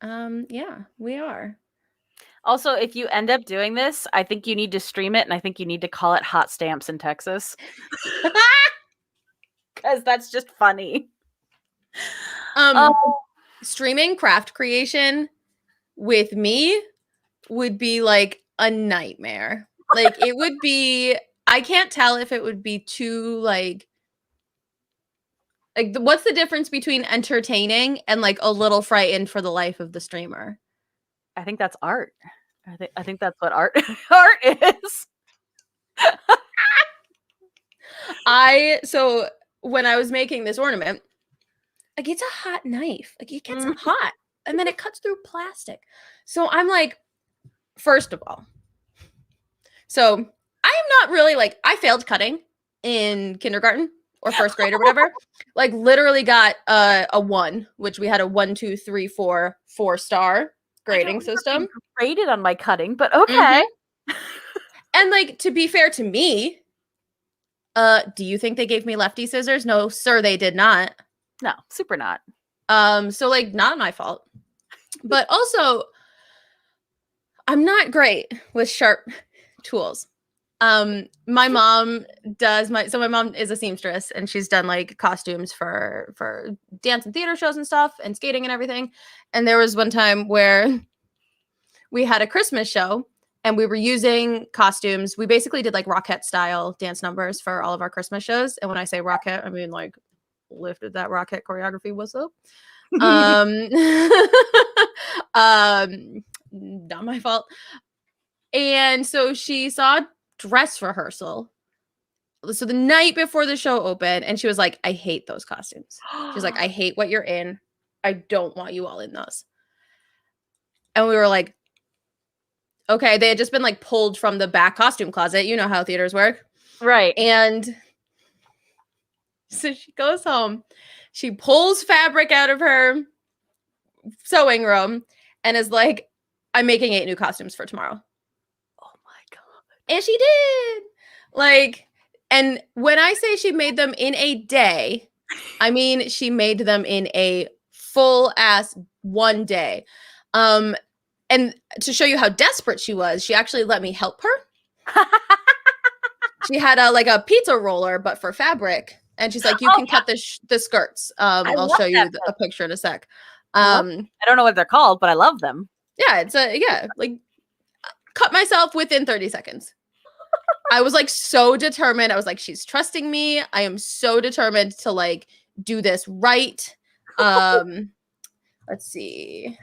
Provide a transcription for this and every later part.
Yeah, we are. Also, if you end up doing this, I think you need to stream it, and I think you need to call it Hot Stamps in Texas. Because that's just funny. Oh, Streaming craft creation with me would be like a nightmare. Like it would be, I can't tell if it would be too like what's the difference between entertaining and like a little frightened for the life of the streamer? I think that's art. I think that's what art art is. So when I was making this ornament, like it's a hot knife. Like it gets hot and then it cuts through plastic. So I'm like, first of all, so I am not really like, I failed cutting in kindergarten or first grade or whatever. Like literally got a 1, which we had a 1, 2, 3, 4, 4-star grading system. Graded on my cutting, but okay. And like, to be fair to me, do you think they gave me lefty scissors? No, sir, they did not. No, super not. So like not my fault. But also, I'm not great with sharp tools. My mom my mom is a seamstress and she's done like costumes for dance and theater shows and stuff and skating and everything. And there was one time where we had a Christmas show and we were using costumes. We basically did like Rockette style dance numbers for all of our Christmas shows. And when I say Rockette, I mean like lifted that Rockette choreography. What's up? Not my fault. And so she saw dress rehearsal. So the night before the show opened, and she was like, I hate those costumes. She's like, I hate what you're in. I don't want you all in those. And we were like, okay, they had just been like pulled from the back costume closet. You know how theaters work. Right. And so she goes home. She pulls fabric out of her sewing room and is like, I'm making 8 new costumes for tomorrow. Oh my God. And she did. Like, and when I say she made them in a day, I mean she made them in a full ass one day. And to show you how desperate she was, she actually let me help her. She had a pizza roller, but for fabric. And she's like, you can cut the skirts. I'll show you a picture in a sec. I don't know what they're called, but I love them. Yeah, like cut myself within 30 seconds. I was like so determined. I was like, she's trusting me. I am so determined to like do this right. Let's see.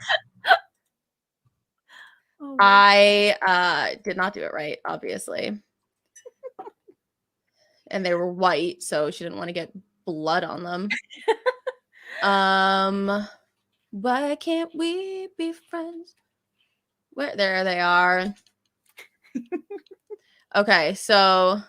I did not do it right, obviously. And they were white, so she didn't want to get blood on them. Why can't we be friends? Where there they are. Okay, so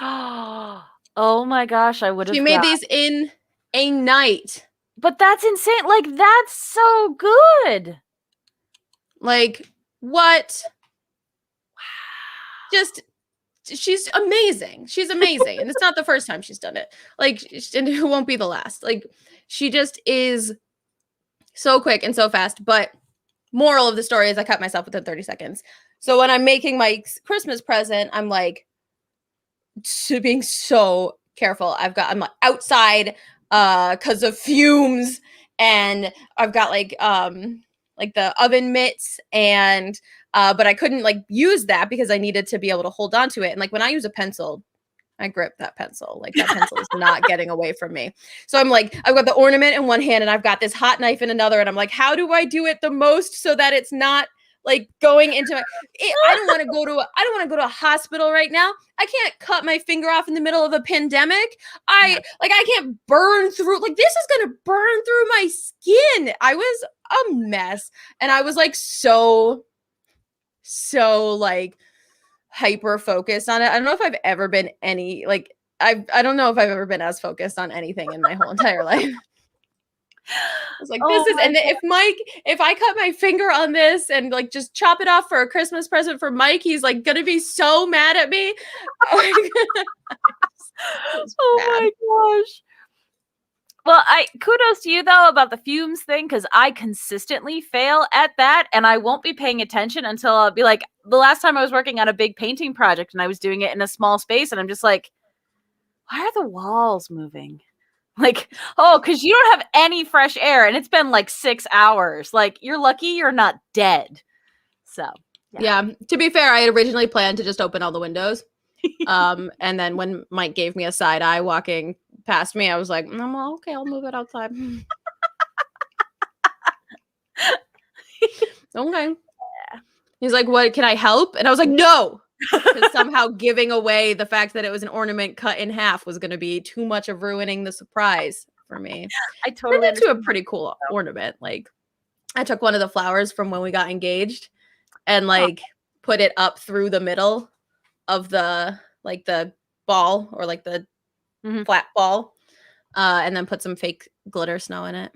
oh my gosh, I would have. She made these in a night. But that's insane. Like, that's so good. Like, what? Just, she's amazing. She's amazing. And it's not the first time she's done it. Like, and it won't be the last. Like, she just is so quick and so fast. But moral of the story is I cut myself within 30 seconds. So when I'm making my Christmas present, I'm like, being so careful. I'm like outside because of fumes, and I've got like the oven mitts, and but I couldn't like use that because I needed to be able to hold on to it. And like when I use a pencil, I grip that pencil. Like that pencil is not getting away from me. So I'm like, I've got the ornament in one hand and I've got this hot knife in another, and I'm like, how do I do it the most so that it's not like going into I don't want to go to a hospital right now. I can't cut my finger off in the middle of a pandemic. I can't burn through, like this is going to burn through my skin. I was a mess. And I was like, so like hyper focused on it. I don't know if I've ever been I don't know if I've ever been as focused on anything in my whole entire life. I was like, if I cut my finger on this and like just chop it off for a Christmas present for Mike, he's like gonna be so mad at me. Oh bad. my gosh. Well, I kudos to you though about the fumes thing, because I consistently fail at that, and I won't be paying attention until I'll be like, the last time I was working on a big painting project and I was doing it in a small space, and I'm just like, why are the walls moving? Like, oh, because you don't have any fresh air and it's been like 6 hours. Like, you're lucky you're not dead. So, Yeah. To be fair, I had originally planned to just open all the windows. And then when Mike gave me a side eye walking past me, I was like, well, okay, I'll move it outside. Okay. Yeah. He's like, what, can I help? And I was like, no. Because somehow giving away the fact that it was an ornament cut in half was going to be too much of ruining the surprise for me. I totally Turned into a understand. pretty cool ornament. Like, I took one of the flowers from when we got engaged and like put it up through the middle of the like the ball or like the flat ball, and then put some fake glitter snow in it.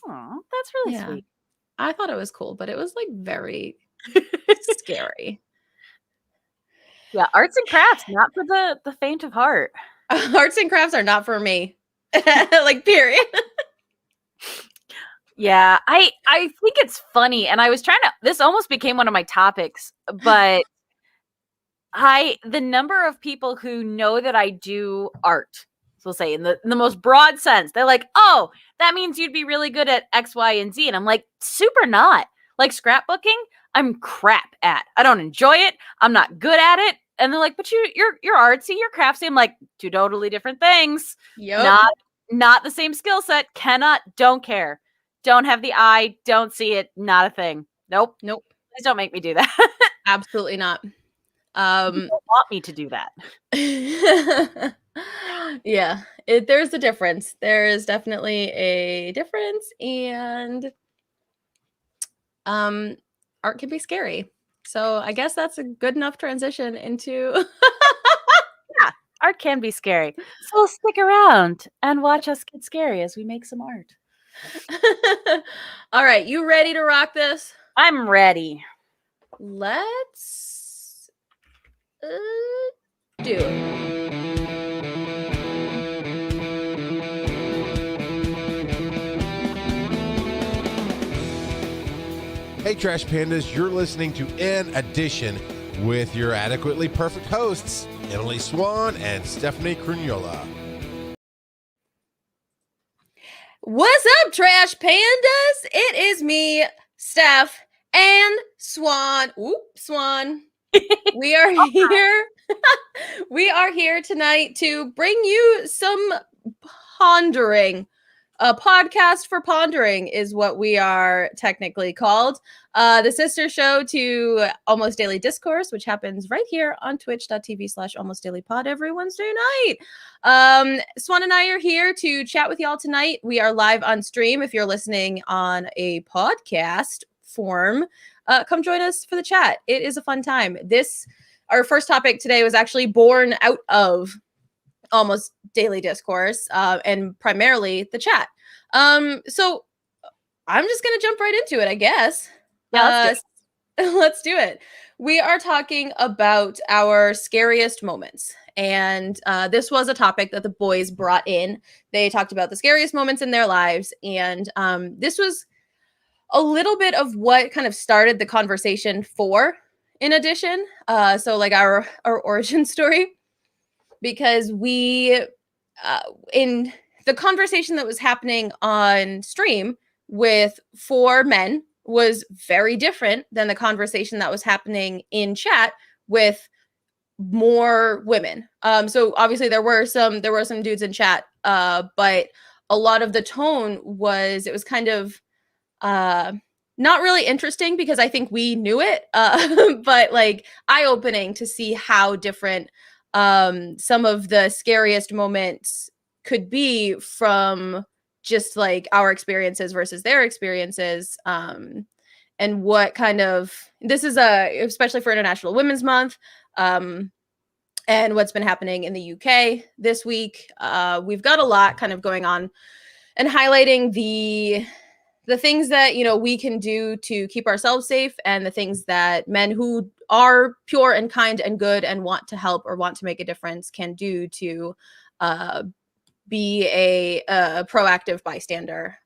Oh, that's really sweet. I thought it was cool, but it was like very scary. Yeah, arts and crafts, not for the faint of heart. Arts and crafts are not for me. Like, period. Yeah, I think it's funny, and I was trying to, this almost became one of my topics, but the number of people who know that I do art, so we'll say in the most broad sense, they're like, oh, that means you'd be really good at X, Y, and Z. And I'm like, super not. Like scrapbooking, I'm crap at. I don't enjoy it. I'm not good at it. And they're like, but you're artsy, you're craftsy. I'm like, two totally different things. Yep. Not the same skill set. Don't care. Don't have the eye. Don't see it. Not a thing. Nope. Please don't make me do that. Absolutely not. You don't want me to do that. Yeah, there's a difference. There is definitely a difference, and art can be scary. So I guess that's a good enough transition into yeah, art can be scary. So stick around and watch us get scary as we make some art. All right, you ready to rock this? I'm ready. Let's do it. Hey, Trash Pandas, you're listening to An Edition with your adequately perfect hosts, Emily Swan and Stephanie Crugnola. What's up, Trash Pandas? It is me, Steph, and Swan. Swan. We are here. We are here tonight to bring you some pondering. A podcast for pondering is what we are technically called. The sister show to Almost Daily Discourse, which happens right here on twitch.tv/almostdailypod every Wednesday night. Swan and I are here to chat with y'all tonight. We are live on stream. If you're listening on a podcast form, come join us for the chat. It is a fun time. Our first topic today was actually born out of Almost Daily Discourse, and primarily the chat. So I'm just gonna jump right into it, I guess. Yeah, let's do it. We are talking about our scariest moments, and this was a topic that the boys brought in. They talked about the scariest moments in their lives, and this was a little bit of what kind of started the conversation for In Addition. So like our origin story. Because we, in the conversation that was happening on stream with 4 men was very different than the conversation that was happening in chat with more women. So obviously there were some dudes in chat, but a lot of the tone was, it was kind of not really interesting because I think we knew it, but like eye-opening to see how different some of the scariest moments could be from just like our experiences versus their experiences, and what kind of, this is especially for International Women's Month, and what's been happening in the UK this week. We've got a lot kind of going on and highlighting the things that, you know, we can do to keep ourselves safe, and the things that men who are pure and kind and good and want to help or want to make a difference can do to be a proactive bystander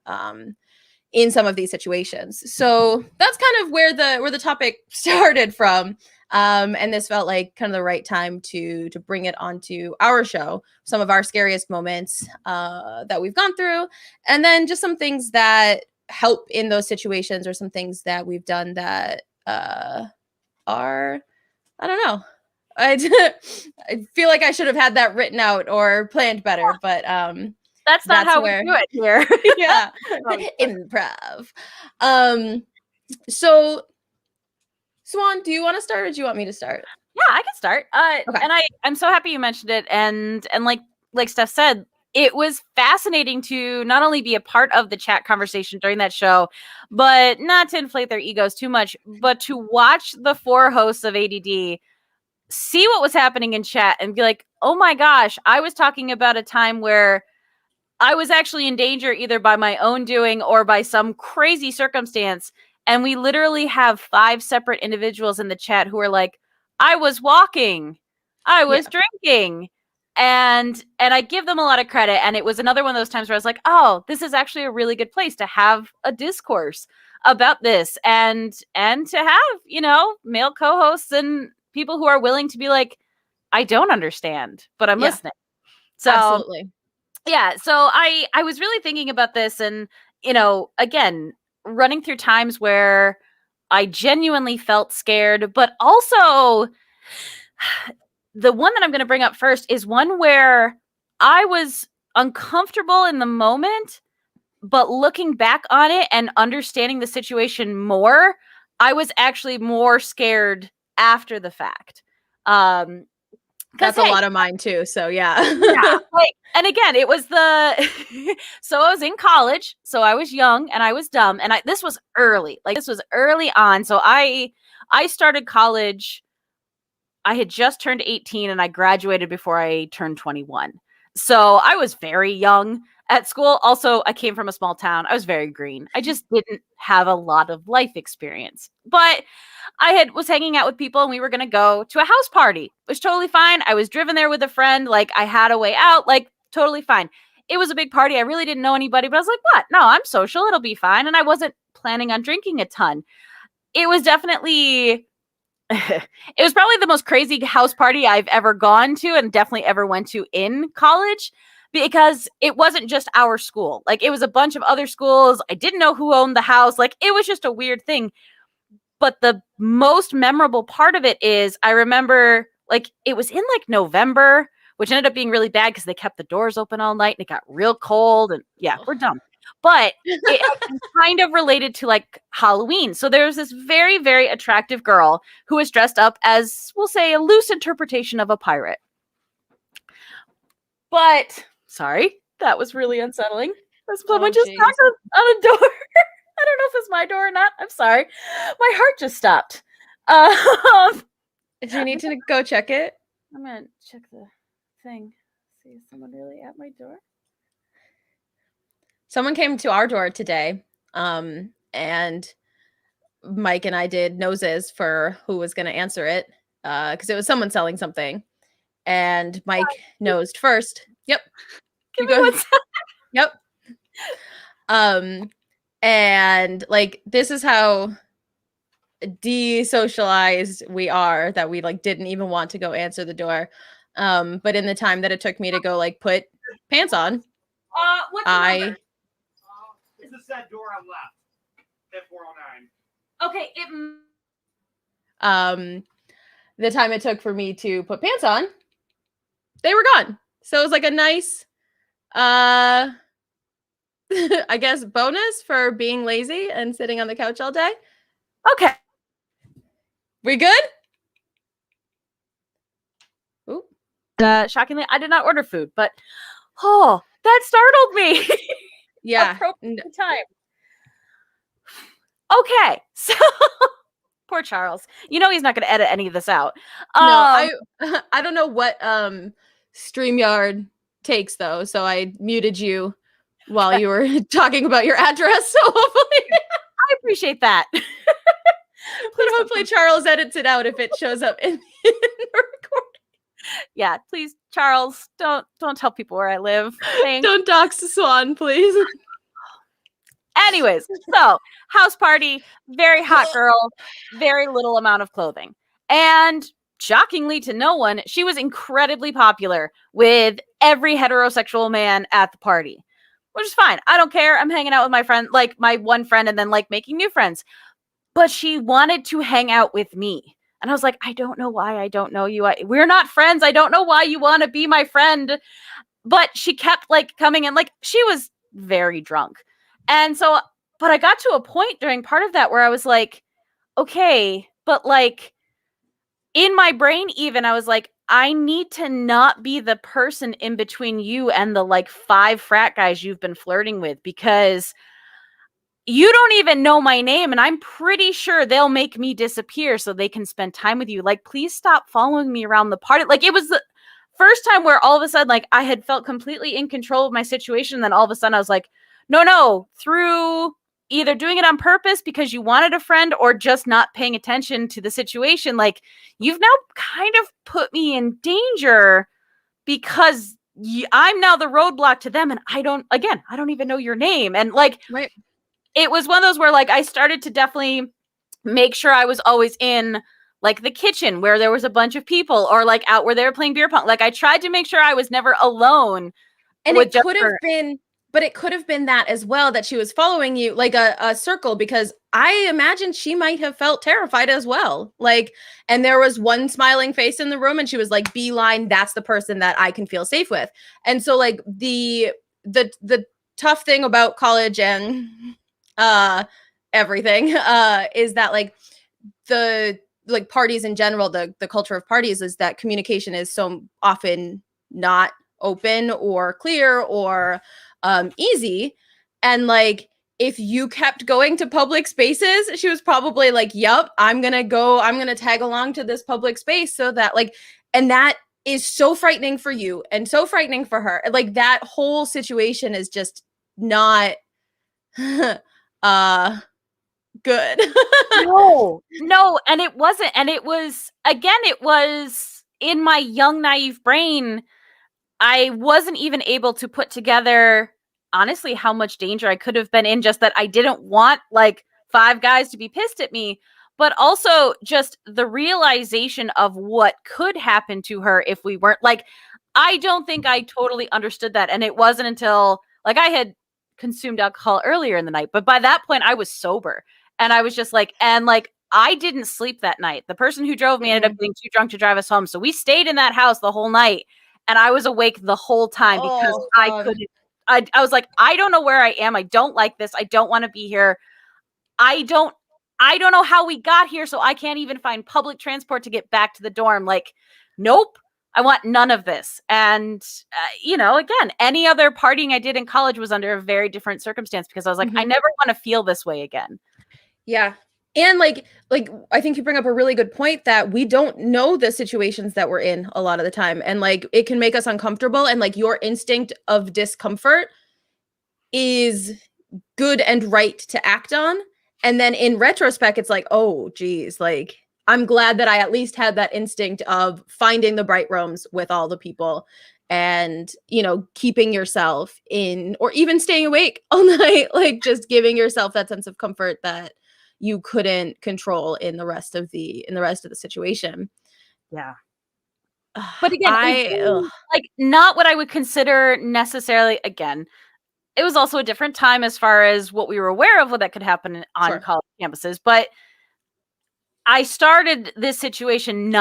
in some of these situations. So that's kind of where the topic started from. And this felt like kind of the right time to bring it onto our show, some of our scariest moments that we've gone through, and then just some things that help in those situations, or some things that we've done that are, I don't know. I feel like I should have had that written out or planned better, but that's not how we do it here. Yeah. Improv. So Swan, do you want to start, or do you want me to start? Yeah, I can start. Okay. And I'm so happy you mentioned it. And like Steph said, it was fascinating to not only be a part of the chat conversation during that show, but not to inflate their egos too much, but to watch the 4 hosts of ADD see what was happening in chat and be like, oh my gosh, I was talking about a time where I was actually in danger either by my own doing or by some crazy circumstance. And we literally have 5 separate individuals in the chat who are like, I was walking, I was drinking. And I give them a lot of credit. And it was another one of those times where I was like, oh, this is actually a really good place to have a discourse about this and to have, male co-hosts and people who are willing to be like, I don't understand, but I'm listening. So absolutely. Yeah. So I was really thinking about this and, again, running through times where I genuinely felt scared, but also the one that I'm going to bring up first is one where I was uncomfortable in the moment, but looking back on it and understanding the situation more, I was actually more scared after the fact. That's a lot of mine too. So yeah. And again, it was so I was in college, so I was young and I was dumb, and this was early. This was early on. So I started college. I had just turned 18 and I graduated before I turned 21. So I was very young at school. Also, I came from a small town. I was very green. I just didn't have a lot of life experience. But I was hanging out with people and we were going to go to a house party. It was totally fine. I was driven there with a friend. I had a way out, totally fine. It was a big party. I really didn't know anybody, but I was like, what? No, I'm social. It'll be fine. And I wasn't planning on drinking a ton. It was definitely... it was probably the most crazy house party I've ever gone to and definitely ever went to in college, because it wasn't just our school. It was a bunch of other schools. I didn't know who owned the house. It was just a weird thing. But the most memorable part of it is I remember it was in November, which ended up being really bad because they kept the doors open all night and it got real cold and we're dumb. But it kind of related to Halloween. So there was this very, very attractive girl who was dressed up as, we'll say, a loose interpretation of a pirate. But, sorry, that was really unsettling. Someone just knocked on a door. I don't know if it's my door or not. I'm sorry. My heart just stopped. Do you need to go check it? I'm going to check the thing. See, is someone really at my door? Someone came to our door today, and Mike and I did noses for who was going to answer it, because it was someone selling something, and Mike nosed first. Yep. Give me 1 second. Yep. And this is how desocialized we are, that we didn't even want to go answer the door. But in the time that it took me to go put pants on, what's the number? It's that door on left at 409. Okay, the time it took for me to put pants on, they were gone. So it was a nice, I guess, bonus for being lazy and sitting on the couch all day. Okay. We good? Ooh. Shockingly, I did not order food, but that startled me. Yeah. Appropriate time. Okay, so poor Charles. He's not going to edit any of this out. No, I don't know what StreamYard takes though, so I muted you while you were talking about your address. So hopefully, I appreciate that. But hopefully Charles edits it out if it shows up in the recording. Yeah, please, Charles, don't tell people where I live. Thanks. Don't dox Swan, please. Anyways, so house party, very hot girl, very little amount of clothing. And shockingly to no one, she was incredibly popular with every heterosexual man at the party, which is fine. I don't care. I'm hanging out with my friend, like my one friend, and then like making new friends. But she wanted to hang out with me. And I was like, I don't know why. I don't know you. We're not friends. I don't know why you want to be my friend. But she kept like coming in, like she was very drunk. And so, but I got to a point during part of that where I was like, okay, but like in my brain, even I was like, I need to not be the person in between you and the like 5 frat guys you've been flirting with, because you don't even know my name and I'm pretty sure they'll make me disappear so they can spend time with you. Like, please stop following me around the party. Like, it was the first time where all of a sudden, like, I had felt completely in control of my situation. And then all of a sudden I was like, no, through either doing it on purpose because you wanted a friend or just not paying attention to the situation. Like, you've now kind of put me in danger because I'm now the roadblock to them. And I don't even know your name. And like, Right. It was one of those where like I started to definitely make sure I was always in like the kitchen where there was a bunch of people, or like out where they were playing beer pong. Like I tried to make sure I was never alone. And it could have been, but it could have been that as well, that she was following you like a circle, because I imagine she might have felt terrified as well. Like, and there was one smiling face in the room and she was like, beeline, that's the person that I can feel safe with. And so like the tough thing about college and everything is that like the like parties in general, the culture of parties is that communication is so often not open or clear or easy. And like if you kept going to public spaces, she was probably like, yep, I'm gonna tag along to this public space, so that like, and that is so frightening for you and so frightening for her. Like that whole situation is just not good. No, and it wasn't. And it was in my young, naive brain. I wasn't even able to put together, honestly, how much danger I could have been in, just that I didn't want like 5 guys to be pissed at me, but also just the realization of what could happen to her if we weren't like, I don't think I totally understood that. And it wasn't until like I had consumed alcohol earlier in the night, but by that point I was sober. And I was just like, I didn't sleep that night. The person who drove me ended up getting too drunk to drive us home. So we stayed in that house the whole night. And I was awake the whole time because I couldn't. I was like, I don't know where I am. I don't like this. I don't want to be here. I don't know how we got here. So I can't even find public transport to get back to the dorm. Like, nope. I want none of this. And, again, any other partying I did in college was under a very different circumstance, because I was like, I never want to feel this way again. Yeah. And like I think you bring up a really good point that we don't know the situations that we're in a lot of the time. And like it can make us uncomfortable. And like your instinct of discomfort is good and right to act on. And then in retrospect, it's like, oh, geez, like I'm glad that I at least had that instinct of finding the bright rooms with all the people and, keeping yourself in, or even staying awake all night, like just giving yourself that sense of comfort that you couldn't control in the rest of the situation. Yeah. But again, like not what I would consider necessarily, again, it was also a different time as far as what we were aware of what that could happen on college campuses. But I started this situation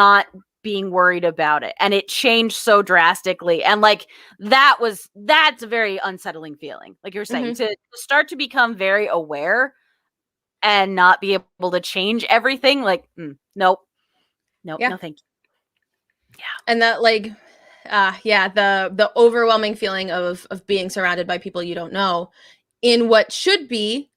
being worried about it, and it changed so drastically. And like that's a very unsettling feeling, like you're saying, to start to become very aware and not be able to change everything. Like, nope, no thank you. Yeah. And that like the overwhelming feeling of being surrounded by people you don't know in what should be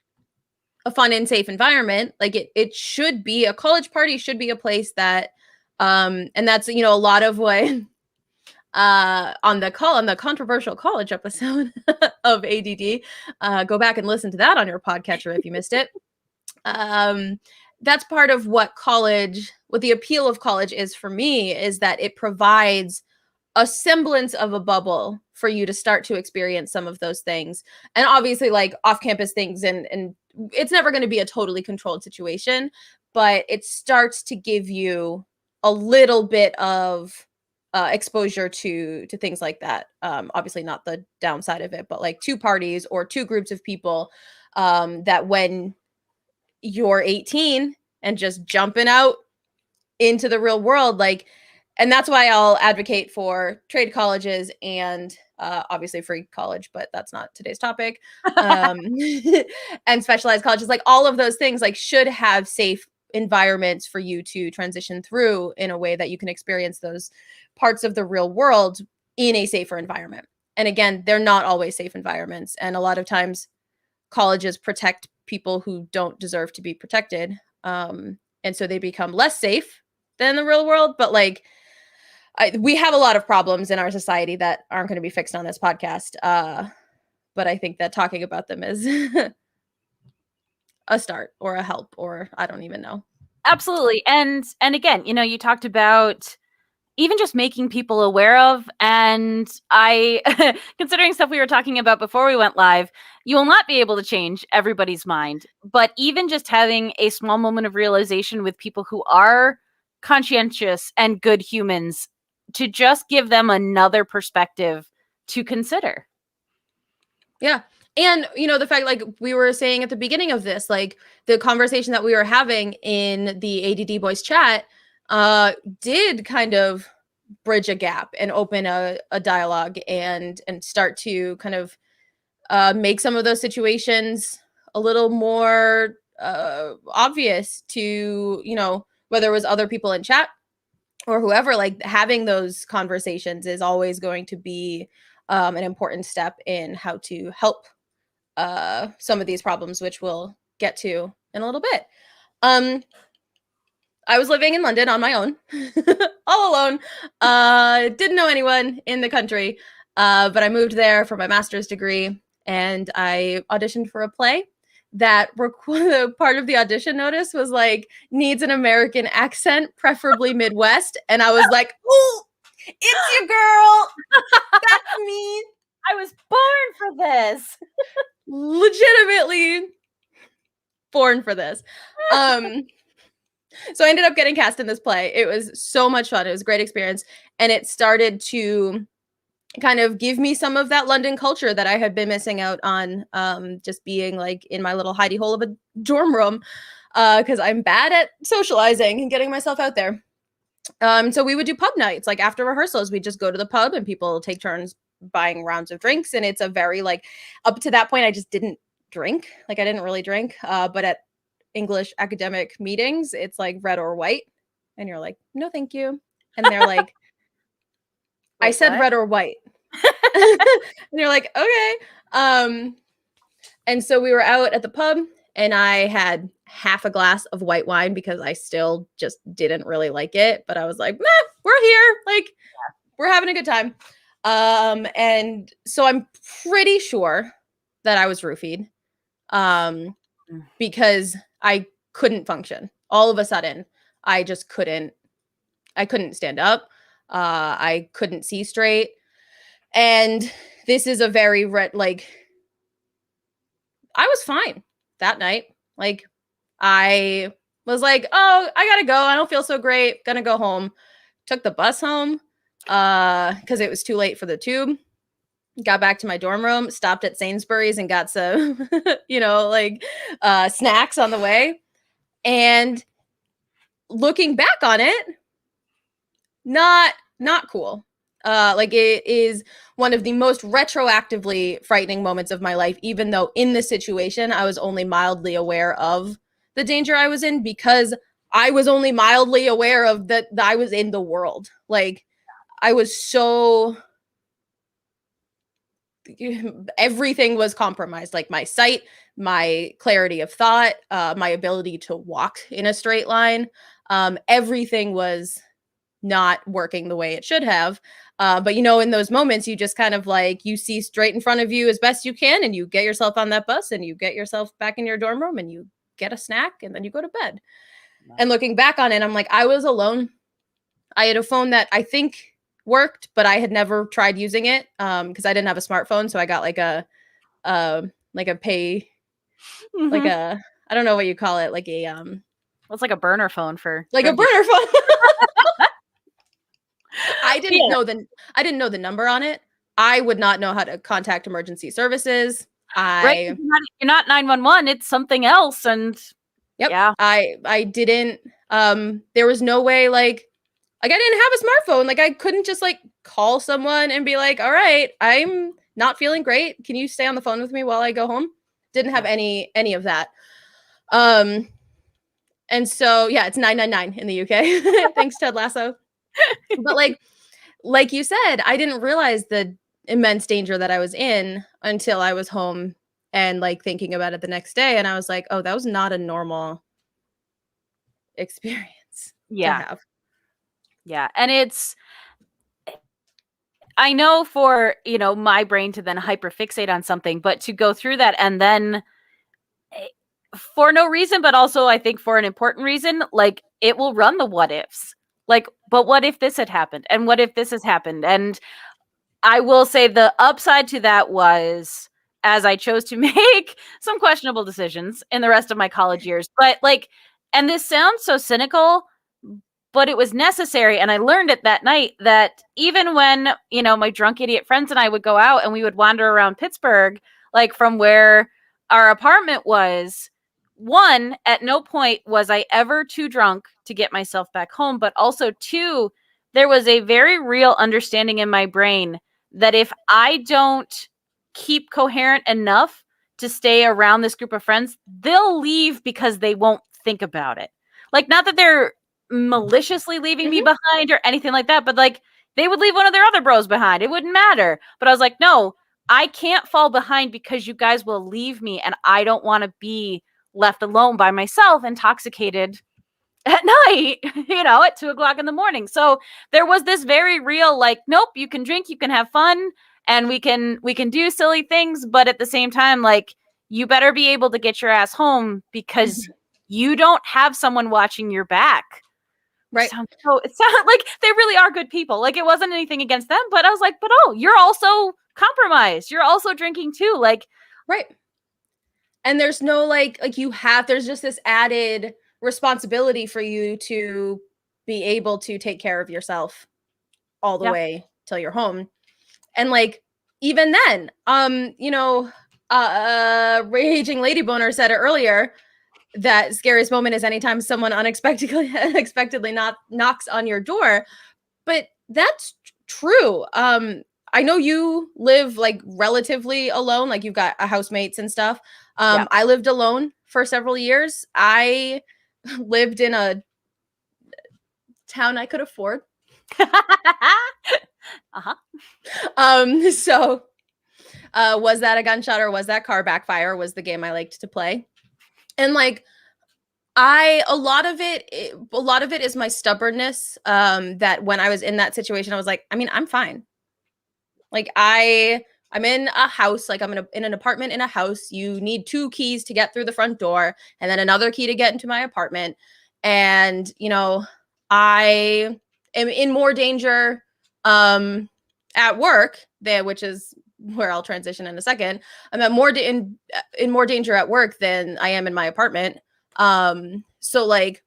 a fun and safe environment. Like it should be, a college party should be a place that and that's a lot of what on the controversial college episode of ADD, go back and listen to that on your podcatcher if you missed it. that's part of what the appeal of college is for me, is that it provides a semblance of a bubble for you to start to experience some of those things. And obviously like off-campus things, and it's never going to be a totally controlled situation, but it starts to give you a little bit of exposure to things like that. Obviously not the downside of it, but like two parties or two groups of people that when you're 18 and just jumping out into the real world, like, and that's why I'll advocate for trade colleges and obviously free college, but that's not today's topic. And specialized colleges, like all of those things, like should have safe environments for you to transition through in a way that you can experience those parts of the real world in a safer environment. And again, they're not always safe environments. And a lot of times colleges protect people who don't deserve to be protected. And so they become less safe than the real world. But like, we have a lot of problems in our society that aren't going to be fixed on this podcast. But I think that talking about them is a start or a help, or I don't even know. Absolutely. And again, you know, you talked about even just making people aware of, and I, considering stuff we were talking about before we went live, you will not be able to change everybody's mind, but even just having a small moment of realization with people who are conscientious and good humans, to just give them another perspective to consider. Yeah. And, you know, the fact, like we were saying at the beginning of this, like the conversation that we were having in the ADD Boys chat did kind of bridge a gap and open a dialogue and start to kind of make some of those situations a little more obvious to, you know, whether it was other people in chat or whoever. Like having those conversations is always going to be an important step in how to help some of these problems, which we'll get to in a little bit. I was living in London on my own, all alone. Didn't know anyone in the country, but I moved there for my master's degree, and I auditioned for a play that part of the audition notice was like, needs an American accent, preferably Midwest. And I was like, ooh, it's your girl. That's me. I was born for this. Legitimately born for this. So I ended up getting cast in this play. It was so much fun. It was a great experience. And it started to kind of give me some of that London culture that I had been missing out on, just being like in my little hidey hole of a dorm room, because I'm bad at socializing and getting myself out there. So we would do pub nights. Like after rehearsals, we'd just go to the pub and people take turns buying rounds of drinks. And it's a very like, up to that point, I just didn't drink. Like I didn't really drink, but at English academic meetings, it's like red or white. And you're like, no, thank you. And they're like, I said what? Red or white. And you're like, okay. And so we were out at the pub and I had half a glass of white wine because I still just didn't really like it. But I was like, nah, we're here. Like, we're having a good time. And so I'm pretty sure that I was roofied, because I couldn't function. All of a sudden, I just couldn't stand up. I couldn't see straight. And this is a very like, I was fine that night. Like I was like, oh, I gotta go. I don't feel so great. Gonna go home. Took the bus home because it was too late for the tube. Got back to my dorm room, stopped at Sainsbury's and got some, you know, like snacks on the way. And looking back on it, not cool. Like it is one of the most retroactively frightening moments of my life, even though in this situation, I was only mildly aware of the danger I was in because I was only mildly aware of that I was in the world. Like I was so, everything was compromised. Like my sight, my clarity of thought, my ability to walk in a straight line. Everything was not working the way it should have. But you know, in those moments, you just kind of like, you see straight in front of you as best you can, and you get yourself on that bus and you get yourself back in your dorm room and you get a snack, and then you go to bed. And looking back on it, I'm like, I was alone. I had a phone that I think worked, but I had never tried using it because I didn't have a smartphone. So I got like a pay, like a, I don't know what you call it, like a it's like a burner phone for like a drinking. burner phone. I didn't know the number on it. I would not know how to contact emergency services. Right, you're not 911. It's something else, and Yep. yeah, I didn't. There was no way like I didn't have a smartphone. Like I couldn't just like call someone and be like, "All right, I'm not feeling great. Can you stay on the phone with me while I go home?" Didn't have any of that. And so yeah, it's 999 in the UK. Thanks, Ted Lasso. But like you said, I didn't realize the immense danger that I was in until I was home and like thinking about it the next day, and I was like, "Oh, that was not a normal experience to have." Yeah, and I know for, my brain to then hyperfixate on something, but to go through that and then for no reason, but also I think for an important reason, like it will run the what ifs. Like, but what if this had happened? And what if this has happened? And I will say the upside to that was as I chose to make some questionable decisions in the rest of my college years. But like, and this sounds so cynical, but it was necessary. And I learned it that night that even when, my drunk idiot friends and I would go out and we would wander around Pittsburgh, like from where our apartment was, one, at no point was I ever too drunk to get myself back home. But also, two, there was a very real understanding in my brain that if I don't keep coherent enough to stay around this group of friends, they'll leave because they won't think about it. Like, not that they're maliciously leaving me behind or anything like that, but like they would leave one of their other bros behind. It wouldn't matter. But I was like, no, I can't fall behind because you guys will leave me, and I don't want to be left alone by myself, intoxicated at night, at 2:00 in the morning. So there was this very real, like, nope, you can drink, you can have fun, and we can do silly things, but at the same time, like, you better be able to get your ass home because you don't have someone watching your back. Right. It sounded like they really are good people. Like, it wasn't anything against them, but I was like, but you're also compromised. You're also drinking too. Like, right. And there's no there's just this added responsibility for you to be able to take care of yourself all the way till you're home. And like, even then, Raging Lady Boner said it earlier, that scariest moment is anytime someone unexpectedly knocks on your door. But that's true. I know you live like relatively alone, like you've got housemates and stuff. I lived alone for several years. I lived in a town I could afford. So was that a gunshot or was that car backfire was the game I liked to play. And like, a lot of it is my stubbornness, that when I was in that situation, I was like, I mean, I'm fine. Like I'm in a house, like I'm in an apartment in a house. You need 2 keys to get through the front door and then another key to get into my apartment. And, I am in more danger at work there, which is where I'll transition in a second. I'm in more danger at work than I am in my apartment. So like,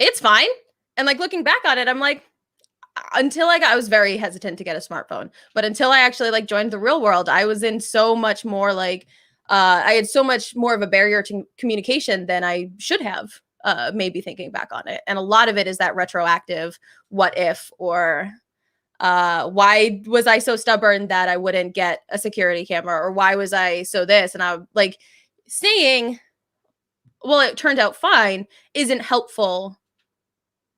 it's fine. And like, looking back on it, I'm like, until I was very hesitant to get a smartphone, but until I actually like joined the real world, I was in so much more like, I had so much more of a barrier to communication than I should have, maybe thinking back on it. And a lot of it is that retroactive what if, or why was I so stubborn that I wouldn't get a security camera, or why was I so this? And I'm like, saying, well, it turned out fine isn't helpful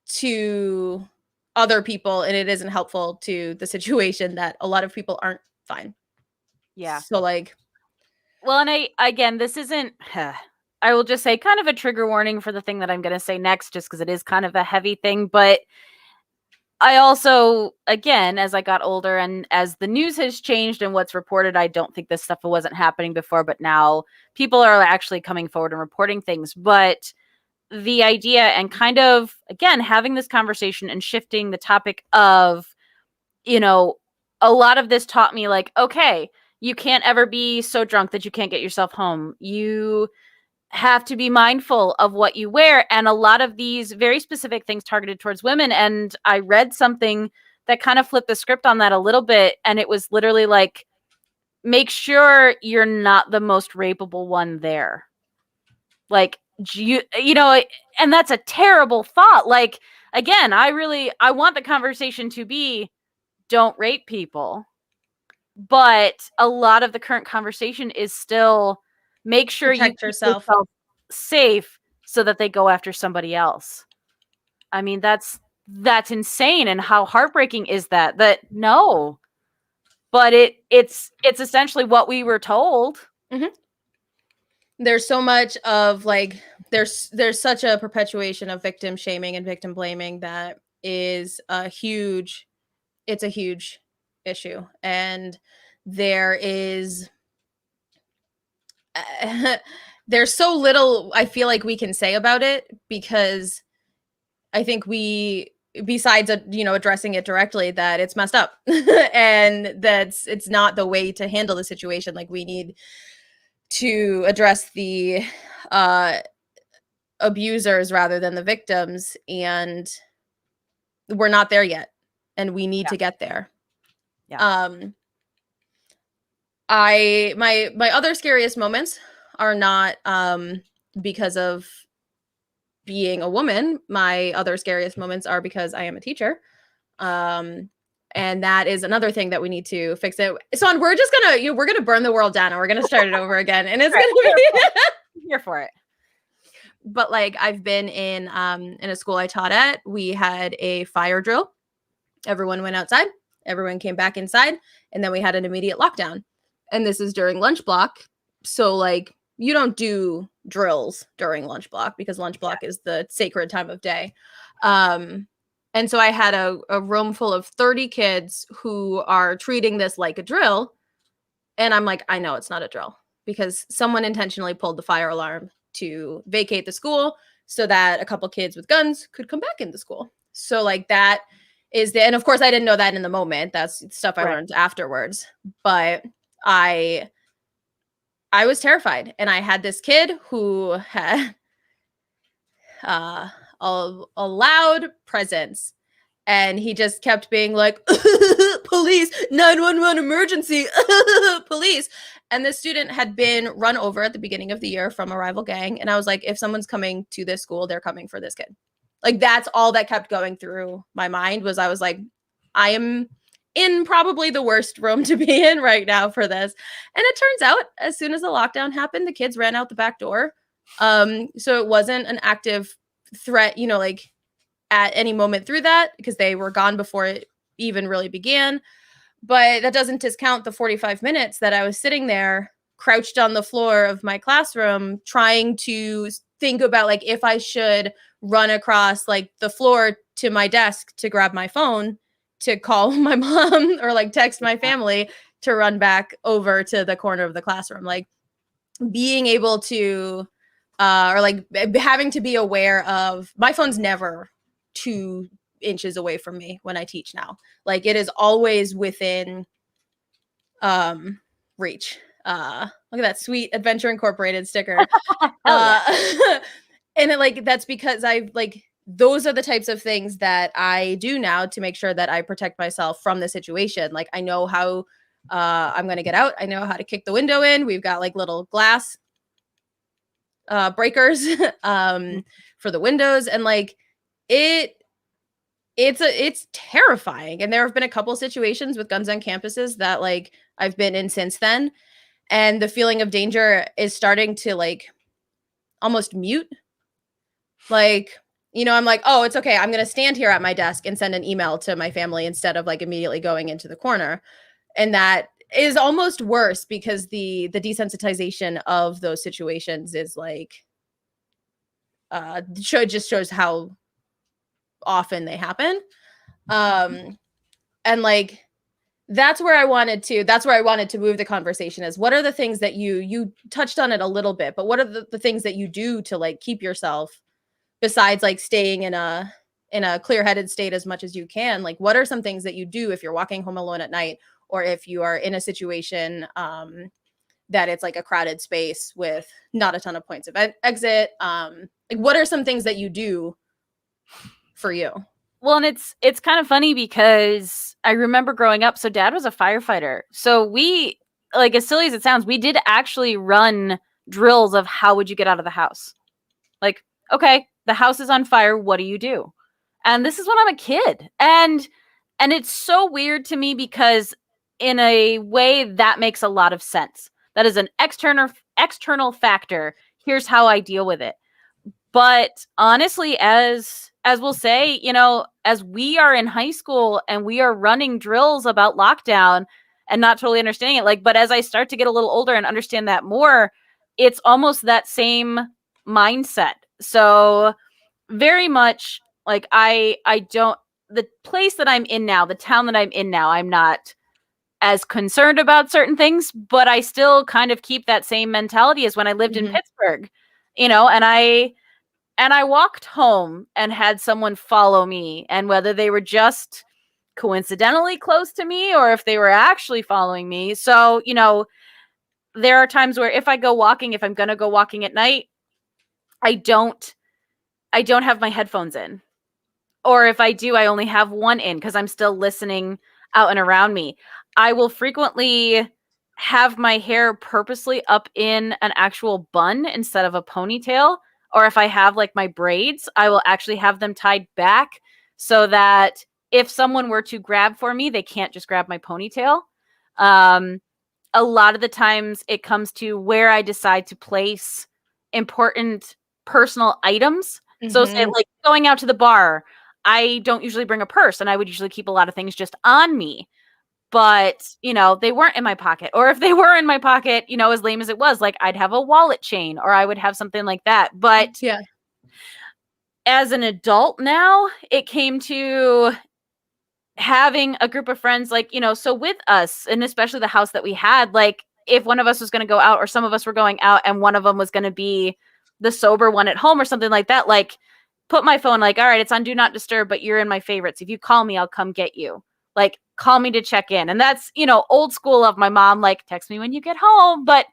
to other people, and it isn't helpful to the situation that a lot of people aren't fine. Yeah. So like, well, and this isn't, I will just say kind of a trigger warning for the thing that I'm going to say next, just because it is kind of a heavy thing, but I also, again, as I got older and as the news has changed and what's reported, I don't think this stuff wasn't happening before, but now people are actually coming forward and reporting things. But the idea and kind of, again, having this conversation and shifting the topic of, you know, a lot of this taught me like, okay, you can't ever be so drunk that you can't get yourself home. You have to be mindful of what you wear, and a lot of these very specific things targeted towards women. And I read something that kind of flipped the script on that a little bit, and it was literally like, make sure you're not the most rapeable one there. Like, you know, and that's a terrible thought. Like, again, I want the conversation to be, don't rape people, but a lot of the current conversation is still, make sure you Protect keep yourself. safe so that they go after somebody else. I mean, that's insane. And how heartbreaking is that no, but it's essentially what we were told. There's so much of like, there's such a perpetuation of victim shaming and victim blaming that is it's a huge issue. And there is there's so little I feel like we can say about it, because I think besides addressing it directly, that it's messed up and it's not the way to handle the situation. Like, we need to address the abusers rather than the victims, and we're not there yet, and we need to get there. My other scariest moments are not because of being a woman. My other scariest moments are because I am a teacher. And that is another thing that we need to fix it. So we're just gonna we're gonna burn the world down, and we're gonna start it over again. And it's gonna be here for it. But like, I've been in a school I taught at, we had a fire drill. Everyone went outside, everyone came back inside, and then we had an immediate lockdown. And this is during lunch block. So like, you don't do drills during lunch block, because lunch block is the sacred time of day. And so I had a room full of 30 kids who are treating this like a drill. And I'm like, I know it's not a drill, because someone intentionally pulled the fire alarm to vacate the school so that a couple kids with guns could come back into school. So like, that is and of course I didn't know that in the moment. That's stuff I learned afterwards. But I was terrified. And I had this kid who had a loud presence, and he just kept being like, police, 911 emergency, police. And this student had been run over at the beginning of the year from a rival gang. And I was like, if someone's coming to this school, they're coming for this kid. Like, that's all that kept going through my mind. I was like, I am in probably the worst room to be in right now for this. And it turns out, as soon as the lockdown happened, the kids ran out the back door. So it wasn't an active threat, like at any moment through that, because they were gone before it even really began. But that doesn't discount the 45 minutes that I was sitting there crouched on the floor of my classroom, trying to think about like, if I should run across like the floor to my desk to grab my phone to call my mom, or like text my family to run back over to the corner of the classroom. Like, being able to or like having to be aware of, my phone's never 2 inches away from me when I teach now. Like, it is always within reach. Look at that sweet Adventure Incorporated sticker. And it, like, that's because I've like, those are the types of things that I do now to make sure that I protect myself from the situation. Like, I know how I'm going to get out. I know how to kick the window in. We've got like little glass breakers for the windows. And like, it's terrifying. And there have been a couple situations with guns on campuses that like I've been in since then. And the feeling of danger is starting to like almost mute. Like, I'm like, oh, it's okay. I'm going to stand here at my desk and send an email to my family instead of like immediately going into the corner. And that is almost worse, because the desensitization of those situations is like, just shows how often they happen. And like that's where I wanted to move the conversation is what are the things that you touched on it a little bit, but what are the things that you do to like keep yourself besides like staying in a clear-headed state as much as you can? Like what are some things that you do if you're walking home alone at night or if you are in a situation that it's like a crowded space with not a ton of points of exit? Like what are some things that you do for you? Well, and it's kind of funny because I remember growing up, so dad was a firefighter. So we, like, as silly as it sounds, we did actually run drills of how would you get out of the house? Like, okay, the house is on fire, what do you do? And this is when I'm a kid. And it's so weird to me because in a way that makes a lot of sense. That is an external factor. Here's how I deal with it. But honestly, as we'll say, you know, as we are in high school and we are running drills about lockdown and not totally understanding it, like, but as I start to get a little older and understand that more, it's almost that same mindset. So very much like I don't, the place that I'm in now, the town that I'm in now, I'm not as concerned about certain things, but I still kind of keep that same mentality as when I lived in Pittsburgh, you know, and I walked home and had someone follow me, and whether they were just coincidentally close to me or if they were actually following me. So, you know, there are times where if I'm going to go walking at night, I don't have my headphones in. Or if I do, I only have one in because I'm still listening out and around me. I will frequently have my hair purposely up in an actual bun instead of a ponytail. Or if I have like my braids, I will actually have them tied back so that if someone were to grab for me, they can't just grab my ponytail. A lot of the times it comes to where I decide to place important personal items. So say like going out to the bar, I don't usually bring a purse and I would usually keep a lot of things just on me. But, you know, they weren't in my pocket. Or if they were in my pocket, you know, as lame as it was, like I'd have a wallet chain or I would have something like that. But Yeah. As an adult now, it came to having a group of friends, like, you know, so with us, and especially the house that we had, like if one of us was going to go out or some of us were going out and one of them was going to be the sober one at home or something like that, like put my phone, like, all right, it's on do not disturb, but you're in my favorites. If you call me, I'll come get you. Like, call me to check in. And that's, you know, old school of my mom, like, text me when you get home, but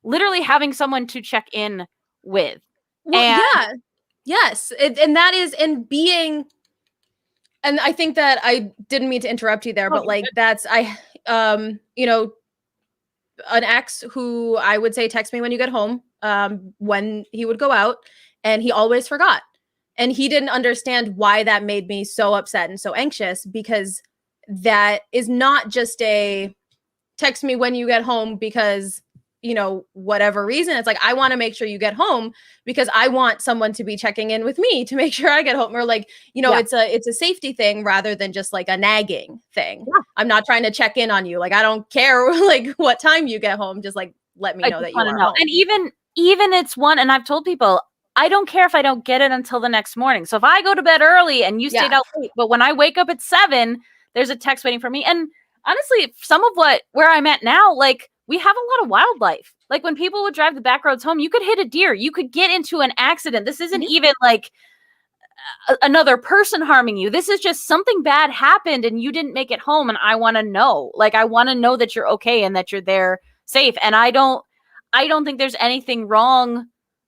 literally having someone to check in with. Well, and yeah. Yes. And that is, and being, and I think that I didn't mean to interrupt you there, but like that's, you know, an ex who I would say text me when you get home, when he would go out, and he always forgot. And he didn't understand why that made me so upset and so anxious, because that is not just a text me when you get home because, you know, whatever reason. It's like, I want to make sure you get home because I want someone to be checking in with me to make sure I get home. Or like, you know, it's a safety thing rather than just like a nagging thing. Yeah. I'm not trying to check in on you. Like, I don't care like what time you get home. Just like, let me know that you are home. And even it's one, and I've told people, I don't care if I don't get it until the next morning. So if I go to bed early and you stayed out late, but when I wake up at 7, there's a text waiting for me. And honestly, some of where I'm at now, like we have a lot of wildlife. Like when people would drive the back roads home, you could hit a deer, you could get into an accident. This isn't even like another person harming you. This is just something bad happened and you didn't make it home. And I want to know, like, I want to know that you're okay and that you're there safe. And I don't think there's anything wrong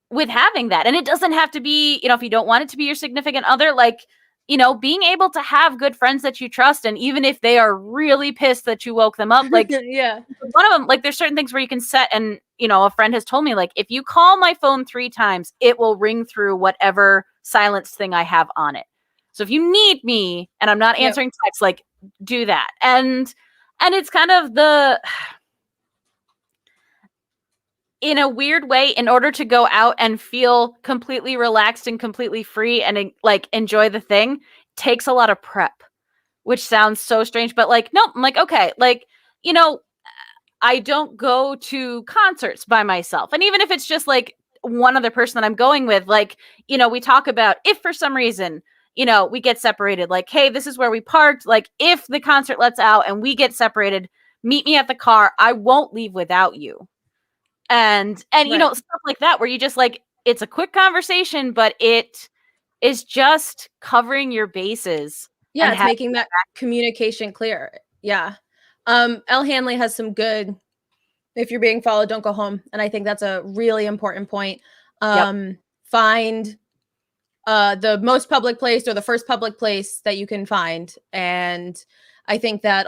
with having that. And it doesn't have to be, you know, if you don't want it to be your significant other, like, you know, being able to have good friends that you trust. And even if they are really pissed that you woke them up, like, yeah, one of them, like, there's certain things where you can set, and, you know, a friend has told me, like, if you call my phone 3 times, it will ring through whatever silence thing I have on it. So if you need me and I'm not answering texts, like, do that. And it's kind of in a weird way, in order to go out and feel completely relaxed and completely free and like enjoy the thing, takes a lot of prep, which sounds so strange, but like, nope, I'm like, okay, like, you know, I don't go to concerts by myself. And even if it's just like one other person that I'm going with, like, you know, we talk about if for some reason, you know, we get separated. Like, hey, this is where we parked. Like, if the concert lets out and we get separated, meet me at the car. I won't leave without you. And you know, stuff like that, where you just like, it's a quick conversation, but it is just covering your bases. Yeah, it's making that communication clear. Yeah. Elle Hanley has some good, if you're being followed, don't go home. And I think that's a really important point. Find the most public place or the first public place that you can find. And I think that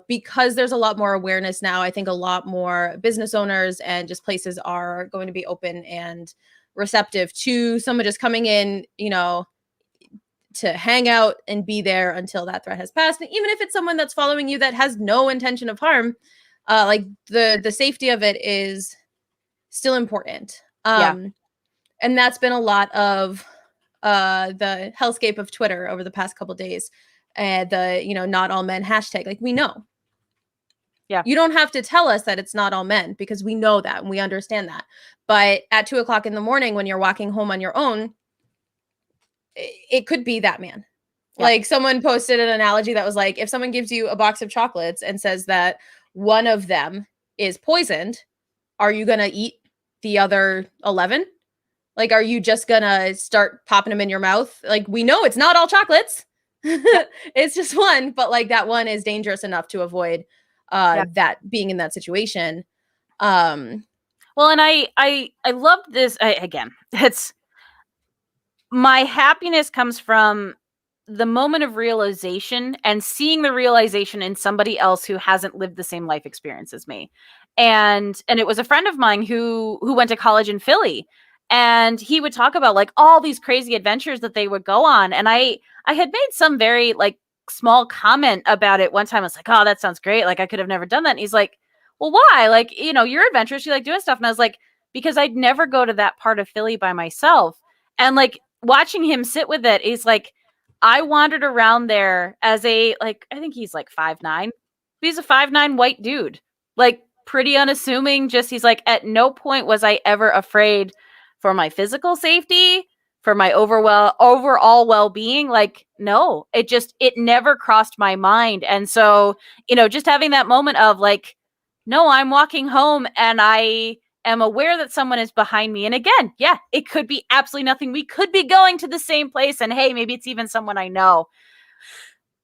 because there's a lot more awareness now, I think a lot more business owners and just places are going to be open and receptive to someone just coming in, you know, to hang out and be there until that threat has passed. And even if it's someone that's following you that has no intention of harm, like the safety of it is still important. And that's been a lot of the hellscape of Twitter over the past couple of days. The, you know, not all men hashtag, like, we know. Yeah. You don't have to tell us that it's not all men, because we know that and we understand that. But at 2:00 in the morning, when you're walking home on your own, it could be that man. Yeah. Like, someone posted an analogy that was like, if someone gives you a box of chocolates and says that one of them is poisoned, are you going to eat the other 11? Like, are you just going to start popping them in your mouth? Like, we know it's not all chocolates. It's just one, but like, that one is dangerous enough to avoid that being in that situation. Well, and I love this. Again, it's, my happiness comes from the moment of realization and seeing the realization in somebody else who hasn't lived the same life experience as me. And it was a friend of mine who went to college in Philly, and he would talk about like all these crazy adventures that they would go on. And I had made some very like small comment about it one time. I was like, oh, that sounds great. Like, I could have never done that. And he's like, well, why? Like, you know, you're adventurous. You like doing stuff. And I was like, because I'd never go to that part of Philly by myself. And like, watching him sit with it, he's like, I wandered around there as a, like, I think he's like 5'9". He's a 5'9" white dude, like pretty unassuming. Just, he's like, at no point was I ever afraid for my physical safety, for my overall well-being. Like, no, it never crossed my mind. And so, you know, just having that moment of like, no, I'm walking home and I am aware that someone is behind me. And again, yeah, it could be absolutely nothing. We could be going to the same place, and hey, maybe it's even someone I know,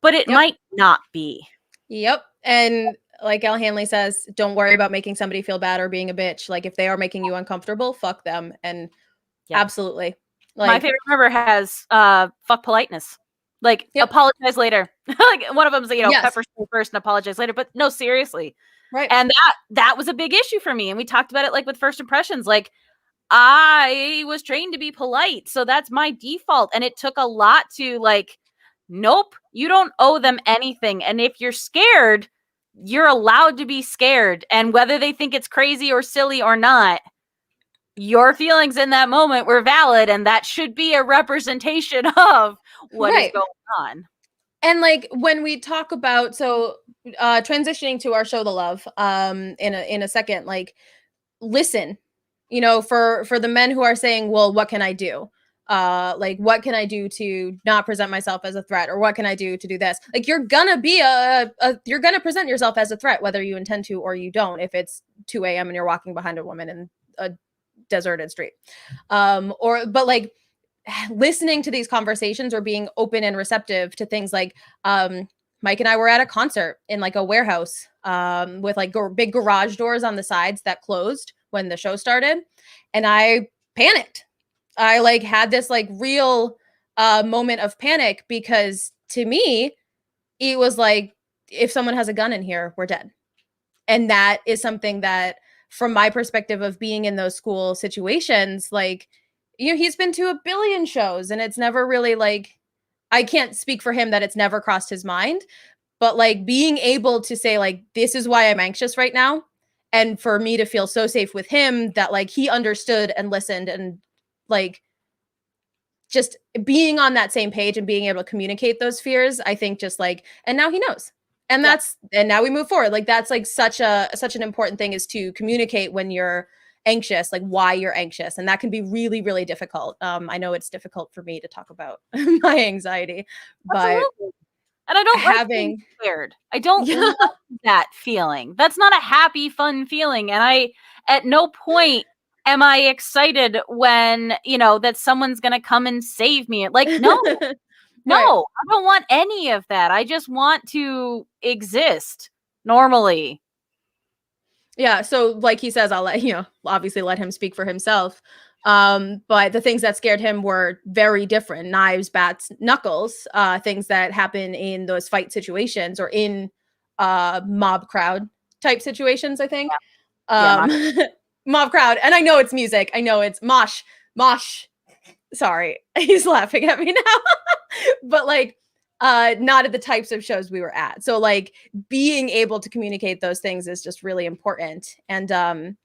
but it might not be. Yep. And like Elle Hanley says, don't worry about making somebody feel bad or being a bitch. Like, if they are making you uncomfortable, fuck them. And absolutely. Like, my favorite member has fuck politeness. Like, apologize later. Like, one of them's, you know, pepper spray first and apologize later. But no, seriously. Right. And that was a big issue for me. And we talked about it like with first impressions. Like, I was trained to be polite, so that's my default. And it took a lot to like, nope, you don't owe them anything. And if you're scared, you're allowed to be scared. And whether they think it's crazy or silly or not, your feelings in that moment were valid. And that should be a representation of what is going on. And like, when we talk about, so transitioning to our show The Love in a second, like, listen, you know, for the men who are saying, well, what can I do? Like, what can I do to not present myself as a threat? Or what can I do to do this? Like, you're gonna be you're gonna present yourself as a threat, whether you intend to or you don't, if it's 2 a.m. and you're walking behind a woman in a deserted street. But like, listening to these conversations or being open and receptive to things like, Mike and I were at a concert in like a warehouse with like big garage doors on the sides that closed when the show started. And I panicked. I like had this like real moment of panic, because to me, it was like, if someone has a gun in here, we're dead. And that is something that, from my perspective of being in those school situations, like, you know, he's been to 1 billion shows and it's never really like, I can't speak for him that it's never crossed his mind, but like, being able to say like, this is why I'm anxious right now. And for me to feel so safe with him that like, he understood and listened, and like, just being on that same page and being able to communicate those fears, I think just like, and now he knows. And and now we move forward. Like, that's like such an important thing, is to communicate when you're anxious, like why you're anxious. And that can be really, really difficult. I know it's difficult for me to talk about my anxiety, but Absolutely. And I don't like being having, scared. I don't yeah, love that feeling. That's not a happy, fun feeling. And I, at no point am I excited when, that someone's going to come and save me. Like, no, right. I don't want any of that. I just want to exist normally. Yeah. So like he says, I'll let, obviously let him speak for himself. But the things that scared him were very different: knives, bats, knuckles, things that happen in those fight situations or in mob crowd type situations, I think. Yeah, Um, mob crowd. And I know it's music. I know it's mosh. Sorry. He's laughing at me now. But like, not at the types of shows we were at. So like being able to communicate those things is just really important. And a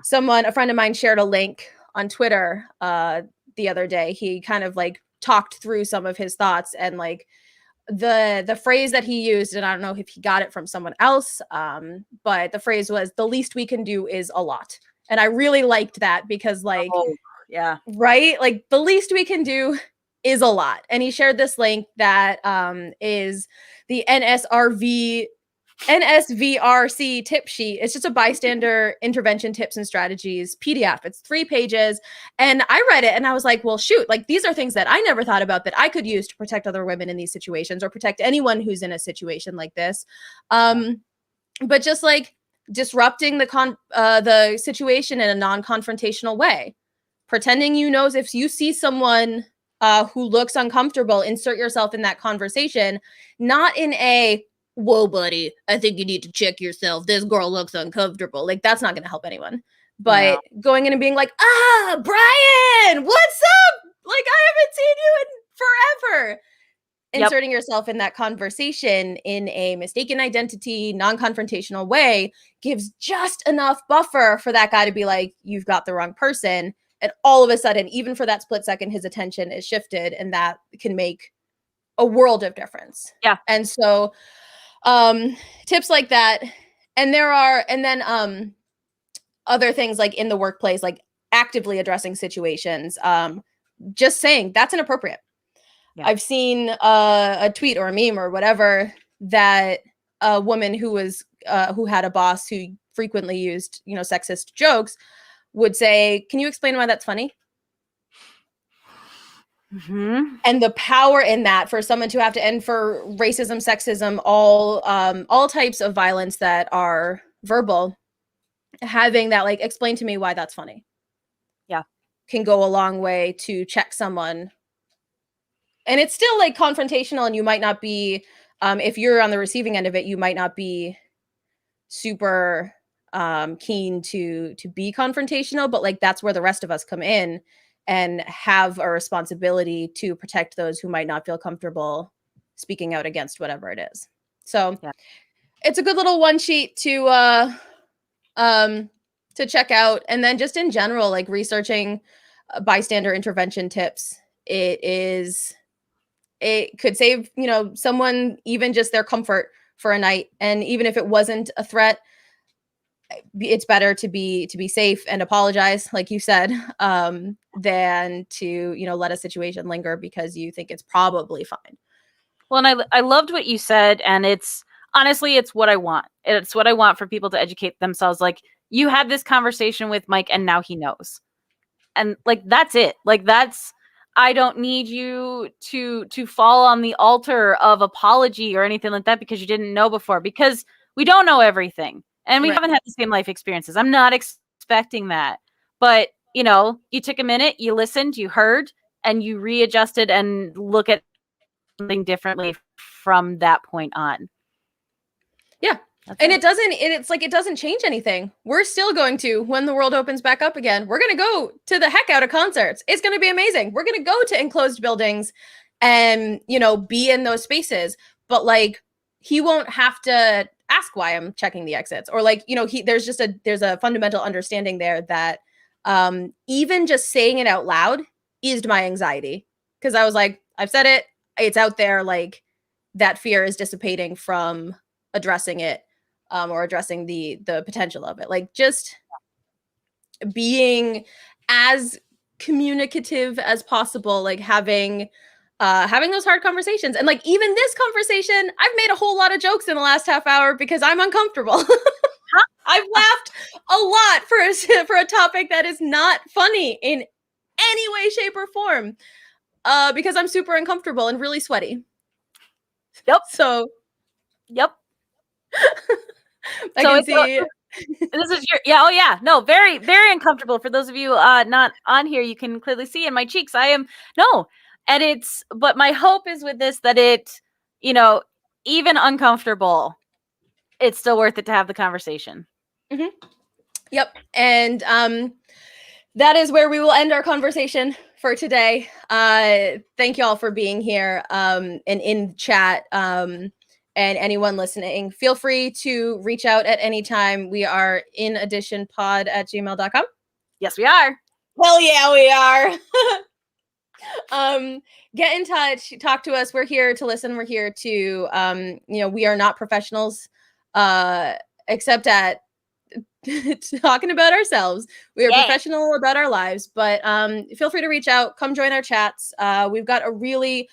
friend of mine shared a link on Twitter the other day. He kind of like talked through some of his thoughts, and like the phrase that he used, and I don't know if he got it from someone else, but the phrase was, "The least we can do is a lot." And I really liked that because like, yeah, right? Like the least we can do is a lot. And he shared this link that is the NSVRC tip sheet. It's just a bystander intervention tips and strategies PDF. It's 3 pages. And I read it and I was like, well, shoot, like these are things that I never thought about that I could use to protect other women in these situations or protect anyone who's in a situation like this. But just like disrupting the situation in a non-confrontational way. Pretending if you see someone who looks uncomfortable, insert yourself in that conversation, not in a, whoa, buddy, I think you need to check yourself. This girl looks uncomfortable. Like, that's not going to help anyone. But going in and being like, Brian, what's up? Like, I haven't seen you in forever. Inserting yourself in that conversation in a mistaken identity, non-confrontational way gives just enough buffer for that guy to be like, you've got the wrong person. And all of a sudden, even for that split second, his attention is shifted, and that can make a world of difference. Yeah. And so tips like that. And then other things like in the workplace, like actively addressing situations, just saying that's inappropriate. Yeah. I've seen a tweet or a meme or whatever that a woman who had a boss who frequently used, sexist jokes would say, "Can you explain why that's funny?" Mm-hmm. And the power in that for someone to have to end for racism, sexism, all types of violence that are verbal, having that like, explain to me why that's funny. Yeah. Can go a long way to check someone. And it's still like confrontational, and you might not be, if you're on the receiving end of it, you might not be super keen to be confrontational, but like that's where the rest of us come in and have a responsibility to protect those who might not feel comfortable speaking out against whatever it is. So it's a good little one sheet to check out. And then just in general, like researching bystander intervention tips, it could save, someone even just their comfort for a night. And even if it wasn't a threat, it's better to be safe and apologize, like you said, than to, let a situation linger because you think it's probably fine. Well, and I loved what you said, and it's honestly, it's what I want. It's what I want for people to educate themselves. Like, you had this conversation with Mike, and now he knows. And like, that's it. Like, I don't need you to fall on the altar of apology or anything like that because you didn't know before, because we don't know everything. And we haven't had the same life experiences. I'm not expecting that. But, you took a minute, you listened, you heard, and you readjusted and look at something differently from that point on. Yeah. And it doesn't change anything. We're still going to, when the world opens back up again, we're going to go to the heck out of concerts. It's going to be amazing. We're going to go to enclosed buildings and, be in those spaces. But like, he won't have to ask why I'm checking the exits, or like, there's a fundamental understanding there that even just saying it out loud eased my anxiety. Cause I was like, I've said it, it's out there. Like, that fear is dissipating from addressing it. Or addressing the potential of it. Like, just being as communicative as possible, like having those hard conversations. And like even this conversation, I've made a whole lot of jokes in the last half hour because I'm uncomfortable. I've laughed a lot for a topic that is not funny in any way, shape, or form. Because I'm super uncomfortable and really sweaty. Yep. So Yep. I can see. This is no, very, very uncomfortable. For those of you not on here, you can clearly see in my cheeks. But my hope is with this that it, even uncomfortable, it's still worth it to have the conversation. Mm-hmm. Yep. And that is where we will end our conversation for today. Thank you all for being here and in chat. And anyone listening, feel free to reach out at any time. We are inadditionpod@gmail.com. Yes, we are. Hell yeah, we are. Get in touch, talk to us. We're here to listen. We're here to, we are not professionals, except at talking about ourselves. We are professional about our lives, but feel free to reach out. Come join our chats. We've got a really,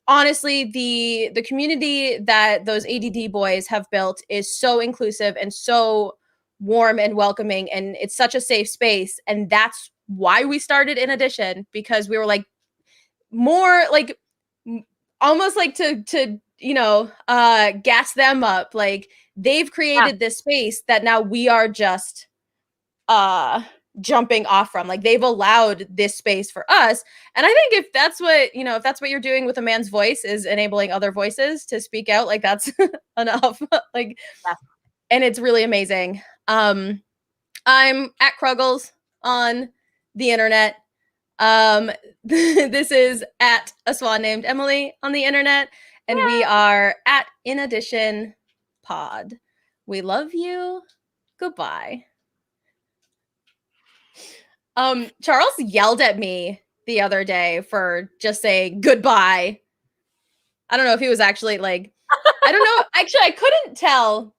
honestly, the community that those ADD boys have built is so inclusive and so warm and welcoming, and it's such a safe space. And that's why we started In Addition, because we were like more like almost like to gas them up. Like they've created this space that now we are just jumping off from. Like they've allowed this space for us. And I think if that's what you're doing with a man's voice, is enabling other voices to speak out, like that's enough. Like, and it's really amazing. I'm at Kruggles on the internet. This is at a swan named Emily on the internet, and we are at In Addition Pod. We love you. Goodbye. Charles yelled at me the other day for just saying goodbye. I don't know if he was actually like, I don't know. Actually, I couldn't tell.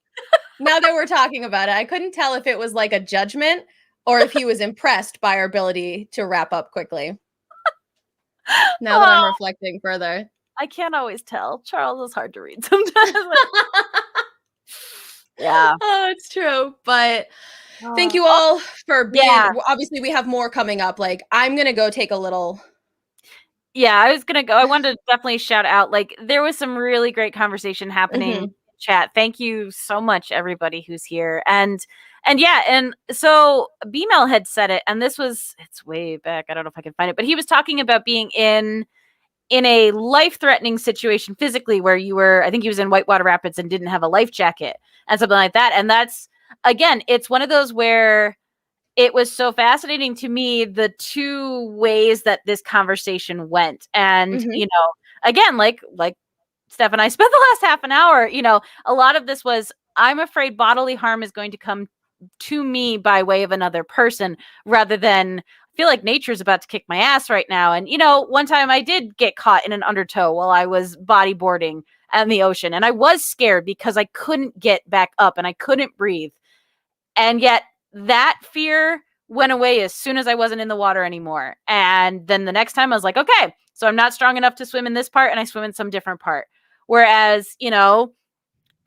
Now that we're talking about it, I couldn't tell if it was like a judgment or if he was impressed by our ability to wrap up quickly. Now that I'm reflecting further. I can't always tell. Charles is hard to read sometimes. Yeah. Oh, it's true. But thank you all for being, obviously we have more coming up. Like I'm going to go take a little. Yeah, I was going to go. I wanted to definitely shout out, like there was some really great conversation happening in chat. Thank you so much, everybody who's here. And so B-Mel had said it, and it's way back. I don't know if I can find it, but he was talking about being in a life-threatening situation physically, where I think he was in Whitewater Rapids and didn't have a life jacket and something like that. And that's, again, it's one of those where it was so fascinating to me, the two ways that this conversation went. And, again, like Steph and I spent the last half an hour, a lot of this was, I'm afraid bodily harm is going to come to me by way of another person, rather than I feel like nature's about to kick my ass right now. And, one time I did get caught in an undertow while I was bodyboarding in the ocean. And I was scared because I couldn't get back up and I couldn't breathe. And yet that fear went away as soon as I wasn't in the water anymore. And then the next time I was like, okay, so I'm not strong enough to swim in this part, and I swim in some different part. Whereas,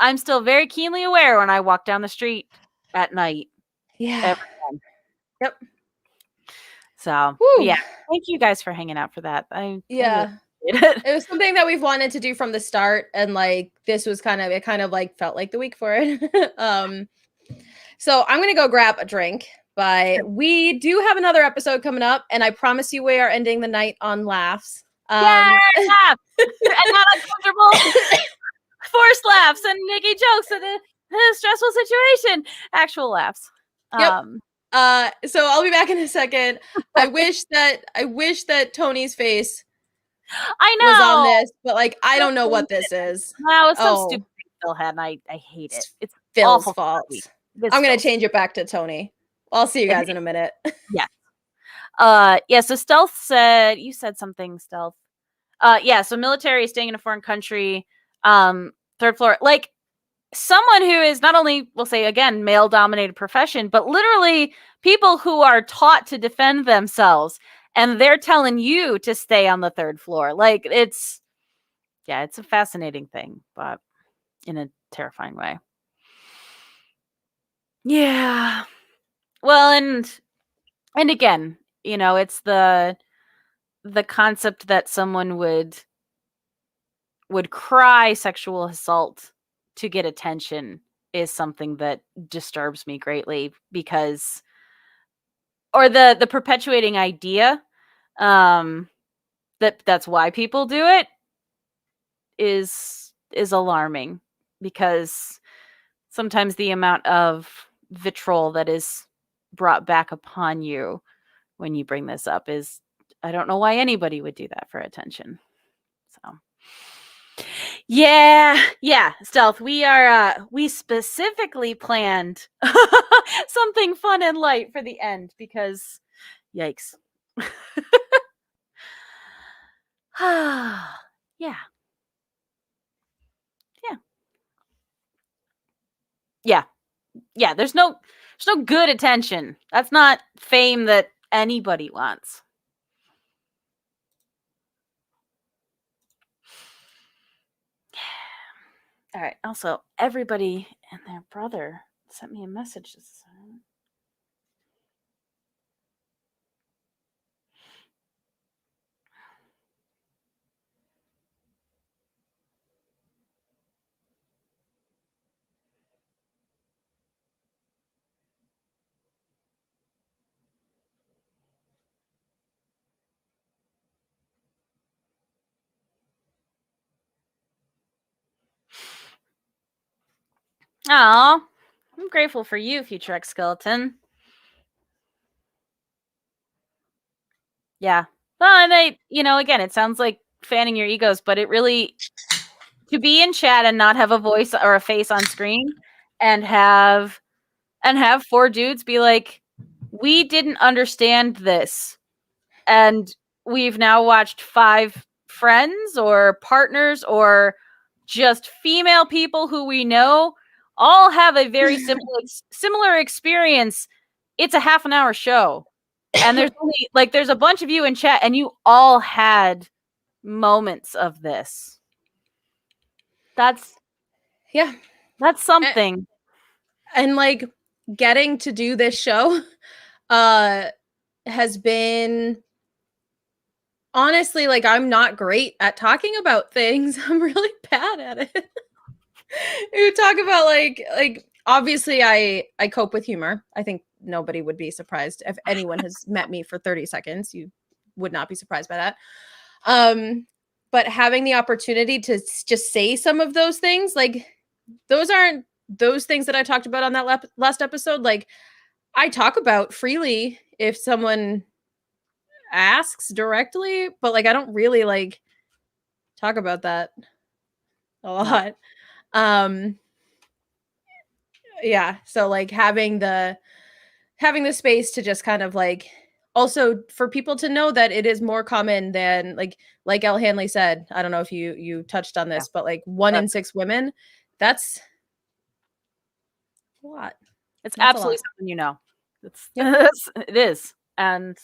I'm still very keenly aware when I walk down the street at night. Yeah. Yep. So, yeah. Thank you guys for hanging out for that. It was something that we've wanted to do from the start, and like this was kind of like felt like the week for it. So I'm gonna go grab a drink, but we do have another episode coming up, and I promise you we are ending the night on laughs. Laugh! And not uncomfortable forced laughs and making jokes in a stressful situation. Actual laughs. Yep. So I'll be back in a second. I wish that Tony's face was on this, but like I don't know what this is. No, it's some stupid thing Phil had, and I hate it. It's Phil's fault. I'm gonna change it back to Tony. I'll see you guys in a minute. Yeah. So Stealth said, you said something, Stealth. So military, staying in a foreign country, third floor. Like, someone who is not only, we'll say again, male dominated profession, but literally people who are taught to defend themselves, and they're telling you to stay on the third floor. Like, it's a fascinating thing, but in a terrifying way. Yeah. Well, and again, it's the concept that someone would cry sexual assault to get attention is something that disturbs me greatly, because, or the perpetuating idea that's why people do it is alarming, because sometimes the amount of vitriol that is brought back upon you when you bring this up is, I don't know why anybody would do that for attention. So yeah, Stealth, we specifically planned something fun and light for the end, because yikes. Yeah. There's no good attention. That's not fame that anybody wants. All right. Also, everybody and their brother sent me a message. Oh, I'm grateful for you, Future X Skeleton. Yeah. Well, and again, it sounds like fanning your egos, but it really, to be in chat and not have a voice or a face on screen, and have 4 dudes be like, we didn't understand this, and we've now watched 5 friends or partners or just female people who we know all have a very similar experience. It's a half an hour show, and there's only there's a bunch of you in chat, and you all had moments of this. That's something. And getting to do this show has been, honestly, I'm not great at talking about things. I'm really bad at it. You talk about obviously I cope with humor. I think nobody would be surprised. If anyone has met me for 30 seconds, you would not be surprised by that. But having the opportunity to just say some of those things, those aren't those things that I talked about on that last episode. I talk about freely if someone asks directly, but I don't really talk about that a lot. Yeah, so having the space to just kind of also for people to know that it is more common than like Elle Hanley said. I don't know if you touched on this, but 1 in 6 women, that's a lot. It's absolutely something It's it is. And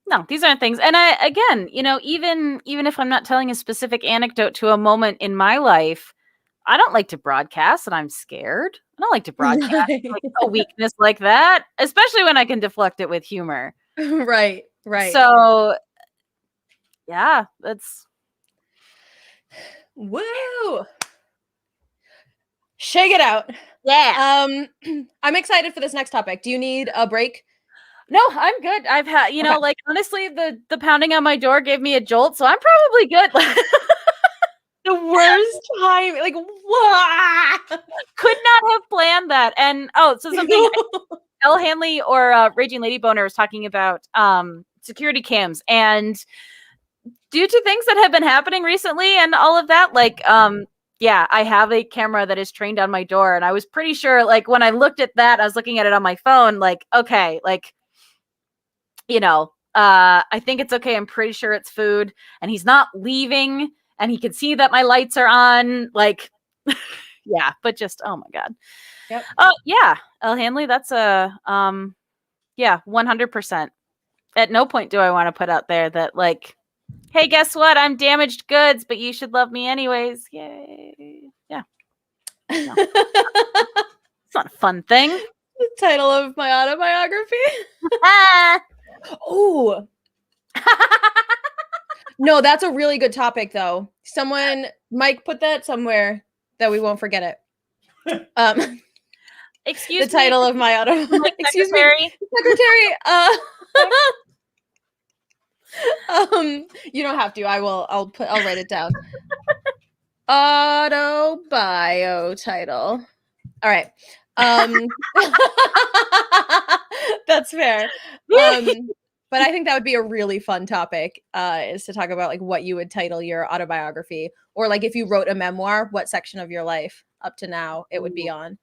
no, these aren't things. And I, again, even if I'm not telling a specific anecdote to a moment in my life, I don't like to broadcast and I'm scared. I don't like to broadcast a weakness like that, especially when I can deflect it with humor. Right. So yeah, that's woo. Shake it out. Yeah. I'm excited for this next topic. Do you need a break? No, I'm good. I've had, honestly, the pounding on my door gave me a jolt, so I'm probably good. The worst time, could not have planned that. And so something Elle Hanley or Raging Lady Boner was talking about security cams, and due to things that have been happening recently and all of that, I have a camera that is trained on my door, and I was pretty sure, when I looked at that, I was looking at it on my phone, okay, I think it's okay. I'm pretty sure it's food, and he's not leaving, and he can see that my lights are on. Yeah, but just, oh my God. Yep. Yeah, Elle Hanley, that's a, yeah, 100%. At no point do I want to put out there that, like, hey, guess what? I'm damaged goods, but you should love me anyways. Yay. Yeah. No. It's not a fun thing. The title of my autobiography. Oh. No, that's a really good topic, though. Mike, put that somewhere that we won't forget it. Excuse the title of my autobiography. Excuse me, secretary. You don't have to. I'll write it down. Autobio title. All right. That's fair. But I think that would be a really fun topic, is to talk about like what you would title your autobiography, or like if you wrote a memoir, what section of your life up to now it would be on.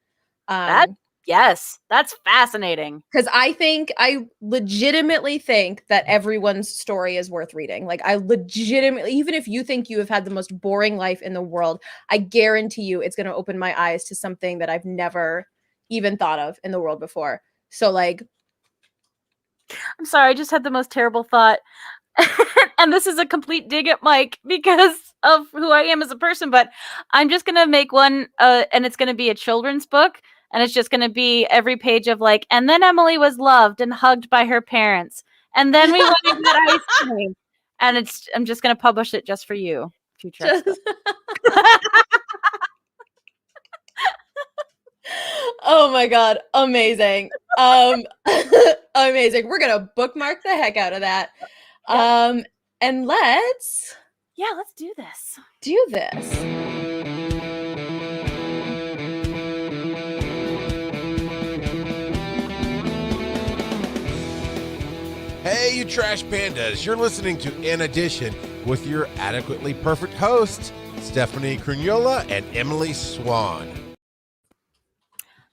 Yes, that's fascinating. Because I legitimately think that everyone's story is worth reading. Like I legitimately, even if you think you have had the most boring life in the world, I guarantee you it's going to open my eyes to something that I've never even thought of in the world before. So like, I'm sorry, I just had the most terrible thought. And this is a complete dig at Mike because of who I am as a person, but I'm just going to make one, and it's going to be a children's book. And it's just going to be every page of like, and then Emily was loved and hugged by her parents. And then we went and got ice cream. And I'm just going to publish it just for you. Oh my God. Amazing. Amazing. We're going to bookmark the heck out of that. Yep. And let's do this. Do this. Hey, you trash pandas. You're listening to In Addition with your adequately perfect hosts, Stephanie Crugnola and Emily Swan.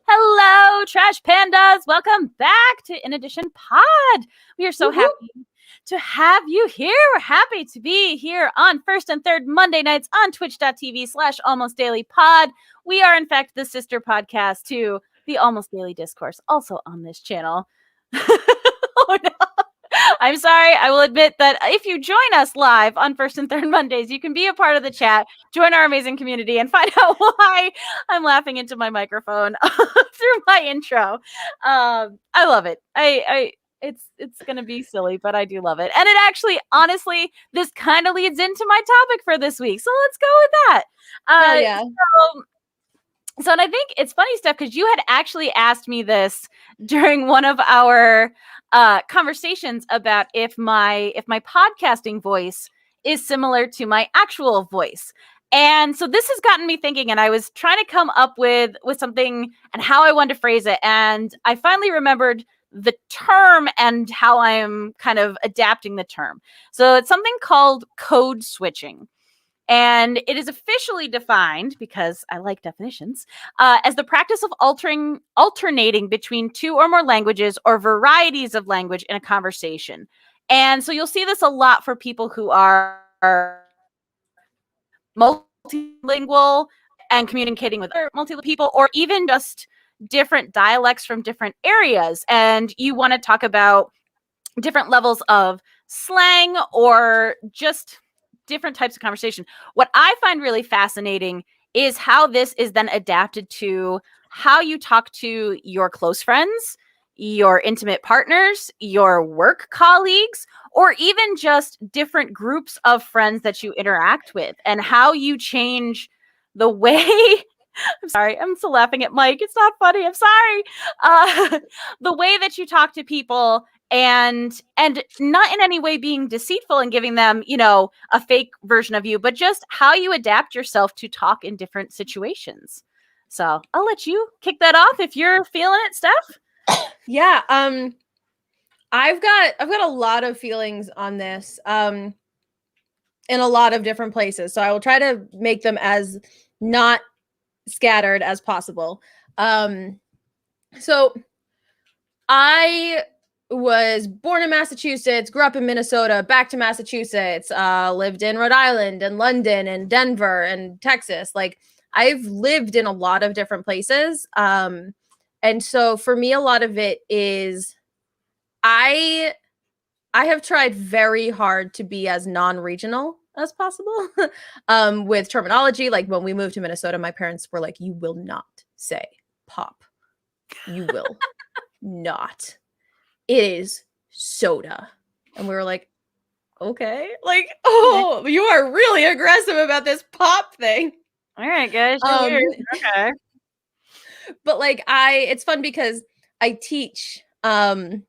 Hello, trash pandas. Welcome back to In Addition Pod. We are so happy to have you here. We're happy to be here on first and third Monday nights on twitch.tv/almostdailypod. We are, in fact, the sister podcast to the Almost Daily Discourse, also on this channel. Oh, no. I'm sorry. I will admit that if you join us live on first and third Mondays, you can be a part of the chat, join our amazing community, and find out why I'm laughing into my microphone through my intro. I love it. It's going to be silly, but I do love it. And it actually, honestly, this kind of leads into my topic for this week. So let's go with that. Yeah. So, and I think it's funny, Steph, because you had actually asked me this during one of our conversations about if my podcasting voice is similar to my actual voice. And so this has gotten me thinking, and I was trying to come up with something and how I wanted to phrase it. And I finally remembered the term and how I'm kind of adapting the term. So it's something called code switching. And it is officially defined, because I like definitions, as the practice of alternating between two or more languages or varieties of language in a conversation. And so you'll see this a lot for people who are multilingual and communicating with other multilingual people, or even just different dialects from different areas. And you want to talk about different levels of slang or just different types of conversation. What I find really fascinating is how this is then adapted to how you talk to your close friends, your intimate partners, your work colleagues, or even just different groups of friends that you interact with, and how you change the way I'm sorry, I'm still laughing at Mike. It's not funny. I'm sorry. The way that you talk to people, and not in any way being deceitful and giving them, a fake version of you, but just how you adapt yourself to talk in different situations. So I'll let you kick that off if you're feeling it, Steph. Yeah. I've got a lot of feelings on this, in a lot of different places. So I will try to make them as not scattered as possible. So I was born in Massachusetts, grew up in Minnesota, back to Massachusetts, lived in Rhode Island and London and Denver and Texas. Like I've lived in a lot of different places. And so for me, a lot of it is I have tried very hard to be as non-regional as possible with terminology. Like when we moved to Minnesota, my parents were like, you will not say pop. You will not. It is soda. And we were like, okay. Like, oh, you are really aggressive about this pop thing. All right, guys. You're weird. Okay. But like it's fun because I teach a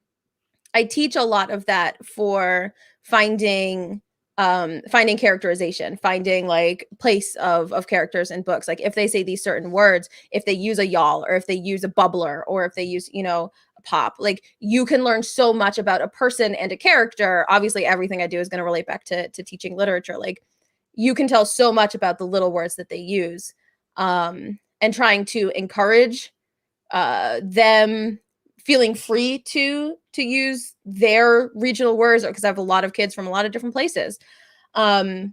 lot of that for finding characterization, finding like place of characters in books. Like if they say these certain words, if they use a y'all, or if they use a bubbler, or if they use, a pop, like you can learn so much about a person and a character. Obviously everything I do is going to relate back to teaching literature. Like you can tell so much about the little words that they use, and trying to encourage them feeling free to use their regional words, because I have a lot of kids from a lot of different places. I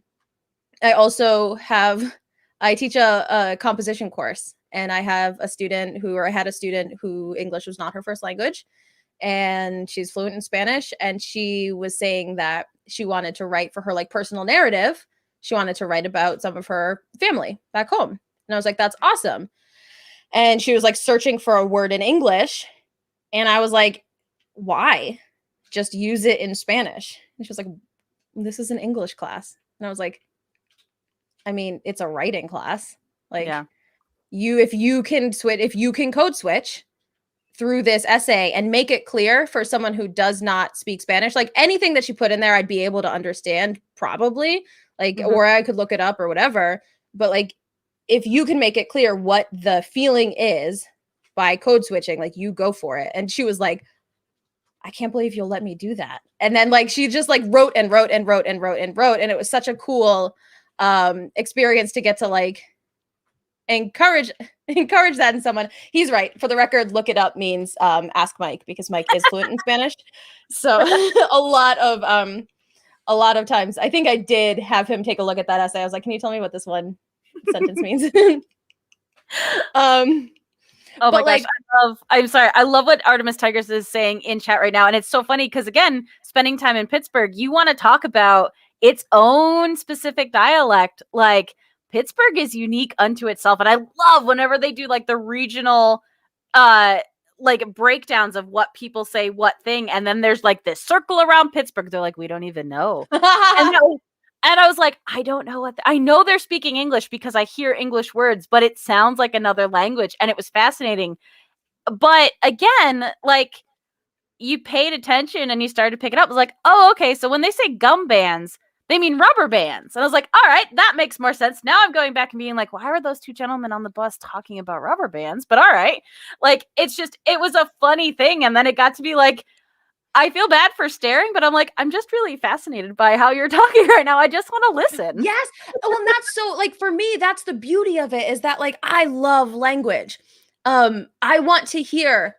teach a composition course, and I had a student who English was not her first language, and she's fluent in Spanish, and she was saying that she wanted to write for her like personal narrative. She wanted to write about some of her family back home. And I was like, that's awesome. And she was like searching for a word in English. And I was like, why? Just use it in Spanish. And she was like, this is an English class. And I was like, I mean, it's a writing class. Like, Yeah. if you can code switch through this essay and make it clear for someone who does not speak Spanish, like anything that she put in there, I'd be able to understand probably, like, or I could look it up or whatever. But like, if you can make it clear what the feeling is by code switching, like you go for it. And she was like, I can't believe you'll let me do that. And then like, she just like wrote and wrote and wrote and wrote and wrote. And it was such a cool experience to get to like encourage that in someone. He's right. For the record, look it up means ask Mike, because Mike is fluent in Spanish. So a lot of times, I think I did have him take a look at that essay. I was like, can you tell me what this one sentence means? Oh my gosh, I love what Artemis Tigers is saying in chat right now. And it's so funny because, again, spending time in Pittsburgh, you want to talk about its own specific dialect. Like, Pittsburgh is unique unto itself. And I love whenever they do like the regional like breakdowns of what people say, what thing. And then there's like this circle around Pittsburgh. They're like, we don't even know. And I was like, I don't know what I know they're speaking English because I hear English words, but it sounds like another language. And it was fascinating. But again, like you paid attention and you started to pick it up. It was like, oh, okay. So when they say gum bands, they mean rubber bands. And I was like, all right, that makes more sense. Now I'm going back and being like, why are those two gentlemen on the bus talking about rubber bands? But all right. Like, it was a funny thing. And then it got to be like, I feel bad for staring, but I'm like, I'm just really fascinated by how you're talking right now. I just want to listen. Yes. Well, that's so like, for me, that's the beauty of it, is that like, I love language. I want to hear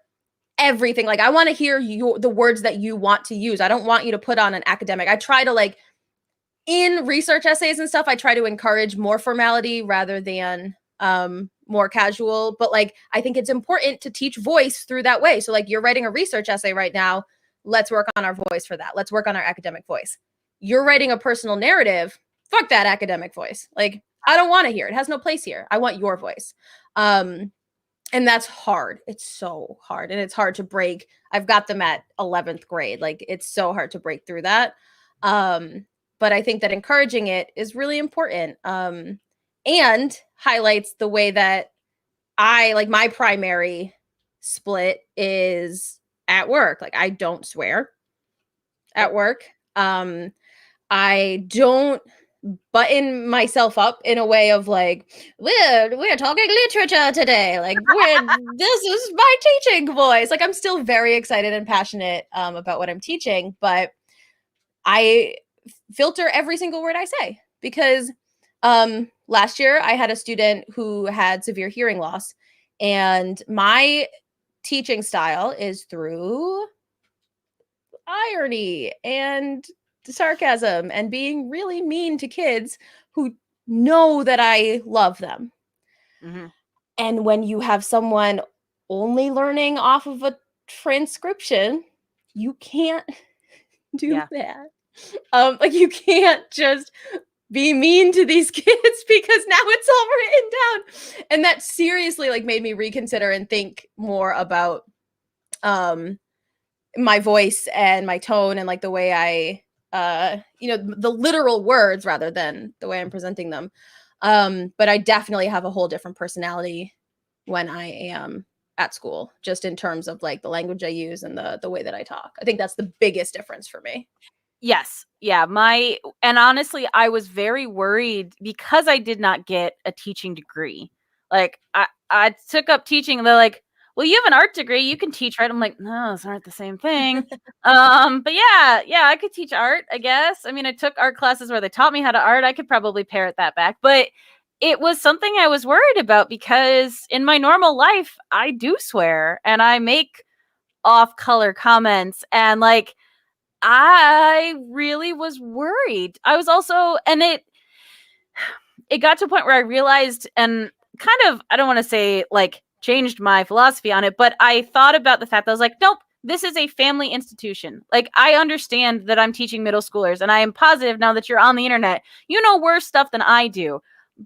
everything. Like, I want to hear the words that you want to use. I don't want you to put on an academic. I try to like, in research essays and stuff, I try to encourage more formality rather than more casual. But like, I think it's important to teach voice through that way. So like, you're writing a research essay right now. Let's work on our voice for that. Let's work on our academic voice. You're writing a personal narrative. Fuck that academic voice. Like, I don't want to hear it. It has no place here. I want your voice. And that's hard. It's so hard. And it's hard to break. I've got them at 11th grade. Like, it's so hard to break through that. But I think that encouraging it is really important. And highlights the way that my primary split is at work. Like, I don't swear at work. I don't button myself up in a way of like, we're talking literature today. Like, this is my teaching voice. Like, I'm still very excited and passionate about what I'm teaching, but I filter every single word I say, because last year I had a student who had severe hearing loss, and my teaching style is through irony and sarcasm and being really mean to kids who know that I love them. Mhm. And when you have someone only learning off of a transcription, you can't do Yeah. that. Like you can't just be mean to these kids because now it's all written down. And that seriously like made me reconsider and think more about my voice and my tone and like the way I the literal words rather than the way I'm presenting them. But I definitely have a whole different personality when I am at school, just in terms of like the language I use and the way that I talk. I think that's the biggest difference for me. Yes. Yeah. And honestly, I was very worried because I did not get a teaching degree. Like, I took up teaching and they're like, well, you have an art degree. You can teach, right? I'm like, no, those aren't the same thing. But yeah, I could teach art, I guess. I mean, I took art classes where they taught me how to art. I could probably parrot that back. But it was something I was worried about because in my normal life, I do swear and I make off color comments and like, I really was worried. I was also, and it got to a point where I realized and kind of, I don't want to say like changed my philosophy on it, but I thought about the fact that I was like, nope, this is a family institution. Like, I understand that I'm teaching middle schoolers, and I am positive now that you're on the internet, you know worse stuff than I do.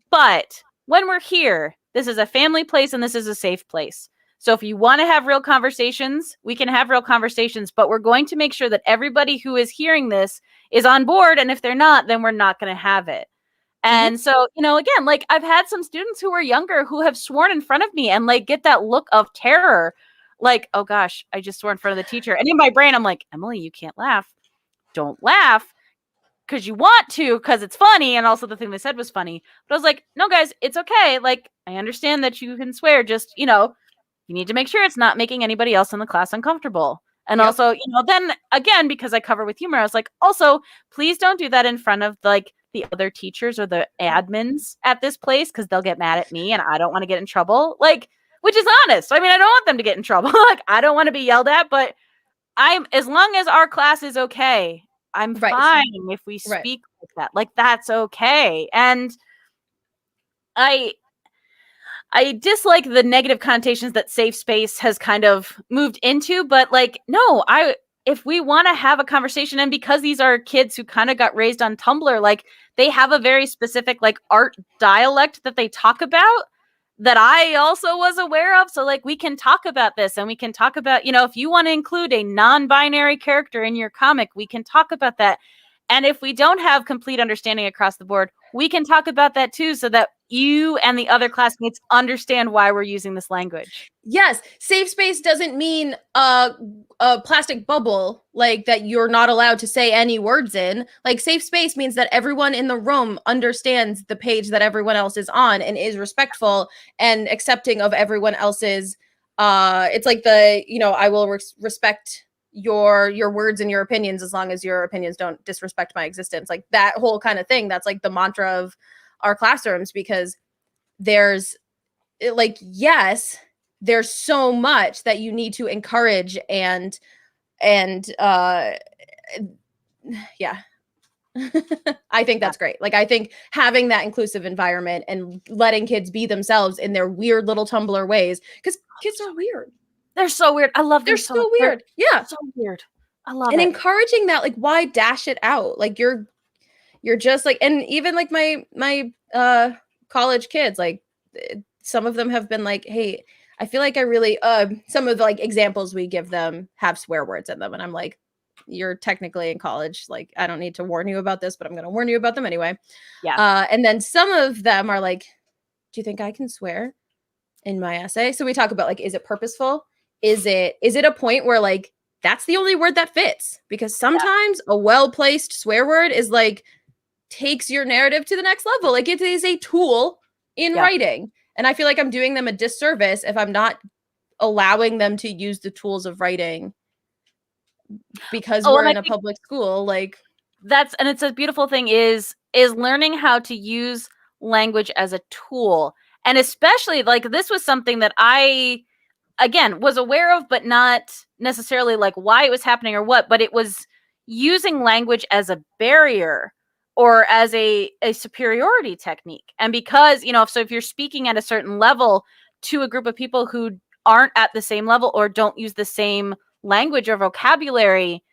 But when we're here, this is a family place and this is a safe place. So if you want to have real conversations, we can have real conversations, but we're going to make sure that everybody who is hearing this is on board. And if they're not, then we're not going to have it. And so, again, like I've had some students who are younger who have sworn in front of me and like get that look of terror. Like, oh gosh, I just swore in front of the teacher. And in my brain, I'm like, Emily, you can't laugh. Don't laugh because you want to, because it's funny. And also the thing they said was funny. But I was like, no, guys, it's okay. Like, I understand that you can swear. Just, you need to make sure it's not making anybody else in the class uncomfortable. And Yep. also, then again, because I cover with humor, I was like, also, please don't do that in front of like the other teachers or the admins at this place because they'll get mad at me and I don't want to get in trouble. Like, which is honest. I mean, I don't want them to get in trouble. Like, I don't want to be yelled at, but as long as our class is okay, I'm Right. fine if we Right. speak like that. Like, that's okay. And I dislike the negative connotations that safe space has kind of moved into, but like, no, if we want to have a conversation, and because these are kids who kind of got raised on Tumblr, like they have a very specific like art dialect that they talk about that I also was aware of. So like we can talk about this and we can talk about, if you want to include a non-binary character in your comic, we can talk about that. And if we don't have complete understanding across the board, we can talk about that too, so that you and the other classmates understand why we're using this language. Yes, safe space doesn't mean a plastic bubble like that you're not allowed to say any words in. Like safe space means that everyone in the room understands the page that everyone else is on and is respectful and accepting of everyone else's it's like I will respect your words and your opinions as long as your opinions don't disrespect my existence. Like that whole kind of thing. That's like the mantra of our classrooms, because there's there's so much that you need to encourage and yeah. I think that's great. Like I think having that inclusive environment and letting kids be themselves in their weird little Tumblr ways, because kids are weird. They're so weird. I love them. They're so weird. Yeah. So weird. I love and it. encouraging that, like, why dash it out? Like you're just like, and even like my college kids, like some of them have been like, hey, I feel like I really some of the like examples we give them have swear words in them, and I'm like, you're technically in college, like I don't need to warn you about this, but I'm going to warn you about them anyway. Yeah. And then some of them are like, do you think I can swear in my essay? So we talk about like, is it purposeful? Is it a point where like that's the only word that fits? Because sometimes a well-placed swear word is like takes your narrative to the next level. Like it is a tool in writing. And I feel like I'm doing them a disservice if I'm not allowing them to use the tools of writing, because we're in a public school. Like and it's a beautiful thing is learning how to use language as a tool. And especially like this was something that I, again, was aware of, but not necessarily like why it was happening or what, but it was using language as a barrier or as a superiority technique. And because, if you're speaking at a certain level to a group of people who aren't at the same level or don't use the same language or vocabulary,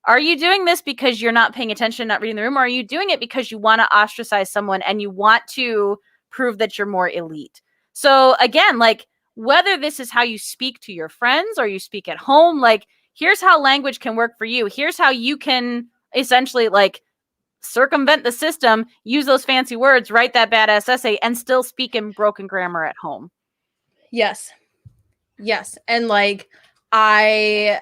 are you doing this because you're not paying attention, not reading the room, or are you doing it because you want to ostracize someone and you want to prove that you're more elite? So again, like, whether this is how you speak to your friends or you speak at home, like, here's how language can work for you. Here's how you can essentially, like, circumvent the system, use those fancy words, write that badass essay, and still speak in broken grammar at home. Yes. And like, I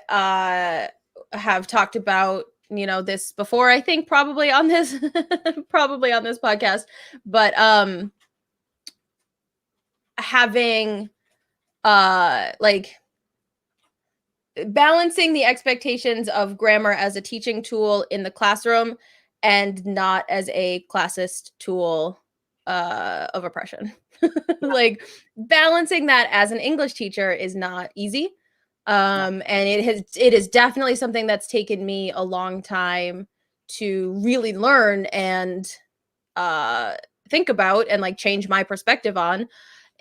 have talked about, this before, I think probably on this podcast, but having like balancing the expectations of grammar as a teaching tool in the classroom and not as a classist tool of oppression. Like, balancing that as an English teacher is not easy. And it is definitely something that's taken me a long time to really learn and think about and like change my perspective on,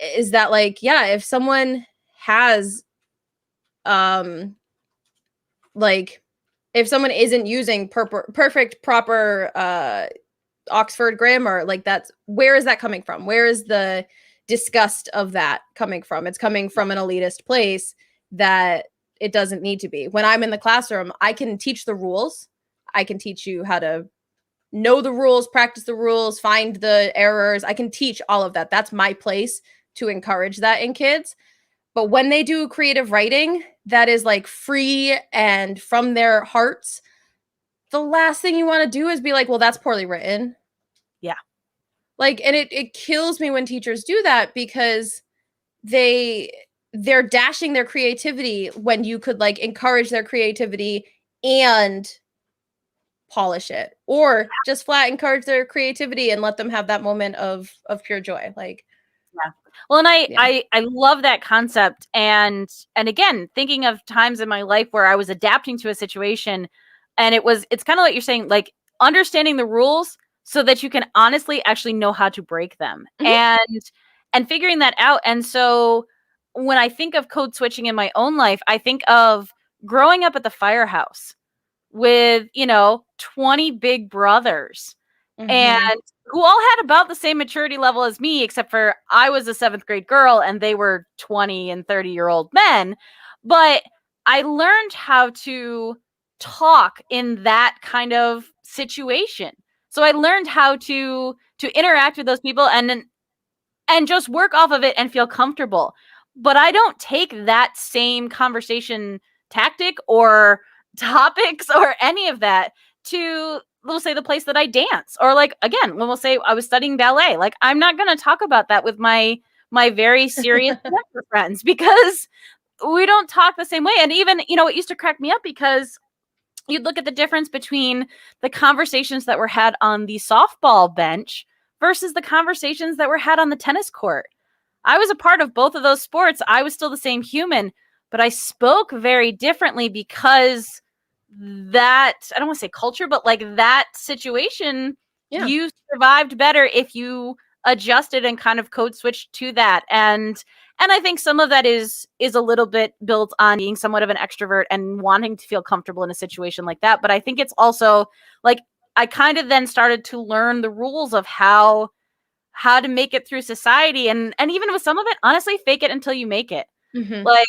is that, like, yeah, if someone has like, if someone isn't using perfect proper Oxford grammar, like, where is that coming from? Where is the disgust of that coming from? It's coming from an elitist place that it doesn't need to be. When I'm in the classroom, I can teach the rules. I can teach you how to know the rules, practice the rules, find the errors. I can teach all of that. That's my place to encourage that in kids. But when they do creative writing that is like free and from their hearts, the last thing you want to do is be like, well, that's poorly written. Yeah. Like, and it kills me when teachers do that, because they're dashing their creativity when you could like encourage their creativity and polish it, or just flat encourage their creativity and let them have that moment of pure joy. Like, yeah. Well, and I love that concept. And again, thinking of times in my life where I was adapting to a situation, and it's kind of like you're saying, like, understanding the rules so that you can honestly actually know how to break them, and figuring that out. And so when I think of code switching in my own life, I think of growing up at the firehouse with, 20 big brothers, and who all had about the same maturity level as me, except for I was a 7th grade girl and they were 20 and 30-year-old men. But I learned how to talk in that kind of situation. So I learned how to interact with those people and just work off of it and feel comfortable. But I don't take that same conversation tactic or topics or any of that to, we'll say, the place that I dance, or like, again, when we'll say I was studying ballet, like, I'm not going to talk about that with my very serious friends, because we don't talk the same way. And even, it used to crack me up because you'd look at the difference between the conversations that were had on the softball bench versus the conversations that were had on the tennis court. I was a part of both of those sports. I was still the same human, but I spoke very differently because that, I don't want to say culture, but like that situation, you survived better if you adjusted and kind of code switched to that. And I think some of that is a little bit built on being somewhat of an extrovert and wanting to feel comfortable in a situation like that. But I think it's also like, I kind of then started to learn the rules of how to make it through society. And even with some of it, honestly, fake it until you make it. Like,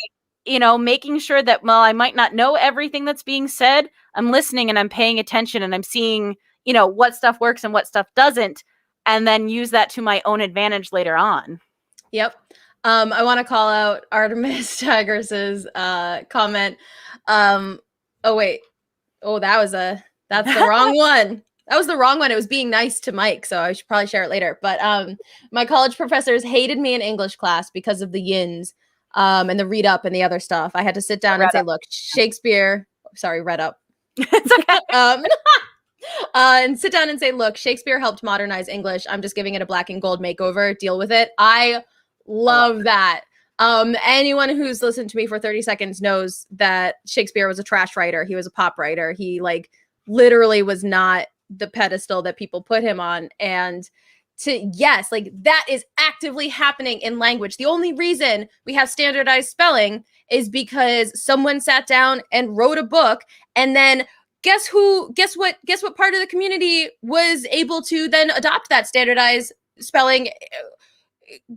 making sure that, well, I might not know everything that's being said, I'm listening and I'm paying attention and I'm seeing, what stuff works and what stuff doesn't, and then use that to my own advantage later on. Yep. I want to call out Artemis Tigris's comment. Oh wait. Oh, that's the wrong one. That was the wrong one. It was being nice to Mike, so I should probably share it later. But my college professors hated me in English class because of the yins and the read up and the other stuff. I had to sit down and say, look, Shakespeare. Sorry, read up. It's okay. And sit down and say, look, Shakespeare helped modernize English. I'm just giving it a black and gold makeover. Deal with it. I love that. Anyone who's listened to me for 30 seconds knows that Shakespeare was a trash writer. He was a pop writer. He like literally was not the pedestal that people put him on. And yes, like that is actively happening in language. The only reason we have standardized spelling is because someone sat down and wrote a book, and then guess what part of the community was able to then adopt that standardized spelling?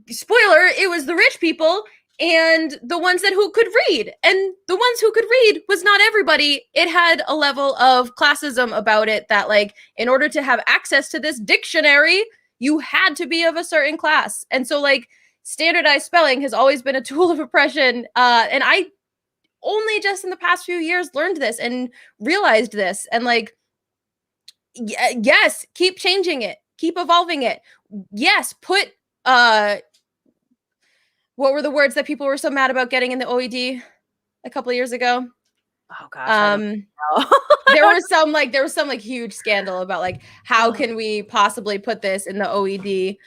Spoiler, it was the rich people and the ones who could read. And the ones who could read was not everybody. It had a level of classism about it that, like, in order to have access to this dictionary, you had to be of a certain class. And so, like, standardized spelling has always been a tool of oppression. And I only just in the past few years learned this and realized this. And, like, yes, keep changing it, keep evolving it. Yes, put what were the words that people were so mad about getting in the OED a couple of years ago? Oh gosh, there was some huge scandal about, like, how can we possibly put this in the OED?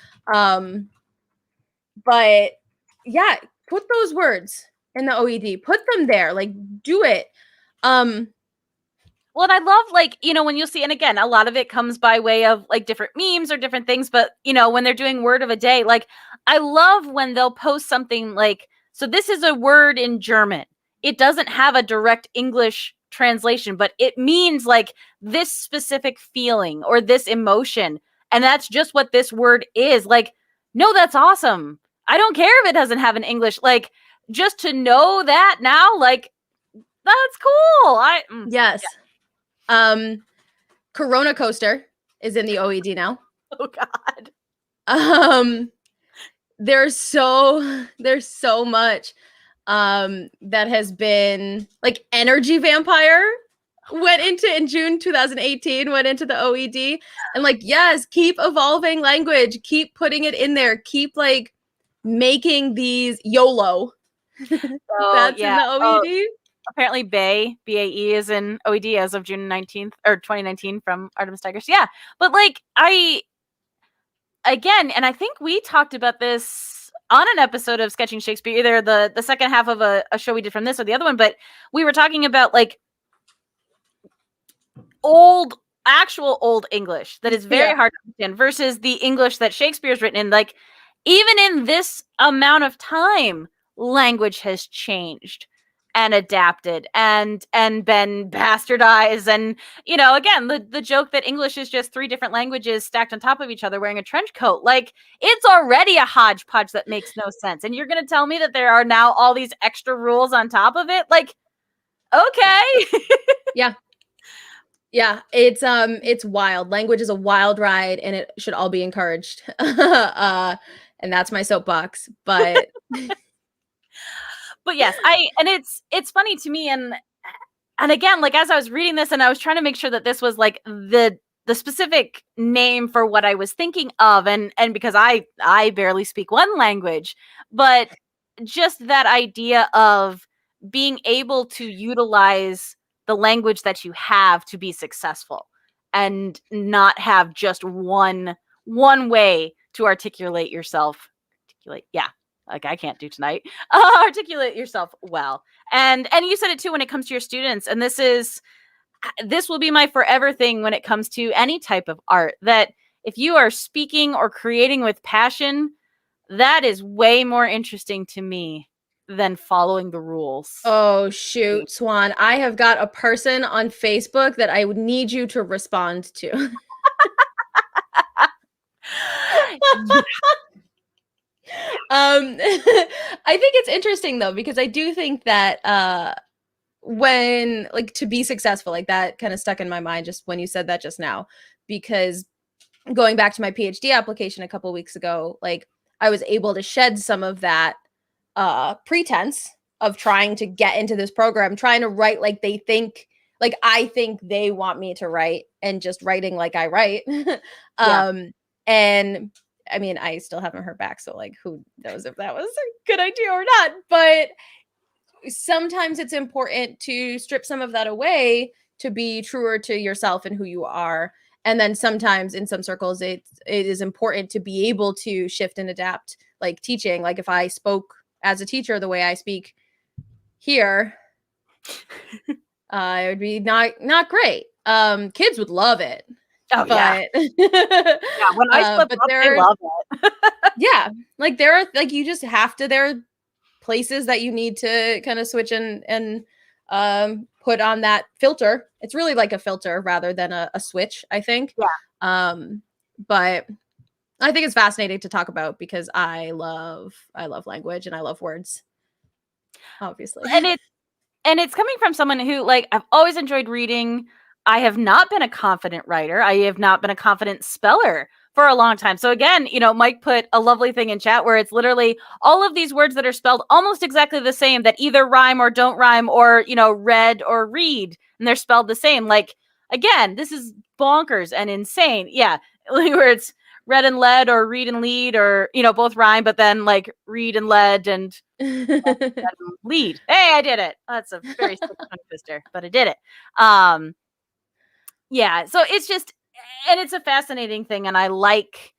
But yeah, put those words in the OED, put them there, like, do it. Well, and I love, like, you know, when you'll see, and again, a lot of it comes by way of like different memes or different things, but you know, when they're doing word of a day, like, I love when they'll post something like, so this is a word in German. It doesn't have a direct English translation, but it means like this specific feeling or this emotion. And that's just what this word is. Like, no, that's awesome. I don't care if it doesn't have an English, like, just to know that now, like, that's cool. Yes. Corona Coaster is in the OED now. Oh God. There's so much that has been, like, Energy Vampire went into in June 2018, went into the OED. And, like, yes, keep evolving language, keep putting it in there, keep, like, making these YOLO. That's in the OED. Apparently BAE is in OED as of June 19th or 2019 from Artemis Tigers. Yeah. But, like, again, and I think we talked about this on an episode of Sketching Shakespeare, either the second half of a show we did from this or the other one, but we were talking about, like, actual old English that is very hard to understand versus the English that Shakespeare's written in. Like, even in this amount of time, language has changed and adapted and been bastardized. And, you know, again, the joke that English is just 3 different languages stacked on top of each other wearing a trench coat, like, it's already a hodgepodge that makes no sense. And you're going to tell me that there are now all these extra rules on top of it? Like, okay. Yeah, it's wild. Language is a wild ride, and it should all be encouraged. And that's my soapbox. But but yes, and it's funny to me, and again, like, as I was reading this and I was trying to make sure that this was like the specific name for what I was thinking of, and because I barely speak one language, but just that idea of being able to utilize the language that you have to be successful and not have just one way to articulate yourself. Yeah. Like, I can't do tonight. Articulate yourself well. And you said it too when it comes to your students. And this will be my forever thing when it comes to any type of art, that if you are speaking or creating with passion, that is way more interesting to me than following the rules. Oh, shoot, Swan. I have got a person on Facebook that I would need you to respond to. I think it's interesting, though, because I do think that when, like, to be successful, like, that kind of stuck in my mind just when you said that just now, because going back to my PhD application a couple weeks ago, like, I was able to shed some of that pretense of trying to get into this program, trying to write like they think, like I think they want me to write, and just writing like I write. And I mean, I still haven't heard back, so, like, who knows if that was a good idea or not. But sometimes it's important to strip some of that away to be truer to yourself and who you are. And then sometimes in some circles, it is important to be able to shift and adapt, like teaching. Like, if I spoke as a teacher the way I speak here, it would be not great. Kids would love it. Oh yeah. but Yeah, when I slip but up, they love it. yeah, like there are like you just have to there are places that you need to kind of switch and put on that filter. It's really like a filter rather than a switch, I think. Yeah. But I think it's fascinating to talk about because I love language and I love words, obviously. And it's coming from someone who, like, I've always enjoyed reading. I have not been a confident writer. I have not been a confident speller for a long time. So again, Mike put a lovely thing in chat where it's literally all of these words that are spelled almost exactly the same that either rhyme or don't rhyme or, read or read, and they're spelled the same. Like, again, this is bonkers and insane. Yeah. Where it's read and led or read and lead or, both rhyme, but then like read and led and lead. Hey, I did it. That's a very sick tongue twister, but I did it. Yeah, so it's just, and it's a fascinating thing, and I like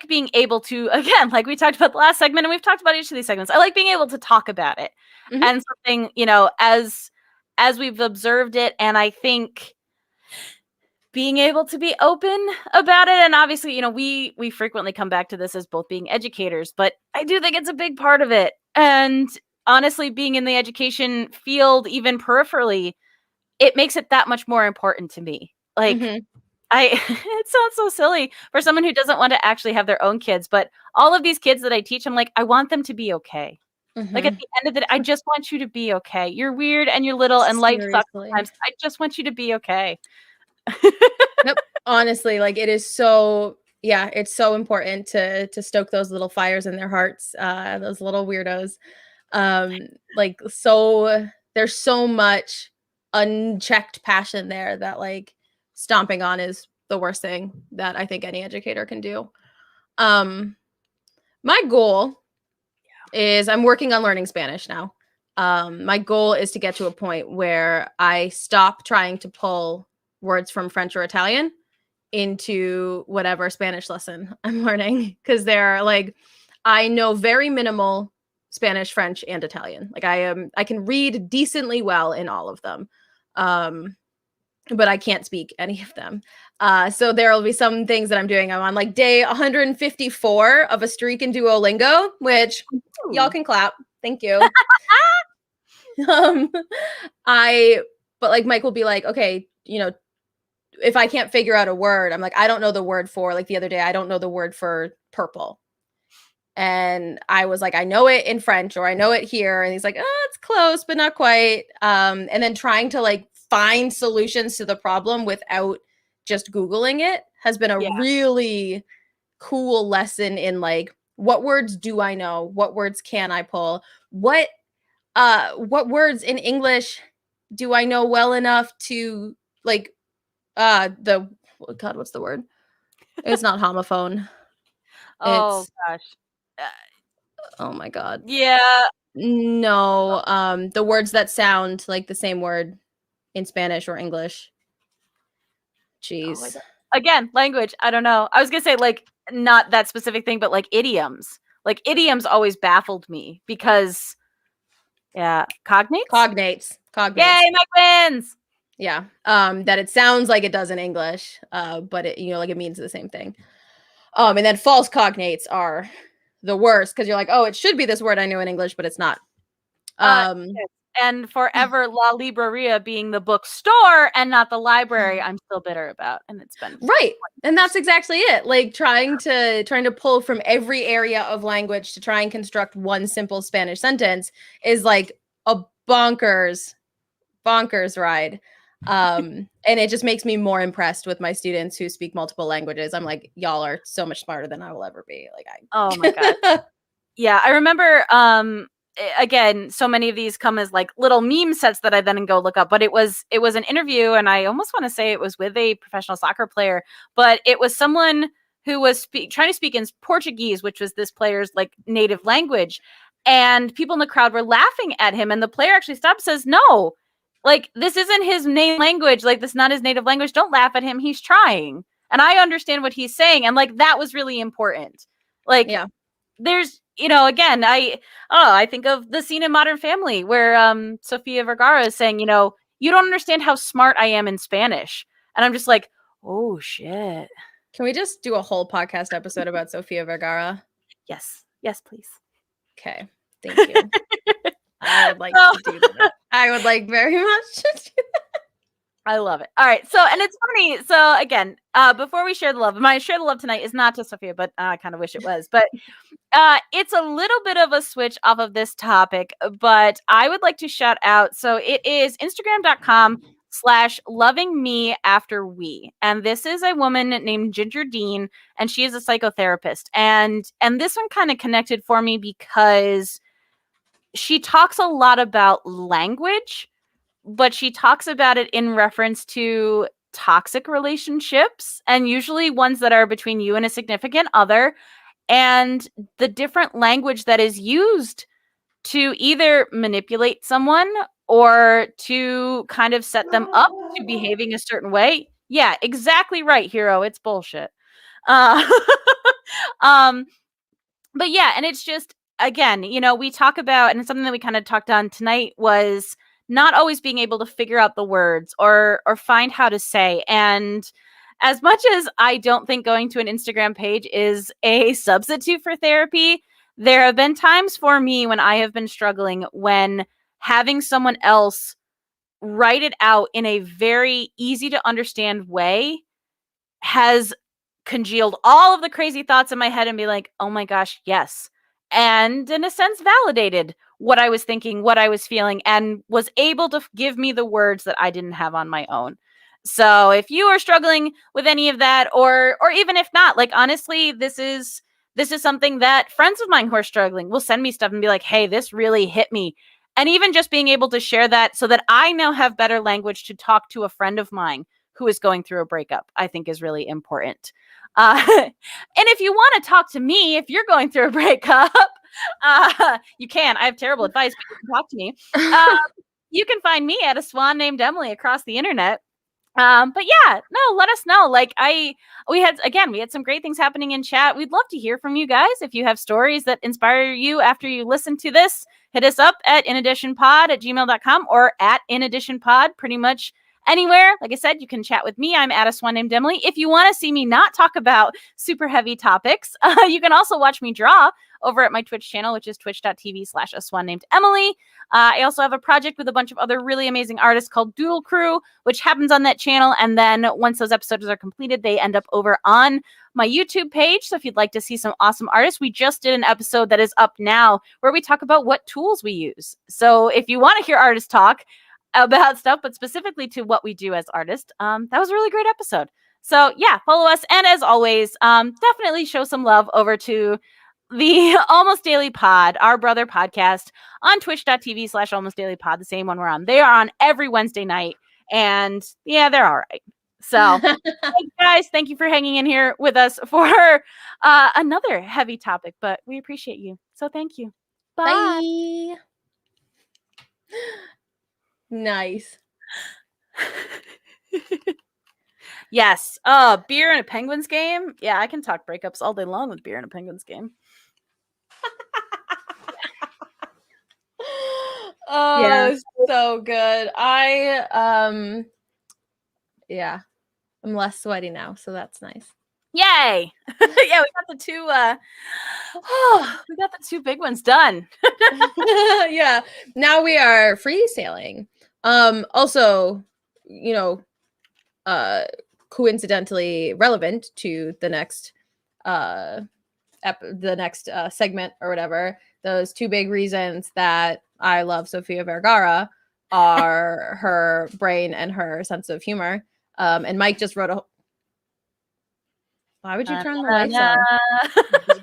being able to, again, like we talked about the last segment, and we've talked about each of these segments. I like being able to talk about it and something, as we've observed it, and I think being able to be open about it. And obviously, we frequently come back to this as both being educators, but I do think it's a big part of it. And honestly, being in the education field, even peripherally, it makes it that much more important to me. Like, it sounds so silly for someone who doesn't want to actually have their own kids, but all of these kids that I teach, I'm like, I want them to be okay. Like, at the end of the day, I just want you to be okay. You're weird and you're little and life sucks sometimes. I just want you to be okay. Nope. Honestly, like it is so, yeah, it's so important to stoke those little fires in their hearts, those little weirdos. Like so there's so much unchecked passion there that like stomping on is the worst thing that I think any educator can do. My goal is I'm working on learning Spanish now. My goal is to get to a point where I stop trying to pull words from French or Italian into whatever Spanish lesson I'm learning, because they're like, I know very minimal Spanish, French, and Italian. Like I can read decently well in all of them, but I can't speak any of them. So there will be some things that I'm doing. I'm on like day 154 of a streak in Duolingo, which y'all can clap. Thank you. But like Mike will be like, okay, if I can't figure out a word, I'm like, I don't know the word for, like the other day, I don't know the word for purple. And I was like, I know it in French or I know it here. And he's like, oh, it's close, but not quite. And then trying to like find solutions to the problem without just Googling it has been a really cool lesson in like, what words do I know? What words can I pull? What words in English do I know well enough to like, what's the word? It's not homophone. Oh gosh. Oh my god. Yeah. No, the words that sound like the same word in Spanish or English. Jeez. Again, language. I don't know. I was gonna say like not that specific thing, but like idioms. Like idioms always baffled me because cognates. Yay, Mike wins. Yeah. That it sounds like it does in English, but it like it means the same thing. And then false cognates are the worst because you're like, oh, it should be this word I knew in English, but it's not. And forever La Libreria being the bookstore and not the library, I'm still bitter about, and it's been right. And that's exactly it. Like trying to pull from every area of language to try and construct one simple Spanish sentence is like a bonkers ride. And it just makes me more impressed with my students who speak multiple languages. I'm like, y'all are so much smarter than I will ever be. Like oh my god. Yeah, I remember again, so many of these come as like little meme sets that I then go look up, but it was an interview, and I almost want to say it was with a professional soccer player, but it was someone who was trying to speak in Portuguese, which was this player's like native language, and people in the crowd were laughing at him, and the player actually stopped and says, no, like this isn't his native language, like this is not his native language, don't laugh at him, he's trying, and I understand what he's saying, and like that was really important. Like there's again, I think of the scene in Modern Family where Sofia Vergara is saying, you don't understand how smart I am in Spanish. And I'm just like, Oh shit. Can we just do a whole podcast episode about Sofia Vergara? Yes. Yes, please. Okay. Thank you. I would like to do that. I would like very much to do that. I love it. All right. So, and it's funny. So again, before we share the love, my share the love tonight is not to Sophia, but I kind of wish it was. But it's a little bit of a switch off of this topic, but I would like to shout out. So it is Instagram.com/lovingmeafterwe. And this is a woman named Ginger Dean, and she is a psychotherapist. And this one kind of connected for me because she talks a lot about language, but she talks about it in reference to toxic relationships, and usually ones that are between you and a significant other, and the different language that is used to either manipulate someone or to kind of set them up to behaving a certain way. Yeah, exactly right, Hero. It's bullshit. Uh, but yeah, and it's just, again, we talk about, and it's something that we kind of talked on tonight, was not always being able to figure out the words or find how to say. And as much as I don't think going to an Instagram page is a substitute for therapy, there have been times for me when I have been struggling, when having someone else write it out in a very easy to understand way has congealed all of the crazy thoughts in my head and be like, oh my gosh, yes. And in a sense, validated what I was thinking, what I was feeling, and was able to give me the words that I didn't have on my own. So if you are struggling with any of that, or even if not, like, honestly, this is something that friends of mine who are struggling will send me stuff and be like, hey, this really hit me. And even just being able to share that so that I now have better language to talk to a friend of mine who is going through a breakup, I think is really important. And if you want to talk to me, if you're going through a breakup, you can. I have terrible advice, but you can talk to me. You can find me at a swan named Emily across the internet. But yeah, no, let us know. Like, we had some great things happening in chat. We'd love to hear from you guys. If you have stories that inspire you after you listen to this, hit us up at inadditionpod@gmail.com or at inadditionpod, pretty much anywhere. Like I said, you can chat with me. I'm at a swan named Emily. If you want to see me not talk about super heavy topics, you can also watch me draw over at my Twitch channel, which is twitch.tv/a swan named Emily. I also have a project with a bunch of other really amazing artists called Doodle Crew, which happens on that channel. And then once those episodes are completed, they end up over on my YouTube page. So if you'd like to see some awesome artists, we just did an episode that is up now where we talk about what tools we use. So if you want to hear artists talk about stuff, but specifically to what we do as artists, that was a really great episode. So yeah, follow us. And as always, definitely show some love over to the Almost Daily Pod, our brother podcast, on twitch.tv/Almost Daily Pod, the same one we're on. They are on every Wednesday night, and yeah, they're all right. So hey guys, thank you for hanging in here with us for another heavy topic, but we appreciate you. So thank you. Bye. Bye. Nice. Yes. Beer and a Penguins game. Yeah, I can talk breakups all day long with beer and a Penguins game. Oh, Yeah. so good. Yeah, I'm less sweaty now, so that's nice. Yay. Yeah, we got the two big ones done. Yeah, now we are free sailing. Also, coincidentally relevant to the next segment or whatever. Those two big reasons that I love Sofia Vergara are her brain and her sense of humor. And Mike just wrote Why would you turn the lights on?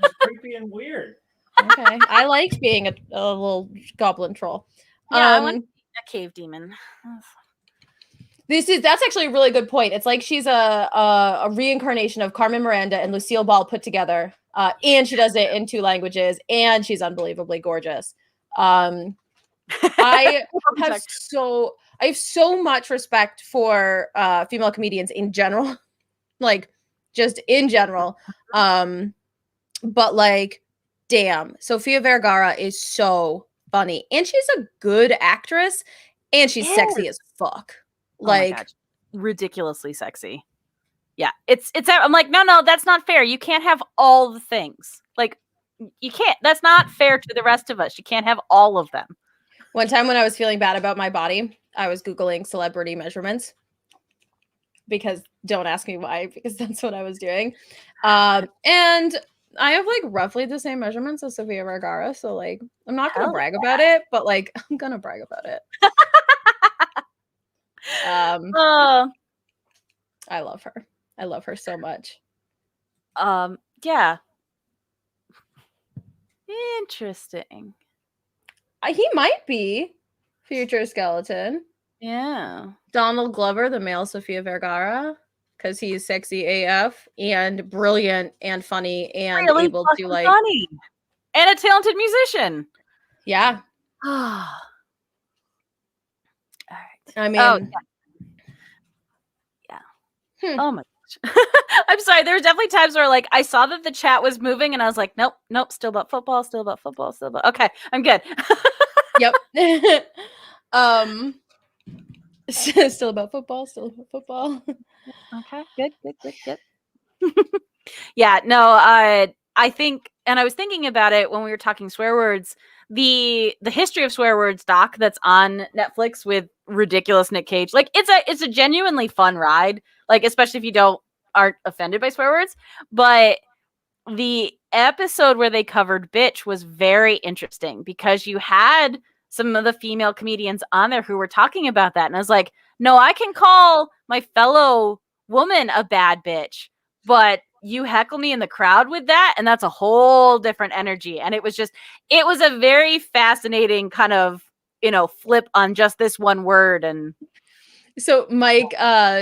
It's creepy and weird. Okay, I like being a little goblin troll. Yeah, I want to be a cave demon. That's actually a really good point. It's like she's a reincarnation of Carmen Miranda and Lucille Ball put together, and she does it in 2 languages, and she's unbelievably gorgeous. I have so much respect for female comedians in general, like just in general. But like, damn, Sofia Vergara is so funny, and she's a good actress, and she's sexy as fuck. Like, ridiculously sexy. Yeah, it's. I'm like, no, that's not fair. You can't have all the things. Like, you can't. That's not fair to the rest of us. You can't have all of them. One time when I was feeling bad about my body, I was Googling celebrity measurements because don't ask me why, because that's what I was doing. And I have like roughly the same measurements as Sofia Vergara. So like, I'm not going to brag about it, but like, I'm going to brag about it. I love her. I love her so much. Yeah. Interesting. He might be future skeleton. Yeah. Donald Glover, the male Sofia Vergara, because he's sexy AF and brilliant and funny and Really able to like funny. And a talented musician. Yeah. All right. I mean, yeah. Oh my gosh. I'm sorry. There were definitely times where like I saw that the chat was moving and I was like, nope, still about football, okay, I'm good. Yep. Still about football, Okay, good. Yeah, no, I think, and I was thinking about it when we were talking swear words, the history of swear words doc that's on Netflix with ridiculous Nick Cage. Like it's a genuinely fun ride, like especially if you aren't offended by swear words. But the episode where they covered bitch was very interesting because you had some of the female comedians on there who were talking about that. And I was like, no, I can call my fellow woman a bad bitch, but you heckle me in the crowd with that, and that's a whole different energy. And it was a very fascinating kind of, flip on just this one word. And so Mike,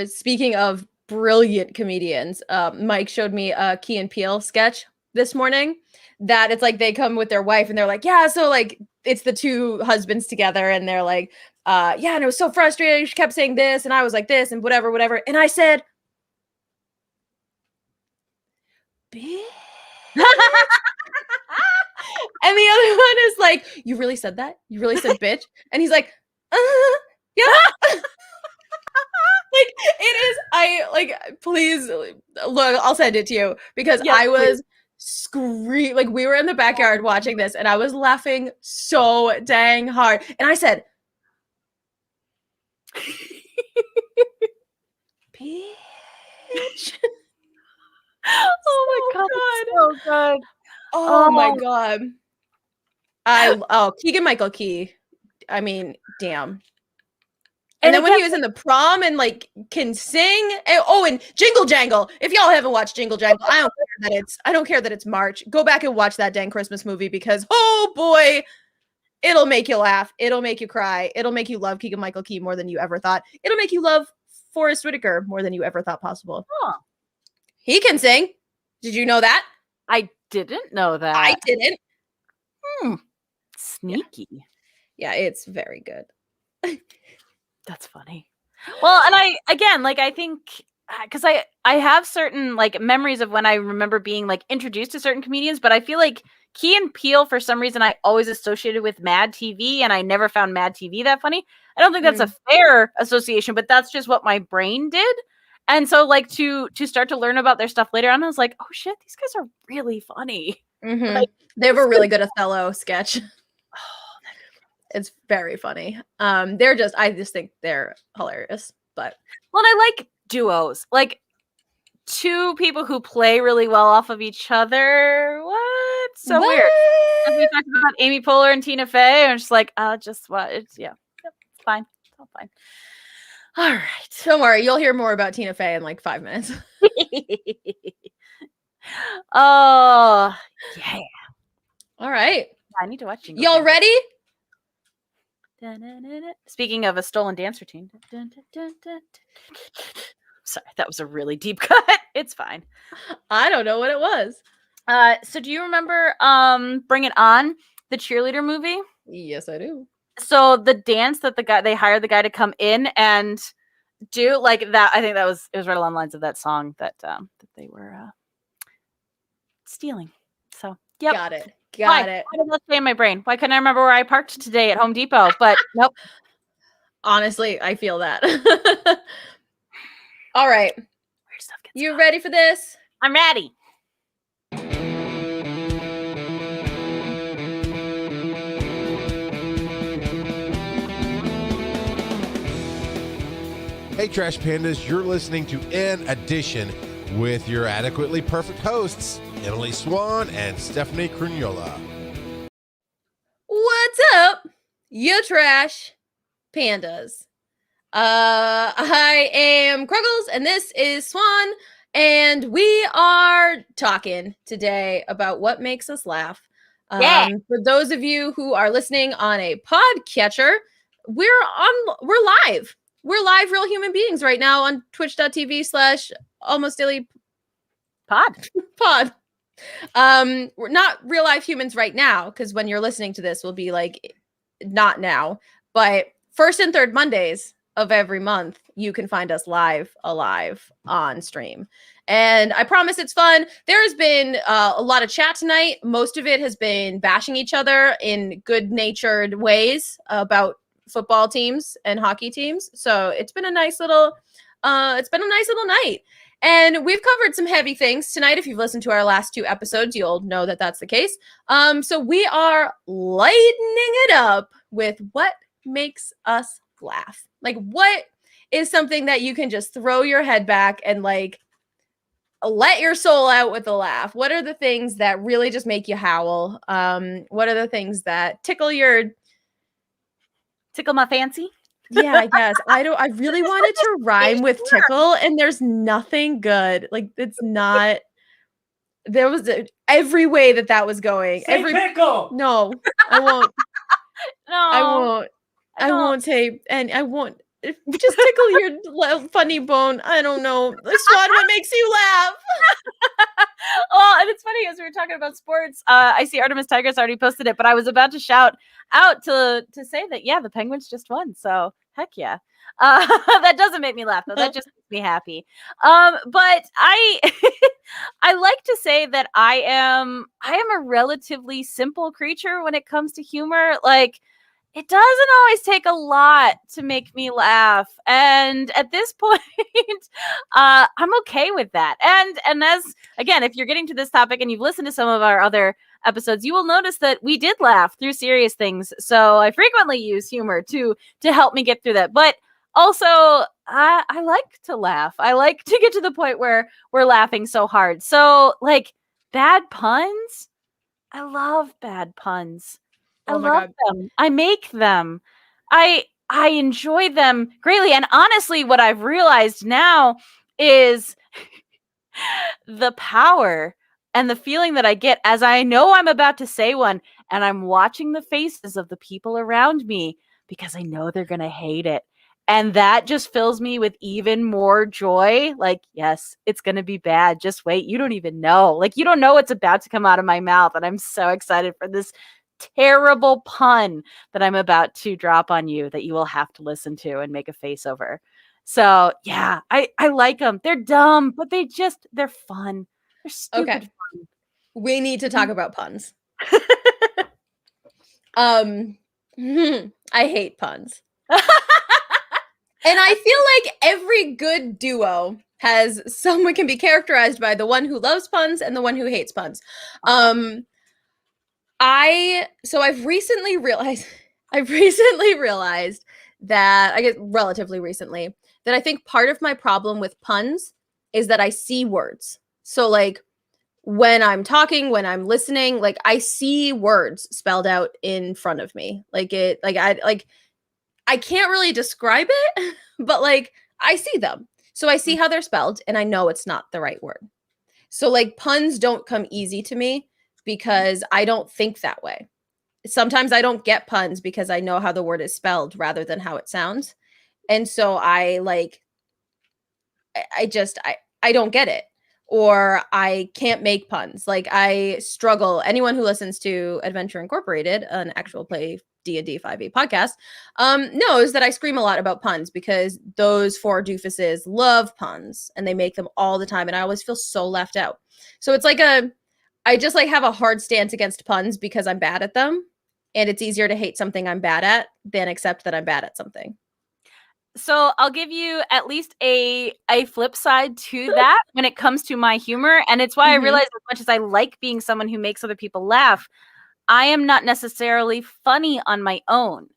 speaking of brilliant comedians, Mike showed me a Key and Peele sketch this morning that it's like they come with their wife and they're like, yeah, so like it's the two husbands together and they're like, yeah, and it was so frustrating. She kept saying this and I was like this and whatever. And I said, bitch. And the other one is like, you really said that? You really said bitch? And he's like, yeah. Like it is, please look, I'll send it to you because I was screaming, like we were in the backyard watching this and I was laughing so dang hard. And I said, bitch. Oh my god, so good. Oh my god. Keegan Michael Key. I mean, damn. And then when he was in the prom and like can sing, and Jingle Jangle. If y'all haven't watched Jingle Jangle, I don't care that it's March. Go back and watch that dang Christmas movie because oh boy, it'll make you laugh. It'll make you cry. It'll make you love Keegan Michael Key more than you ever thought. It'll make you love Forrest Whitaker more than you ever thought possible. Huh. He can sing. Did you know that? I didn't know that. I didn't. Sneaky. Yeah, it's very good. That's funny. Well, and I think because I have certain like memories of when I remember being like introduced to certain comedians, but I feel like Key and Peele for some reason I always associated with Mad TV, and I never found Mad TV that funny. I don't think that's a fair association, but that's just what my brain did. And so like to start to learn about their stuff later on, I was like, oh shit, these guys are really funny. Mm-hmm. Like, they have a really good Othello sketch. It's very funny. I just think they're hilarious. But I like duos, like two people who play really well off of each other. What? So weird. As we talked about Amy Poehler and Tina Fey, I'm just like, just what? It's fine. It's all fine. All right. Don't worry, you'll hear more about Tina Fey in like 5 minutes. Oh yeah. All right. I need to watch Jingle Y'all ready? Speaking of a stolen dance routine. Sorry, that was a really deep cut. It's fine. I don't know what it was. So do you remember Bring It On, the cheerleader movie? Yes, I do. So the dance that they hired the guy to come in and do like that, I think it was right along the lines of that song that they were stealing. So yep. Got it. Why did that stay in my brain? Why couldn't I remember where I parked today at Home Depot? But nope. Honestly, I feel that. All right. Weird stuff You ready for this? I'm ready. Hey, Trash Pandas, you're listening to An Edition with your adequately perfect hosts, Emily Swan and Stephanie Crugnola. What's up, you trash pandas? I am Kruggles, and this is Swan, and we are talking today about what makes us laugh. For those of you who are listening on a podcatcher, we're live. We're live real human beings right now on twitch.tv/almostdailypod. We're not real live humans right now, because when you're listening to this, we'll be like, not now, but first and third Mondays of every month, you can find us alive on stream. And I promise it's fun. There has been a lot of chat tonight. Most of it has been bashing each other in good-natured ways about football teams and hockey teams. So it's been a nice little night. And we've covered some heavy things tonight. If you've listened to our last 2 episodes, you'll know that that's the case. So we are lightening it up with what makes us laugh. Like, what is something that you can just throw your head back and like let your soul out with a laugh? What are the things that really just make you howl? What are the things that tickle my fancy? Yeah, I guess. I really wanted to rhyme with tickle, and there's nothing good. Like, it's not. There was every way that was going. Say pickle. No, I won't. No, I won't say, and I won't. Just tickle your funny bone. I don't know. Swan, what makes you laugh? Well, and it's funny, as we were talking about sports, I see Artemis Tigers already posted it, but I was about to shout out to say that, yeah, the Penguins just won. So heck yeah. That doesn't make me laugh, though. That just makes me happy. But I I like to say that I am a relatively simple creature when it comes to humor. Like, it doesn't always take a lot to make me laugh. And at this point, I'm okay with that. And as, again, if you're getting to this topic and you've listened to some of our other episodes, you will notice that we did laugh through serious things. So I frequently use humor to help me get through that. But also, I like to laugh. I like to get to the point where we're laughing so hard. So, like, bad puns, I love bad puns. I love them. I make them. I enjoy them greatly. And honestly, what I've realized now is the power and the feeling that I get as I know I'm about to say one, and I'm watching the faces of the people around me because I know they're going to hate it. And that just fills me with even more joy. Like, yes, it's going to be bad. Just wait. You don't even know. Like, you don't know what's about to come out of my mouth. And I'm so excited for this terrible pun that I'm about to drop on you that you will have to listen to and make a face over. So yeah, I like them. They're dumb, but they're fun. They're stupid Okay. fun. We need to talk about puns. I hate puns. And I feel like every good duo has someone can be characterized by the one who loves puns and the one who hates puns. I've recently realized that, I guess relatively recently, that I think part of my problem with puns is that I see words. So like when I'm talking, when I'm listening, like I see words spelled out in front of me. I can't really describe it, but like I see them. So I see how they're spelled and I know it's not the right word. So like puns don't come easy to me because I don't think that way. Sometimes I don't get puns because I know how the word is spelled rather than how it sounds. And so I don't get it, or I can't make puns. Like I struggle. Anyone who listens to Adventure Incorporated, an actual play D&D 5e podcast, knows that I scream a lot about puns because those 4 doofuses love puns and they make them all the time. And I always feel so left out. So it's like I just like have a hard stance against puns because I'm bad at them. And it's easier to hate something I'm bad at than accept that I'm bad at something. So I'll give you at least a flip side to that when it comes to my humor. And it's why I realize as much as I like being someone who makes other people laugh, I am not necessarily funny on my own.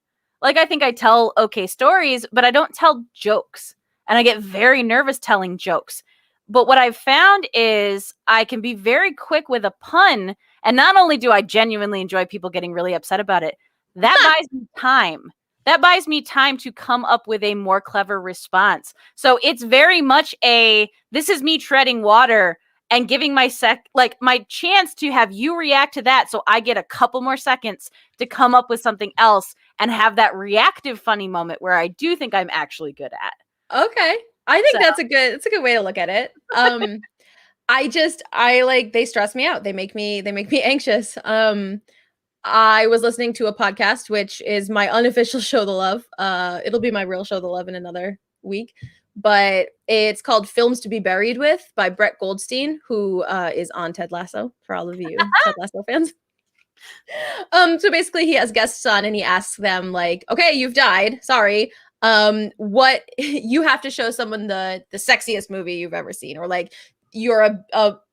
Like, I think I tell okay stories, but I don't tell jokes. And I get very nervous telling jokes. But what I've found is I can be very quick with a pun. And not only do I genuinely enjoy people getting really upset about it, that buys me time. That buys me time to come up with a more clever response. So it's very much this is me treading water and giving my chance to have you react to that, so I get a couple more seconds to come up with something else and have that reactive funny moment where I do think I'm actually good at. Okay. I think that's a good way to look at it. They stress me out. They make me anxious. I was listening to a podcast, which is my unofficial show, The Love. It'll be my real show, The Love, in another week. But it's called Films to be Buried With by Brett Goldstein, who is on Ted Lasso, for all of you Ted Lasso fans. So basically he has guests on and he asks them like, okay, you've died. Sorry. What you have to show someone the sexiest movie you've ever seen, or like you're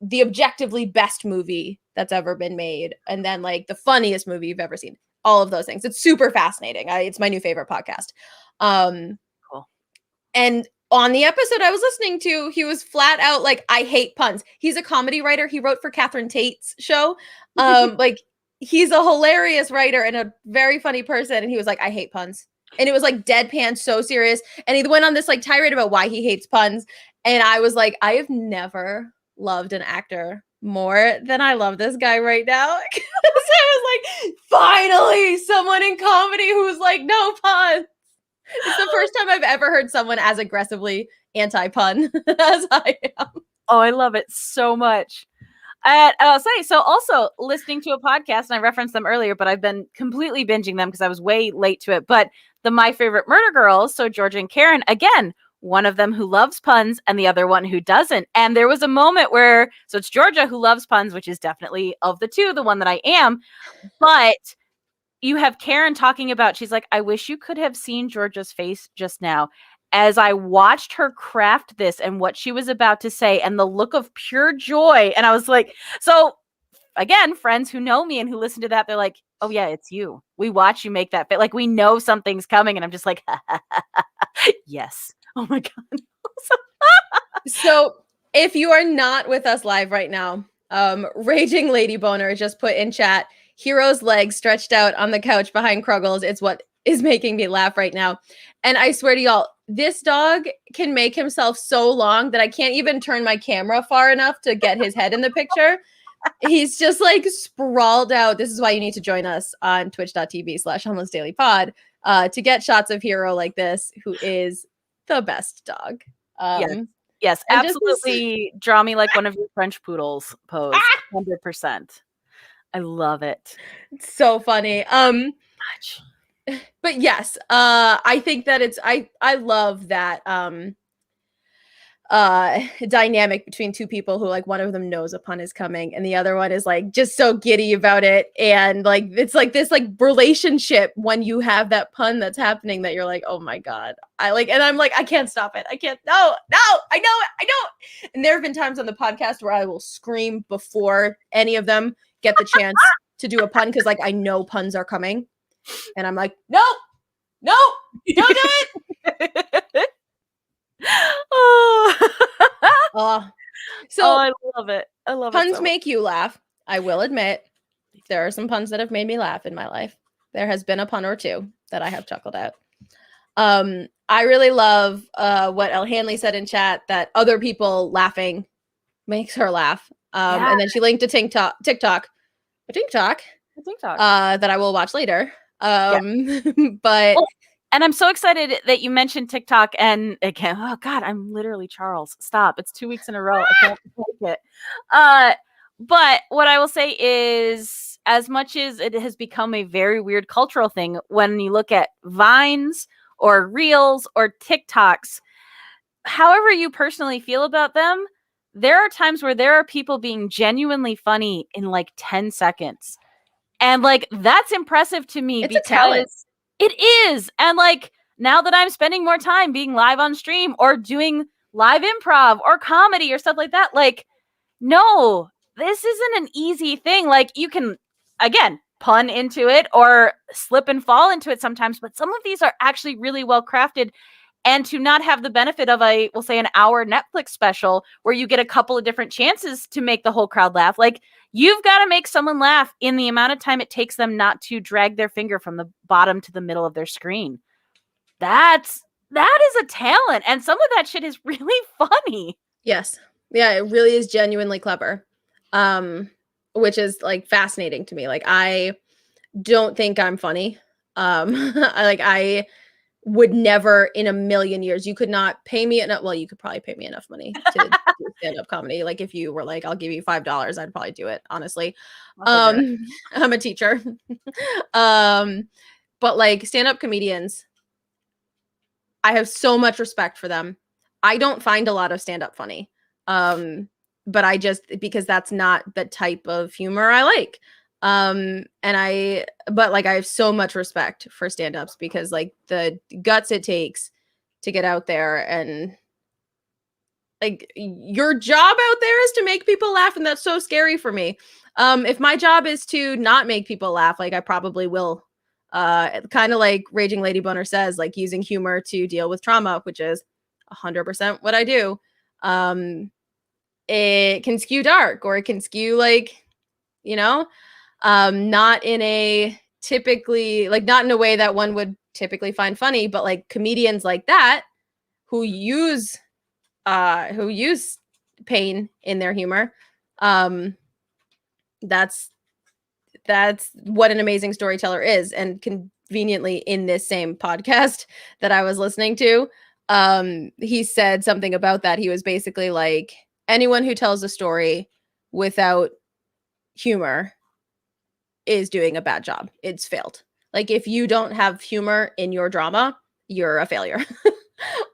the objectively best movie that's ever been made, and then like the funniest movie you've ever seen. All of those things. It's super fascinating. It's my new favorite podcast. Cool. And on the episode I was listening to, he was flat out like, I hate puns. He's a comedy writer. He wrote for Catherine Tate's show. Like he's a hilarious writer and a very funny person. And he was like, I hate puns. And it was like deadpan, so serious. And he went on this like tirade about why he hates puns. And I was like, I have never loved an actor more than I love this guy right now. So I was like, finally, someone in comedy who's like, no puns. It's the first time I've ever heard someone as aggressively anti-pun as I am. Oh, I love it so much. I'll say, so also listening to a podcast, and I referenced them earlier, but I've been completely binging them because I was way late to it. But the My Favorite Murder Girls, so Georgia and Karen, again, one of them who loves puns and the other one who doesn't. And there was a moment where, so it's Georgia who loves puns, which is definitely of the two, the one that I am. But you have Karen talking about, she's like, I wish you could have seen Georgia's face just now as I watched her craft this and what she was about to say and the look of pure joy. And I was like, so again, friends who know me and who listen to that, they're like, oh yeah, it's you. We watch you make that fit. Like we know something's coming. And I'm just like, yes. Oh my God. So if you are not with us live right now, Raging Lady Boner just put in chat, Hero's legs stretched out on the couch behind Kruggles. It's what is making me laugh right now. And I swear to y'all, this dog can make himself so long that I can't even turn my camera far enough to get his head in the picture. He's just like sprawled out. This is why you need to join us on twitch.tv/HomelessDailyPod to get shots of Hero like this, who is the best dog. Yes, absolutely. Draw me like one of your French poodles pose. 100%. I love it. It's so funny. But yes, I think that I love that dynamic between two people who like one of them knows a pun is coming and the other one is like just so giddy about it, and like it's like this like relationship when you have that pun that's happening that you're like, oh my God, I like, and I'm like, I can't stop it, I can't, no, I know it. And there have been times on the podcast where I will scream before any of them get the chance to do a pun because like I know puns are coming, and I'm like, no, don't do it. So I love it. I love puns it. Puns make you laugh. I will admit, there are some puns that have made me laugh in my life. There has been a pun or two that I have chuckled at. I really love what El Hanley said in chat, that other people laughing makes her laugh. And then she linked to TikTok that I will watch later. But and I'm so excited that you mentioned TikTok. And again, oh God, I'm literally Charles. Stop. It's 2 weeks in a row. I can't take it. But what I will say is, as much as it has become a very weird cultural thing, when you look at Vines or Reels or TikToks, however you personally feel about them, there are times where there are people being genuinely funny in like 10 seconds. And like, that's impressive to me. It's a talent. It is. And like, now that I'm spending more time being live on stream or doing live improv or comedy or stuff like that, like, no, this isn't an easy thing. Like, you can, again, pun into it or slip and fall into it sometimes, but some of these are actually really well crafted. And to not have the benefit of we'll say an hour Netflix special where you get a couple of different chances to make the whole crowd laugh. Like, you've got to make someone laugh in the amount of time it takes them not to drag their finger from the bottom to the middle of their screen. That is a talent. And some of that shit is really funny. Yes. Yeah, it really is genuinely clever. Which is like fascinating to me. Like, I don't think I'm funny. I would never in a million years, you could not pay me enough. Well, you could probably pay me enough money to do stand-up comedy. Like, if you were like, I'll give you $5, I'd probably do it, honestly. I'm a teacher. But like, stand-up comedians, I have so much respect for them. I don't find a lot of stand-up funny. But I just, because that's not the type of humor I like. But like, I have so much respect for stand-ups because like the guts it takes to get out there, and like, your job out there is to make people laugh. And that's so scary for me. If my job is to not make people laugh, like, I probably will, kind of like Raging Lady Boner says, like, using humor to deal with trauma, which is 100% what I do. It can skew dark, or it can skew like, not in a not in a way that one would typically find funny, but like comedians like that who use pain in their humor. That's what an amazing storyteller is. And conveniently, in this same podcast that I was listening to, he said something about that. He was basically like, anyone who tells a story without humor is doing a bad job. It's failed. Like, if you don't have humor in your drama, you're a failure.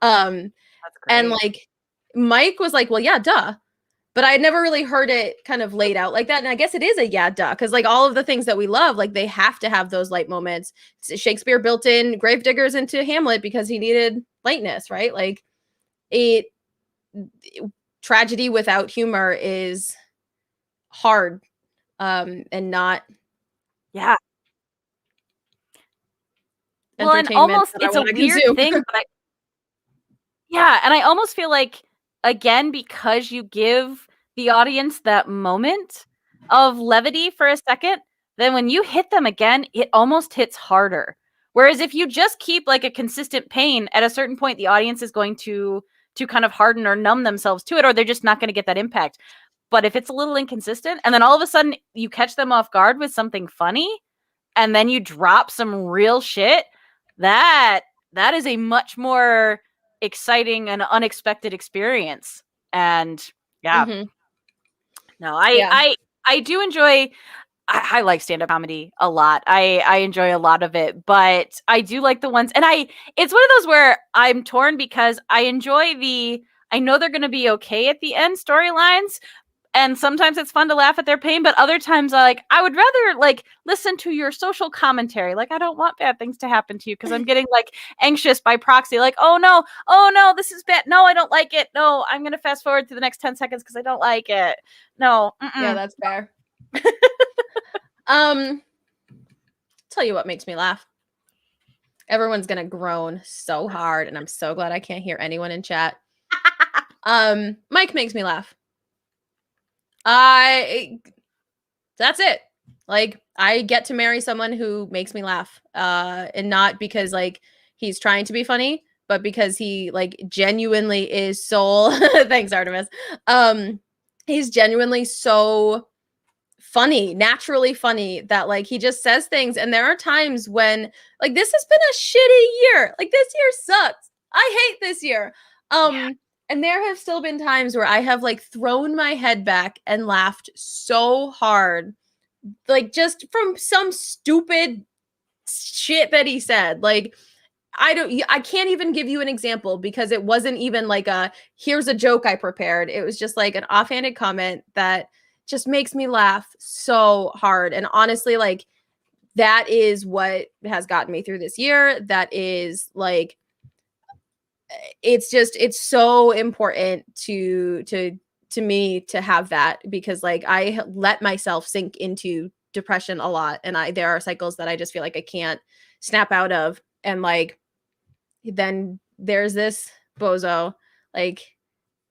That's great. And like, Mike was like, well, yeah, duh. But I had never really heard it kind of laid out like that. And I guess it is a yeah, duh. Because like, all of the things that we love, like, they have to have those light moments. Shakespeare built in gravediggers into Hamlet because he needed lightness, right? Like, tragedy without humor is hard, and not well, and almost it's a weird thing, but and I almost feel like, again, because you give the audience that moment of levity for a second, then when you hit them again, it almost hits harder. Whereas if you just keep like a consistent pain, at a certain point the audience is going to kind of harden or numb themselves to it, or they're just not going to get that impact. But if it's a little inconsistent, and then all of a sudden you catch them off guard with something funny, and then you drop some real shit, that is a much more exciting and unexpected experience. And no, I do enjoy, I like stand-up comedy a lot. I enjoy a lot of it, but I do like the ones, and it's one of those where I'm torn, because I enjoy I know they're going to be okay at the end storylines, and sometimes it's fun to laugh at their pain, but other times I would rather like listen to your social commentary. Like, I don't want bad things to happen to you, because I'm getting like anxious by proxy. Like, oh no, this is bad. No, I don't like it. No, I'm going to fast forward to the next 10 seconds because I don't like it. No. Yeah, that's fair. Tell you what makes me laugh. Everyone's going to groan so hard, and I'm so glad I can't hear anyone in chat. Mike makes me laugh. That's it. Like, I get to marry someone who makes me laugh, and not because like he's trying to be funny, but because he like genuinely is so thanks, Artemis. He's genuinely so funny, naturally funny, that like he just says things. And there are times when like, this has been a shitty year. Like, this year sucks. I hate this year. And there have still been times where I have like thrown my head back and laughed so hard, like just from some stupid shit that he said. Like, I can't even give you an example, because it wasn't even like here's a joke I prepared. It was just like an offhanded comment that just makes me laugh so hard. And honestly, like, that is what has gotten me through this year. That is like, it's so important to me to have that, because like I let myself sink into depression a lot, and there are cycles that I just feel like I can't snap out of, and like then there's this bozo like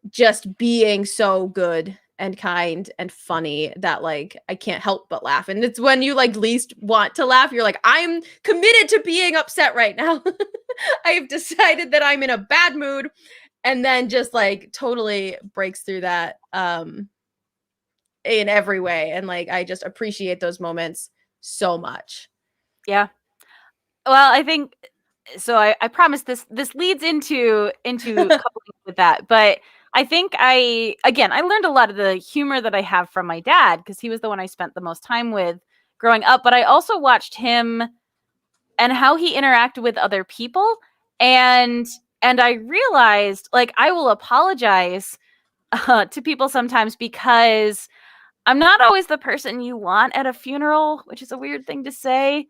just being so good and kind and funny that like I can't help but laugh. And it's when you like least want to laugh, you're like, I'm committed to being upset right now. I've decided that I'm in a bad mood, and then just like totally breaks through that in every way. And like I just appreciate those moments so much. Yeah. Well, I think so. I promise this leads into coupling with that, but I think I learned a lot of the humor that I have from my dad, because he was the one I spent the most time with growing up. But I also watched him and how he interacted with other people, and I realized like I will apologize to people sometimes because I'm not always the person you want at a funeral, which is a weird thing to say.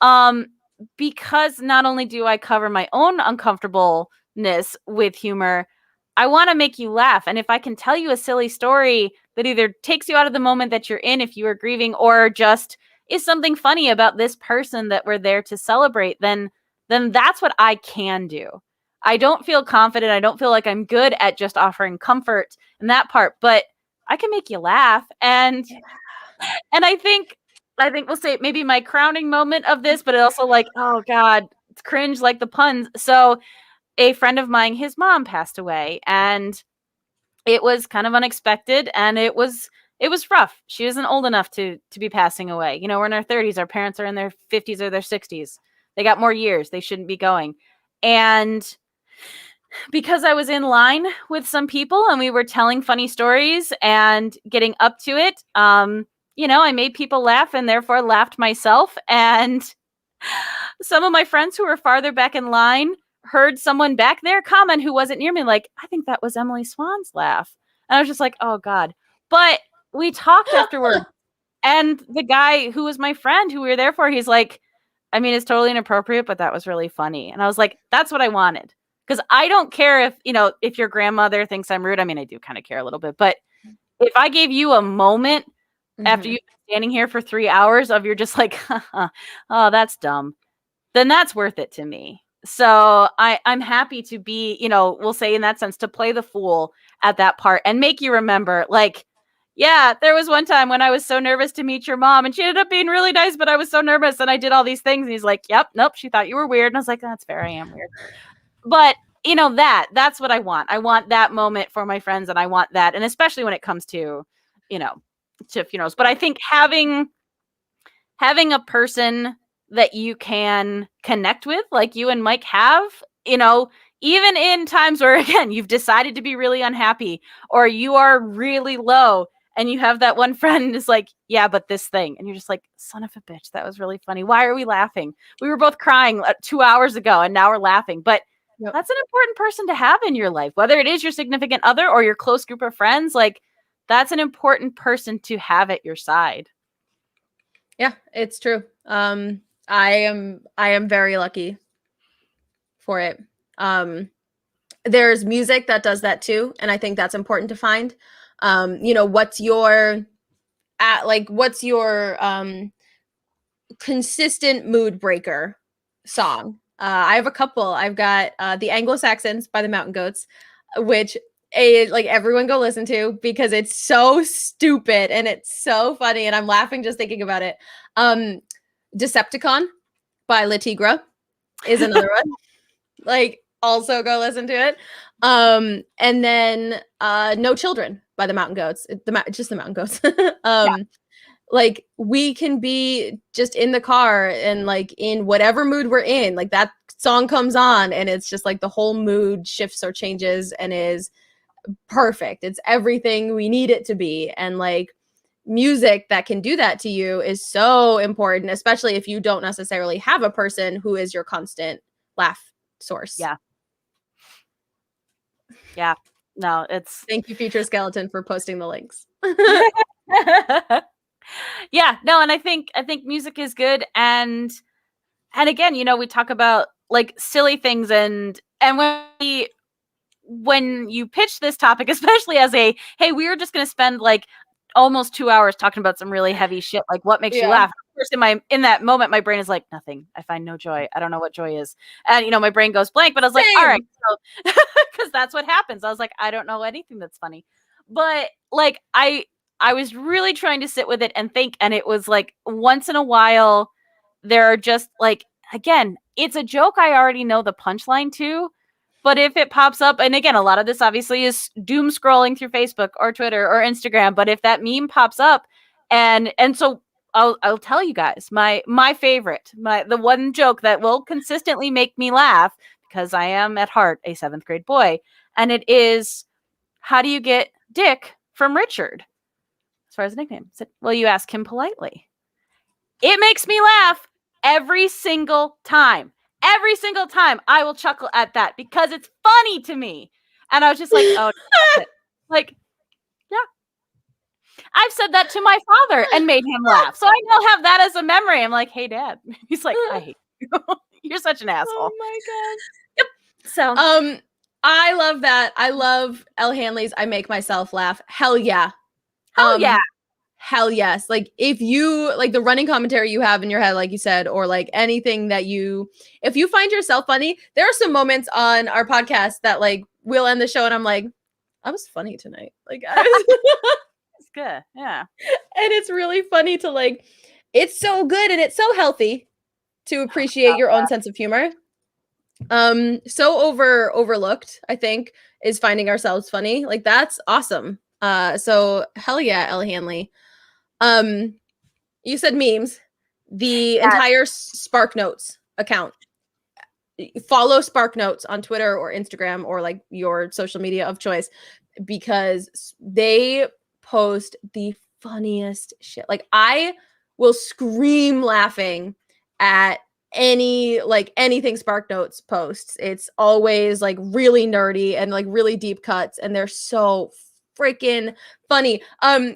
Um, because not only do I cover my own uncomfortableness with humor, I want to make you laugh. And if I can tell you a silly story that either takes you out of the moment that you're in if you are grieving, or just is something funny about this person that we're there to celebrate, then that's what I can do. I don't feel confident. I don't feel like I'm good at just offering comfort in that part, but I can make you laugh. And I think we'll say maybe my crowning moment of this, but also like, oh God, it's cringe like the puns. So a friend of mine, his mom passed away, and it was kind of unexpected, and it was rough. She isn't old enough to be passing away. You know, we're in our 30s, our parents are in their 50s or their 60s. They got more years. They shouldn't be going. And because I was in line with some people and we were telling funny stories and getting up to it, you know, I made people laugh and therefore laughed myself. And some of my friends who were farther back in line heard someone back there comment who wasn't near me, like, I think that was Emily Swan's laugh. And I was just like, oh God. But we talked afterward. And the guy who was my friend who we were there for, he's like, I mean, it's totally inappropriate, but that was really funny. And I was like, that's what I wanted. Because I don't care if, you know, if your grandmother thinks I'm rude. I mean, I do kind of care a little bit. But if I gave you a moment after you've been standing here for 3 hours of you're just like, oh, that's dumb, then that's worth it to me. So I'm happy to be, you know, we'll say in that sense, to play the fool at that part and make you remember, like, yeah, there was one time when I was so nervous to meet your mom and she ended up being really nice, but I was so nervous and I did all these things. And he's like, yep, nope, she thought you were weird. And I was like, that's fair, I am weird. But, you know, that's what I want. I want that moment for my friends, and I want that. And especially when it comes to, you know, to funerals. But I think having a person that you can connect with, like you and Mike have, you know, even in times where, again, you've decided to be really unhappy or you are really low, and you have that one friend is like, yeah, but this thing. And you're just like, son of a bitch, that was really funny. Why are we laughing? We were both crying 2 hours ago and now we're laughing. But that's an important person to have in your life, whether it is your significant other or your close group of friends. Like, that's an important person to have at your side. Yeah, it's true. I am very lucky for it. There's music that does that too, and I think that's important to find. You know, what's your consistent mood breaker song? I have a couple. I've got The Anglo-Saxons by the Mountain Goats, which like everyone go listen to because it's so stupid and it's so funny, and I'm laughing just thinking about it. Decepticon by La Tigra is another one. Like, also go listen to it. And then No Children by the Mountain Goats. Just the Mountain Goats. Yeah. Like, we can be just in the car and like in whatever mood we're in, like that song comes on and it's just like the whole mood shifts or changes and is perfect. It's everything we need it to be. And like, music that can do that to you is so important, especially if you don't necessarily have a person who is your constant laugh source. Yeah. No, it's Thank you, Future Skeleton, for posting the links. Yeah, no, and I think music is good, and again, we talk about like silly things, and when you pitch this topic, especially as a hey, we were just going to spend like almost 2 hours talking about some really heavy shit, like what makes you laugh. Of course, in that moment, my brain is like nothing. I find no joy. I don't know what joy is, and my brain goes blank. But I was like, all right, so because that's what happens. I was like, I don't know anything that's funny, but like I was really trying to sit with it and think, and it was like once in a while there are just like, again, it's a joke I already know the punchline to, but if it pops up, and again, a lot of this obviously is doom scrolling through Facebook or Twitter or Instagram, but if that meme pops up, and so I'll tell you guys my favorite, the one joke that will consistently make me laugh, because I am at heart a 7th grade boy, and it is, how do you get Dick from Richard? As far as a nickname. I said, well, you ask him politely. It makes me laugh every single time. Every single time I will chuckle at that because it's funny to me. And I was just like, oh, like, yeah. I've said that to my father and made him laugh. So I now have that as a memory. I'm like, hey, Dad. He's like, I hate you. You're such an asshole. Oh my God. Yep. So I love that. I love Elle Hanley's I Make Myself Laugh. Hell yeah. Hell yeah. Hell yes. Like if you like the running commentary you have in your head, like you said, or like anything that if you find yourself funny, there are some moments on our podcast that like we'll end the show and I'm like, I was funny tonight. Like it's good. Yeah. And it's really funny to like, it's so good and it's so healthy to appreciate your own sense of humor. So overlooked, I think, is finding ourselves funny. Like that's awesome. So hell yeah, Elle Hanley. You said memes. The entire Spark Notes account. Follow Spark Notes on Twitter or Instagram or like your social media of choice, because they post the funniest shit. Like I will scream laughing at anything Spark Notes posts. It's always like really nerdy and like really deep cuts, and they're so freaking funny.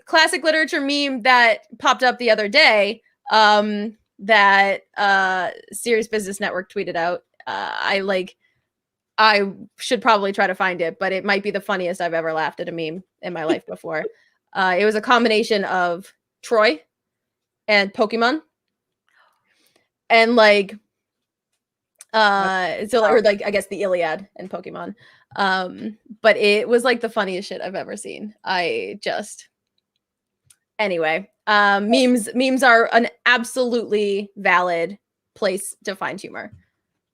Classic literature meme that popped up the other day, that Serious Business Network tweeted out. I should probably try to find it, but it might be the funniest I've ever laughed at a meme in my life before. It was a combination of Troy and Pokemon. And like I guess the Iliad and Pokemon. But it was like the funniest shit I've ever seen. Anyway, memes are an absolutely valid place to find humor.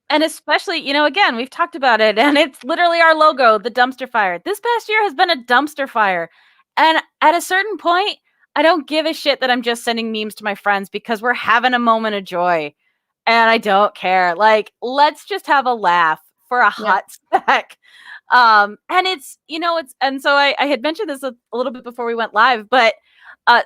And especially, again, we've talked about it, and it's literally our logo, the dumpster fire. This past year has been a dumpster fire. And at a certain point, I don't give a shit that I'm just sending memes to my friends because we're having a moment of joy. And I don't care. Like, let's just have a laugh for a hot sec. And and so I had mentioned this a little bit before we went live, but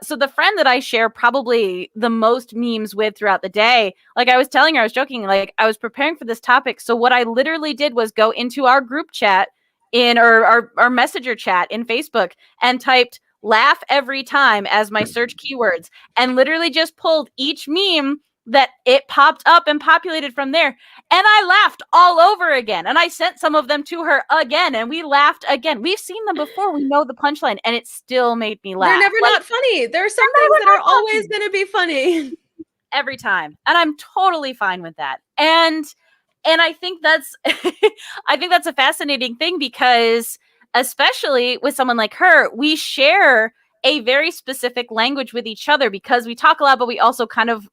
so the friend that I share probably the most memes with throughout the day, like I was telling her, I was joking, like I was preparing for this topic. So what I literally did was go into our group chat our messenger chat in Facebook and typed laugh every time as my search keywords, and literally just pulled each meme that it popped up and populated from there. And I laughed all over again. And I sent some of them to her again, and we laughed again. We've seen them before. We know the punchline, and it still made me laugh. They're never not funny. There are some things that are always going to be funny. Every time. And I'm totally fine with that. And I think that's a fascinating thing, because especially with someone like her, we share a very specific language with each other because we talk a lot, but we also kind of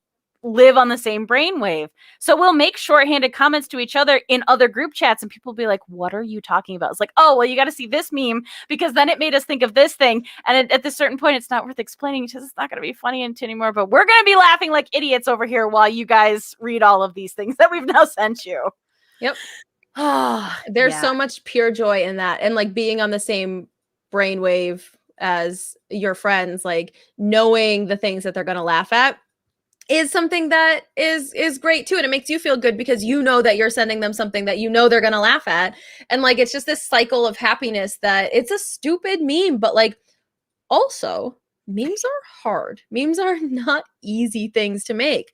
live on the same brainwave. So we'll make shorthanded comments to each other in other group chats, and people will be like, what are you talking about? It's like, oh, well, you got to see this meme because then it made us think of this thing. And at this certain point, it's not worth explaining because it's not going to be funny anymore, but we're going to be laughing like idiots over here while you guys read all of these things that we've now sent you. Yep. There's so much pure joy in that. And like being on the same brainwave as your friends, like knowing the things that they're going to laugh at is something that is great too. And it makes you feel good because you know that you're sending them something that you know they're going to laugh at. And like, it's just this cycle of happiness that it's a stupid meme, but like also memes are hard. Memes are not easy things to make.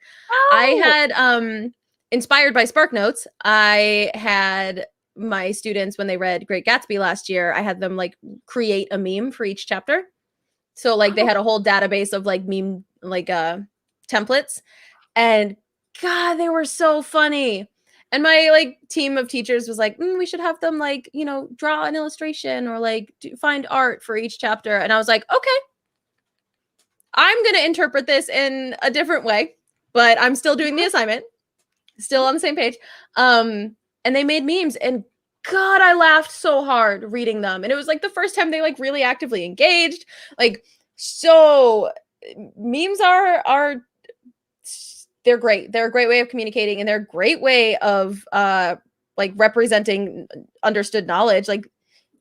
I had inspired by Spark Notes, I had my students when they read Great Gatsby last year, I had them like create a meme for each chapter. So like they had a whole database of like meme like templates, and God, they were so funny. And my like team of teachers was like, we should have them like, draw an illustration or like find art for each chapter. And I was like, okay, I'm going to interpret this in a different way, but I'm still doing the assignment, still on the same page. And they made memes, and God, I laughed so hard reading them. And it was like the first time they like really actively engaged. Like, so memes are they're great. They're a great way of communicating, and they're a great way of like representing understood knowledge. Like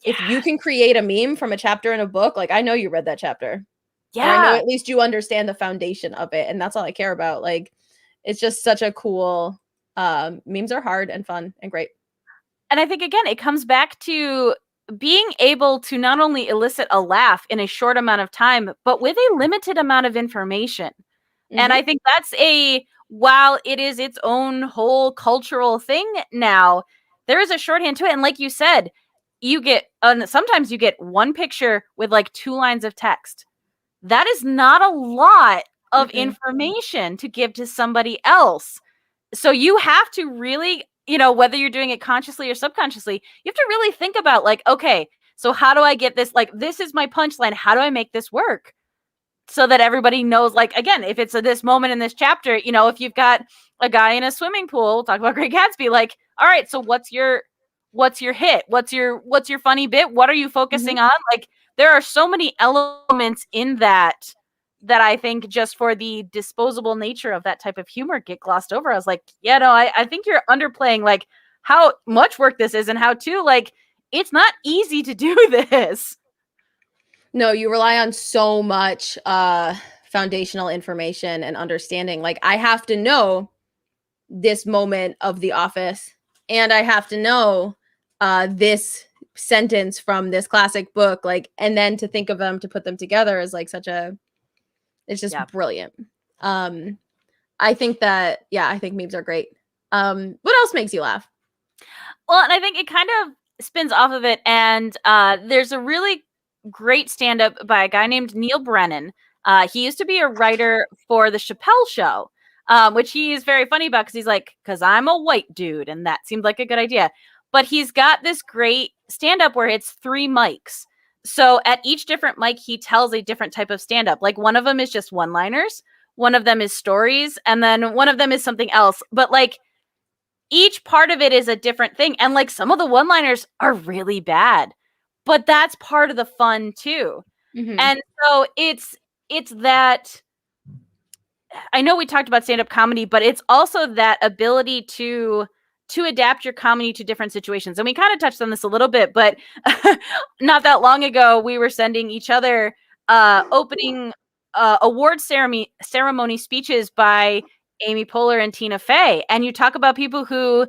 if you can create a meme from a chapter in a book, like I know you read that chapter. Or I know at least you understand the foundation of it, and that's all I care about. Like it's just such a cool memes are hard and fun and great. And I think again it comes back to being able to not only elicit a laugh in a short amount of time, but with a limited amount of information. And I think that's while it is its own whole cultural thing now, there is a shorthand to it. And like you said, you get, sometimes you get one picture with like 2 lines of text. That is not a lot of information to give to somebody else. So you have to really, whether you're doing it consciously or subconsciously, you have to really think about like, okay, so how do I get this? Like, this is my punchline. How do I make this work? So that everybody knows, like, again, if it's this moment in this chapter, if you've got a guy in a swimming pool, we'll talk about Great Gatsby, like, all right, so what's your hit? What's your funny bit? What are you focusing on? Like, there are so many elements in that I think just for the disposable nature of that type of humor get glossed over. I was like, yeah, no, I think you're underplaying like how much work this is, and how to like, it's not easy to do this. No, you rely on so much foundational information and understanding. Like I have to know this moment of The Office, and I have to know this sentence from this classic book, like, and then to think of them, to put them together is like it's just brilliant. I think that, I think memes are great. What else makes you laugh? Well, and I think it kind of spins off of it, and there's a really great stand-up by a guy named Neil Brennan. He used to be a writer for the Chappelle Show, which he is very funny about because he's like, because I'm a white dude, and that seemed like a good idea. But he's got this great stand-up where it's 3 mics. So at each different mic, he tells a different type of stand-up. Like one of them is just one-liners, one of them is stories, and then one of them is something else. But like each part of it is a different thing. And like some of the one-liners are really bad, but that's part of the fun too. And so it's that, I know we talked about stand-up comedy, but it's also that ability to adapt your comedy to different situations. And we kind of touched on this a little bit, but not that long ago, we were sending each other opening award ceremony speeches by Amy Poehler and Tina Fey. And you talk about people who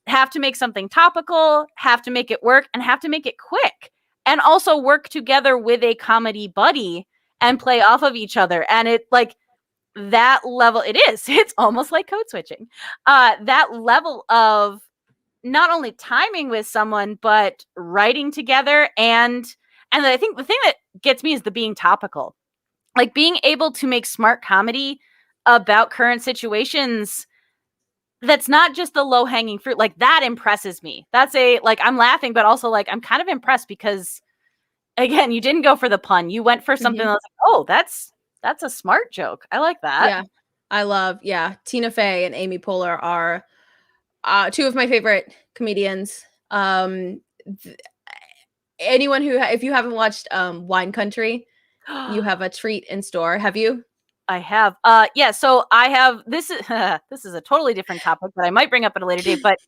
have to make something topical, have to make it work, and have to make it quick, and also work together with a comedy buddy and play off of each other. And it like that level, it's almost like code switching. That level of not only timing with someone, but writing together. And I think the thing that gets me is the being topical, like being able to make smart comedy about current situations. That's not just the low hanging fruit. Like that impresses me. That's I'm laughing, but also like, I'm kind of impressed because again, you didn't go for the pun. You went for something that's like, oh, that's a smart joke. I like that. Yeah. I love, Tina Fey and Amy Poehler are 2 of my favorite comedians. Anyone who, if you haven't watched Wine Country, you have a treat in store. Have you? I have. Yeah. So I have. This is this is a totally different topic that I might bring up at a later date. But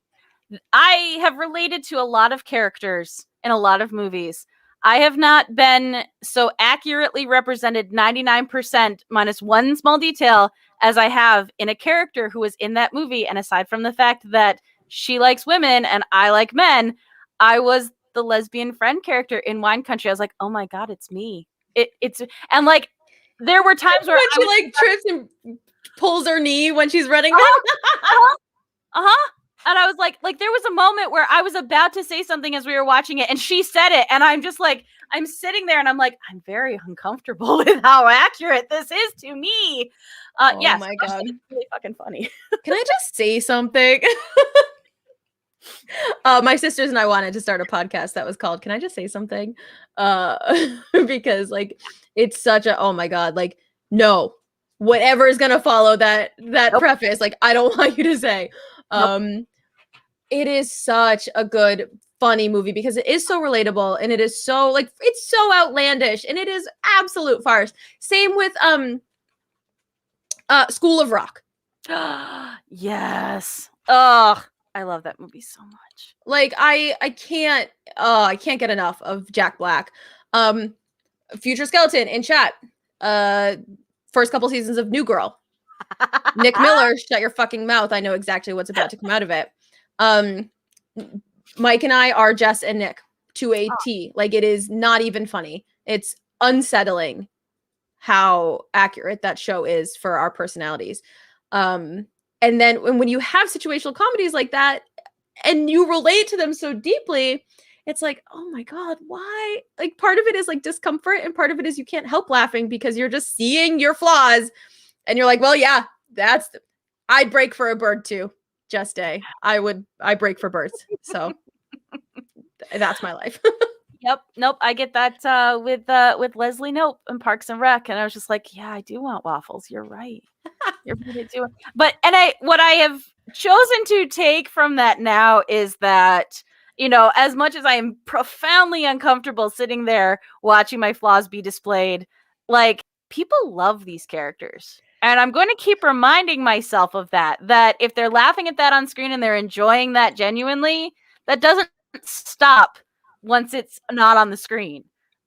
I have related to a lot of characters in a lot of movies. I have not been so accurately represented 99% minus one small detail as I have in a character who was in that movie. And aside from the fact that she likes women and I like men, I was the lesbian friend character in Wine Country. I was like, oh my God, it's me. It's and like there were times where when she like trips and pulls her knee when she's running. And I was like there was a moment where I was about to say something as we were watching it, and she said it, and I'm just like, I'm sitting there, and I'm like, I'm very uncomfortable with how accurate this is to me. Oh yes, my God. it's really fucking funny. Can I just say something? My sisters and I wanted to start a podcast that was called "Can I Just Say Something?" Because like it's such a, oh my God, like no, whatever is gonna follow that Nope. preface, like I don't want you to say. It is such a good, funny movie because it is so relatable and it is so like it's so outlandish and it is absolute farce. Same with School of Rock. Yes. Ugh. I love that movie so much. Like I can't get enough of Jack Black. Future Skeleton in chat. First couple seasons of New Girl. Nick Miller, shut your fucking mouth. I know exactly what's about to come out of it. Mike and I are Jess and Nick to a T. Like it is not even funny. It's unsettling how accurate that show is for our personalities. And then when you have situational comedies like that and you relate to them so deeply, it's like, oh my God, why? Like part of it is like discomfort and part of it is you can't help laughing because you're just seeing your flaws and you're like, well, yeah, I'd break for a bird too. Just I break for birds. So that's my life. Yep. Nope. I get that with Leslie Knope and Parks and Rec. And I was just like, yeah, I do want waffles. You're right. You're right, I do. But what I have chosen to take from that now is that, you know, as much as I am profoundly uncomfortable sitting there watching my flaws be displayed, like people love these characters. And I'm going to keep reminding myself of that if they're laughing at that on screen and they're enjoying that genuinely, that doesn't stop once it's not on the screen.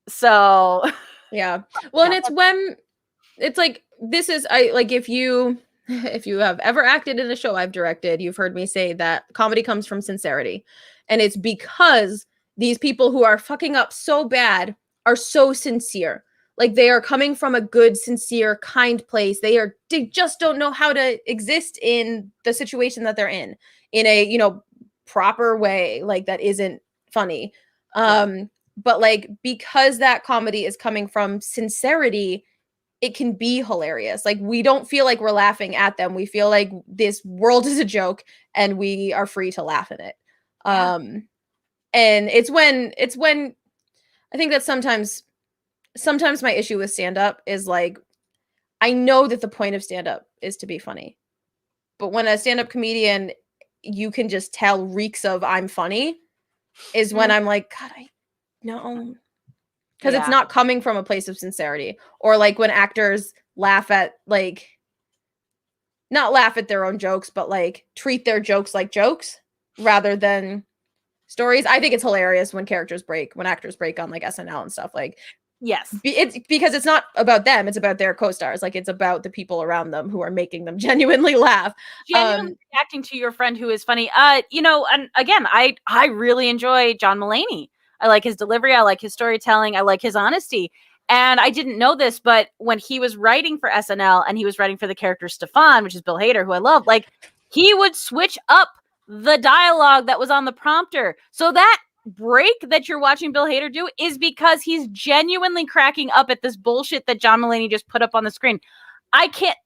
So yeah. Well, and it's when it's like, this is, if you have ever acted in a show I've directed, you've heard me say that comedy comes from sincerity. And it's because these people who are fucking up so bad are so sincere. Like they are coming from a good, sincere, kind place. They just don't know how to exist in the situation that they're in a, you know, proper way. Like that isn't funny. But like, because that comedy is coming from sincerity, it can be hilarious. Like we don't feel like we're laughing at them. We feel like this world is a joke and we are free to laugh at it. Yeah. And it's when I think that sometimes my issue with stand-up is like, I know that the point of stand-up is to be funny. But when a stand-up comedian, you can just tell reeks of I'm funny, is when I'm like, God, no. Because it's not coming from a place of sincerity. Or like when actors laugh at not laugh at their own jokes, but like treat their jokes like jokes rather than stories. I think it's hilarious when actors break on like SNL and stuff. Like, yes, it's because it's not about them, it's about their co-stars. Like it's about the people around them who are making them genuinely laugh, genuinely reacting to your friend who is funny. You know, and again, I really enjoy John Mulaney. I like his delivery, I like his storytelling, I like his honesty. And I didn't know this, but when he was writing for SNL and he was writing for the character Stefan, which is Bill Hader, who I love, like he would switch up the dialogue that was on the prompter. So that break that you're watching Bill Hader do is because he's genuinely cracking up at this bullshit that John Mulaney just put up on the screen.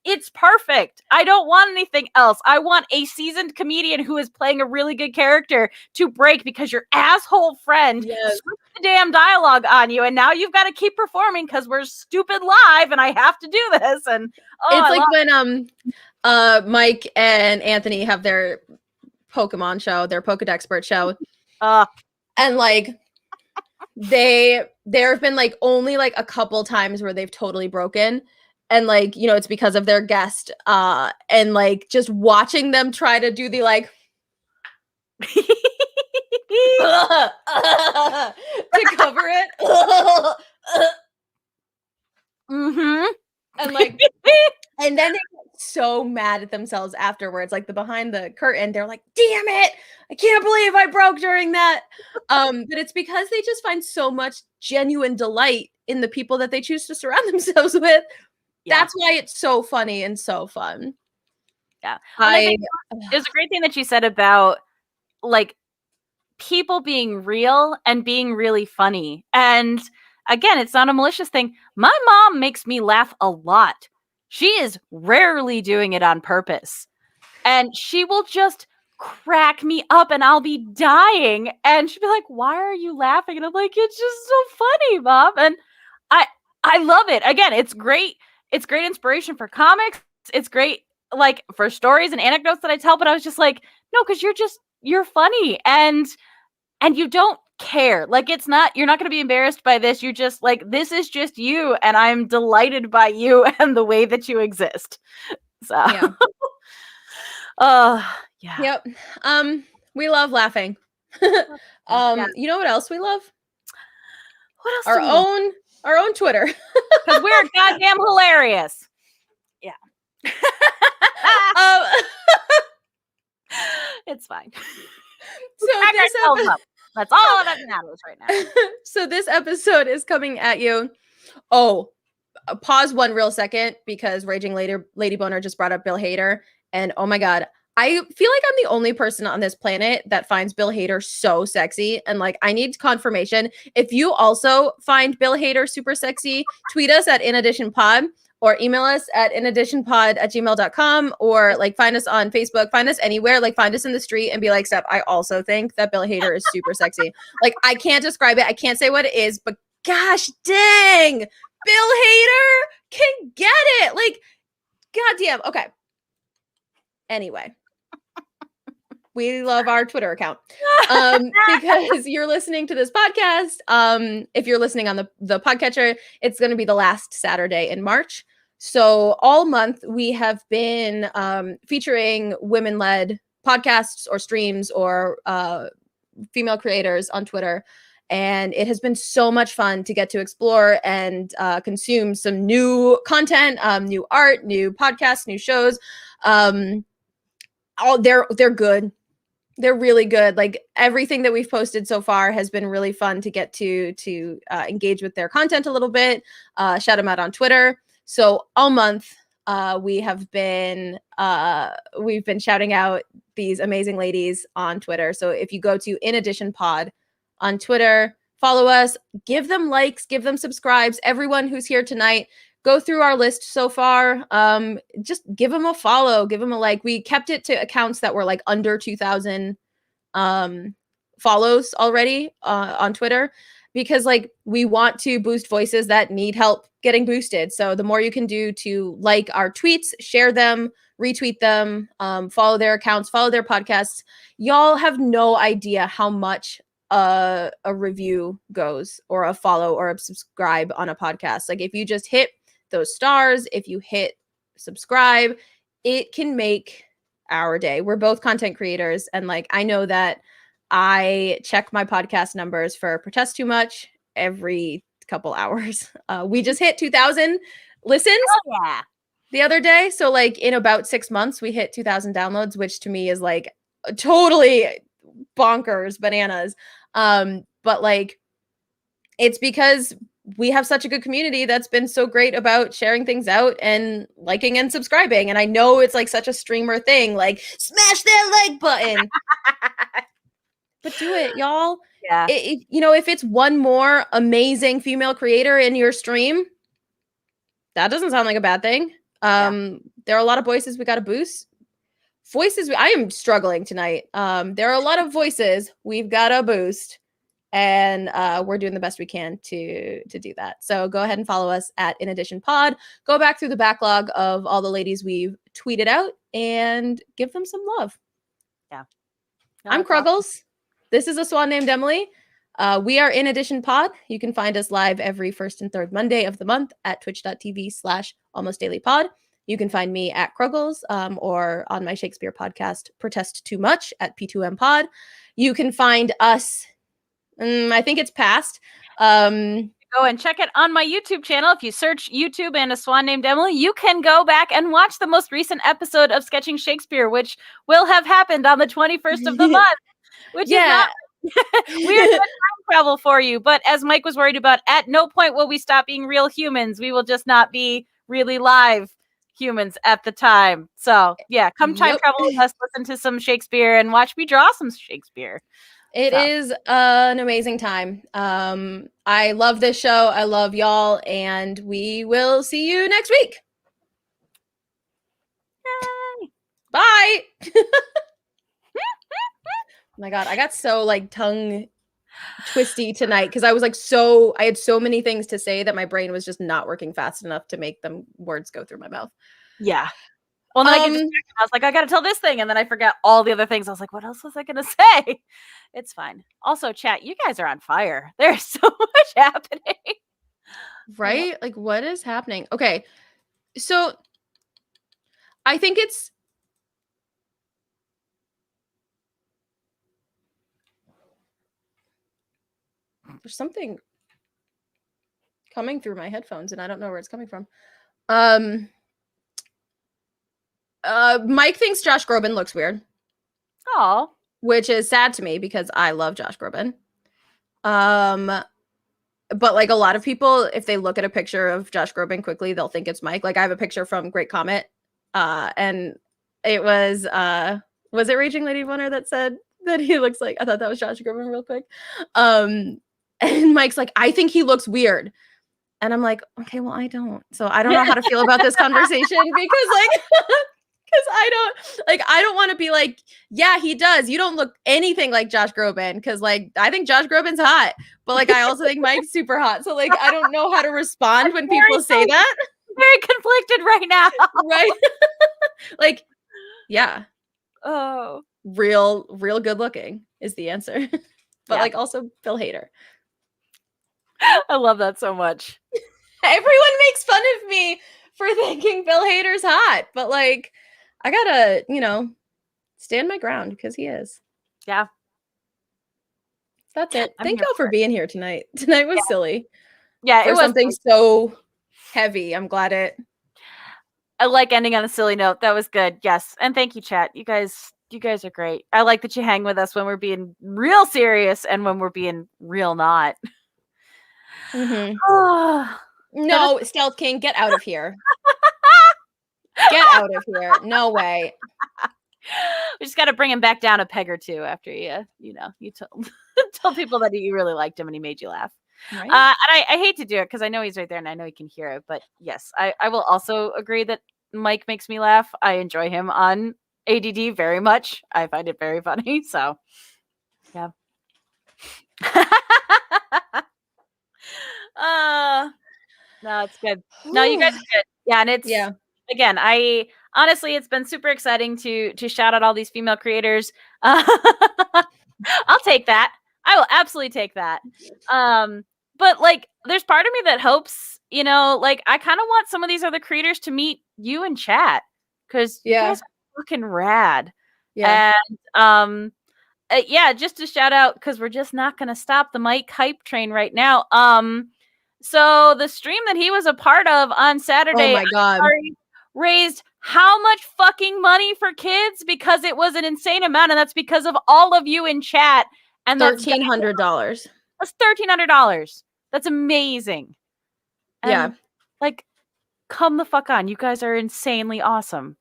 It's perfect. I don't want anything else. I want a seasoned comedian who is playing a really good character to break because your asshole friend switched the damn dialogue on you, and now you've got to keep performing because we're stupid live and I have to do this. And it's like when Mike and Anthony have their Pokemon show, their Pokedex show. And like there have been like only like a couple times where they've totally broken. And like, you know, it's because of their guest. And like just watching them try to do the like to cover it. And like and then they get so mad at themselves afterwards, like the behind the curtain, they're like, damn it, I can't believe I broke during that. But it's because they just find so much genuine delight in the people that they choose to surround themselves with That's why it's so funny and so fun. Yeah. Well, I think there's a great thing that you said about like people being real and being really funny. And again, it's not a malicious thing. My mom makes me laugh a lot. She is rarely doing it on purpose. And she will just crack me up and I'll be dying. And she'll be like, "Why are you laughing?" And I'm like, "It's just so funny, Mom." And I love it. Again, it's great. It's great inspiration for comics. It's great like for stories and anecdotes that I tell, but I was just like, no, because you're funny and you don't care. Like you're not going to be embarrassed by this. You're just like, this is just you. And I'm delighted by you and the way that you exist. So, yeah. yeah. Yep. We love laughing. You know what else we love? What else? Our own Twitter. Because we're goddamn hilarious. Yeah. It's fine. So that's all that matters right now. So this episode is coming at you. Oh, pause one real second because Raging Lady Boner just brought up Bill Hader. And oh my God, I feel like I'm the only person on this planet that finds Bill Hader so sexy. And like, I need confirmation. If you also find Bill Hader super sexy, tweet us at inadditionpod or email us at inadditionpod@gmail.com or like find us on Facebook, find us anywhere, like find us in the street and be like, Steph, I also think that Bill Hader is super sexy. Like, I can't describe it. I can't say what it is, but gosh dang, Bill Hader can get it. Like, goddamn. Okay. Anyway. We love our Twitter account because you're listening to this podcast. If you're listening on the podcatcher, it's going to be the last Saturday in March. So all month we have been featuring women-led podcasts or streams or female creators on Twitter. And it has been so much fun to get to explore and consume some new content, new art, new podcasts, new shows. They're good. They're really good. Like everything that we've posted so far has been really fun to get to engage with their content a little bit, shout them out on Twitter. So all month we've been shouting out these amazing ladies on Twitter. So if you go to In Addition Pod on Twitter, follow us, give them likes, give them subscribes. Everyone who's here tonight, go through our list so far. Just give them a follow, give them a like. We kept it to accounts that were like under 2,000 follows already on Twitter because like we want to boost voices that need help getting boosted. So the more you can do to like our tweets, share them, retweet them, follow their accounts, follow their podcasts. Y'all have no idea how much a review goes or a follow or a subscribe on a podcast. Like if you just hit those stars, if you hit subscribe, it can make our day. We're both content creators. And like, I know that I check my podcast numbers for Protest Too Much every couple hours. We just hit 2,000 listens the other day. So like in about 6 months, we hit 2,000 downloads, which to me is like totally bonkers, bananas. But like, it's because we have such a good community that's been so great about sharing things out and liking and subscribing. And I know it's like such a streamer thing, like smash that like button, but do it, y'all. Yeah. If it's one more amazing female creator in your stream, that doesn't sound like a bad thing. There are a lot of voices we got to boost. I am struggling tonight. There are a lot of voices we've got to boost. And we're doing the best we can to do that. So go ahead and follow us at In Addition Pod. Go back through the backlog of all the ladies we've tweeted out and give them some love. Yeah. I'm Kruggles. This is a swan named Emily. We are In Addition Pod. You can find us live every first and third Monday of the month at twitch.tv/almostdailypod. You can find me at Kruggles or on my Shakespeare podcast, Protest Too Much at P2M Pod. You can find us... I think it's past. Go and check it on my YouTube channel. If you search YouTube and a swan named Emily, you can go back and watch the most recent episode of Sketching Shakespeare, which will have happened on the 21st of the month, which is not weird time travel for you. But as Mike was worried about, at no point will we stop being real humans. We will just not be really live humans at the time. So yeah, come time Yep. travel with us, listen to some Shakespeare, and watch me draw some Shakespeare. It is an amazing time. I love this show. I love y'all, and we will see you next week. Yay. Bye. Oh my God, I got so like tongue twisty tonight because I was like I had so many things to say that my brain was just not working fast enough to make them words go through my mouth. Yeah. Well, then I get distracted. I was like, I got to tell this thing. And then I forgot all the other things. I was like, what else was I going to say? It's fine. Also, chat, you guys are on fire. There's so much happening. Right? Like, what is happening? Okay. So I think there's something coming through my headphones and I don't know where it's coming from. Mike thinks Josh Groban looks weird. Oh, which is sad to me because I love Josh Groban. But like a lot of people, if they look at a picture of Josh Groban quickly, they'll think it's Mike. Like I have a picture from Great Comet, and it was it Raging Lady Boner that said that he looks like, I thought that was Josh Groban real quick. And Mike's like, I think he looks weird. And I'm like, okay, well, I don't. So I don't know how to feel about this conversation because like because I don't want to be like, yeah, he does. You don't look anything like Josh Groban because like I think Josh Groban's hot, but like I also think Mike's super hot. So like I don't know how to respond when people say that. Very conflicted right now. Right? Like, yeah. Oh, Real good looking is the answer. But like also Bill Hader. I love that so much. Everyone makes fun of me for thinking Bill Hader's hot, but like I gotta, stand my ground because he is. Yeah. That's it. I'm Thank here y'all for being here tonight. Tonight was silly. Yeah, For it was something so heavy. I'm glad I like ending on a silly note. That was good. Yes. And thank you, chat. You guys are great. I like that you hang with us when we're being real serious and when we're being real not. No, Stealth King, get out of here. Get out of here. No way. We just got to bring him back down a peg or two after you told told people that you really liked him and he made you laugh. Right? And I hate to do it because I know he's right there and I know he can hear it. But yes, I will also agree that Mike makes me laugh. I enjoy him on ADD very much. I find it very funny. So, yeah. No, it's good. No, you guys are good. Yeah, and it's again, honestly, it's been super exciting to shout out all these female creators. I'll take that. I will absolutely take that. But like, there's part of me that hopes, like, I kind of want some of these other creators to meet you in chat because you guys are fucking rad. Yeah. And just to shout out because we're just not gonna stop the Mike hype train right now. So the stream that he was a part of on Saturday, oh my God, raised how much fucking money for kids because it was an insane amount, and that's because of all of you in chat. And $1,300. That's $1,300. That's amazing. And, like, come the fuck on. You guys are insanely awesome.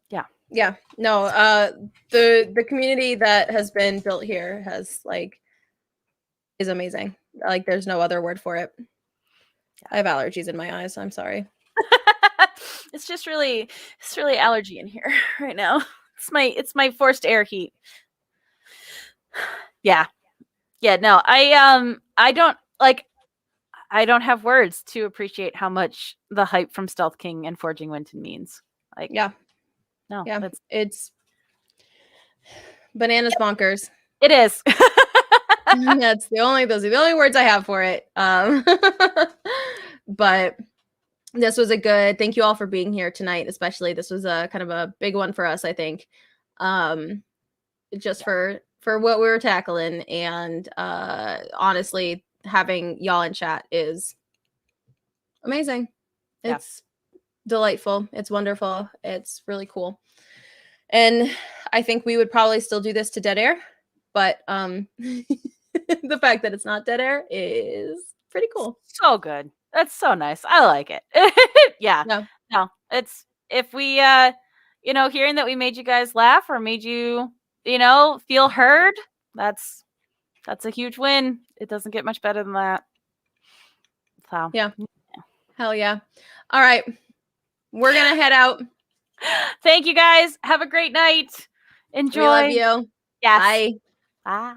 Yeah. Yeah. No, the community that has been built here is amazing. Like there's no other word for it. I have allergies in my eyes. I'm sorry. It's really allergy in here right now. It's my forced air heat. Yeah. Yeah, no. I don't have words to appreciate how much the hype from Stealth King and Forging Winton means. Like, yeah. No. Yeah. It's bananas bonkers. It is. Those are the only words I have for it. But this was a good, thank you all for being here tonight, especially this was a kind of a big one for us, I think. Just for what we were tackling, and honestly, having y'all in chat is amazing. It's delightful. It's wonderful. It's really cool. And I think we would probably still do this to dead air, but the fact that it's not dead air is pretty cool. So good. That's so nice. I like it. Yeah. No. No, it's if we hearing that we made you guys laugh or made you, feel heard, that's a huge win. It doesn't get much better than that. So Yeah. Hell yeah. All right. We're going to head out. Thank you guys. Have a great night. Enjoy. We love you. Yes. Bye. Bye.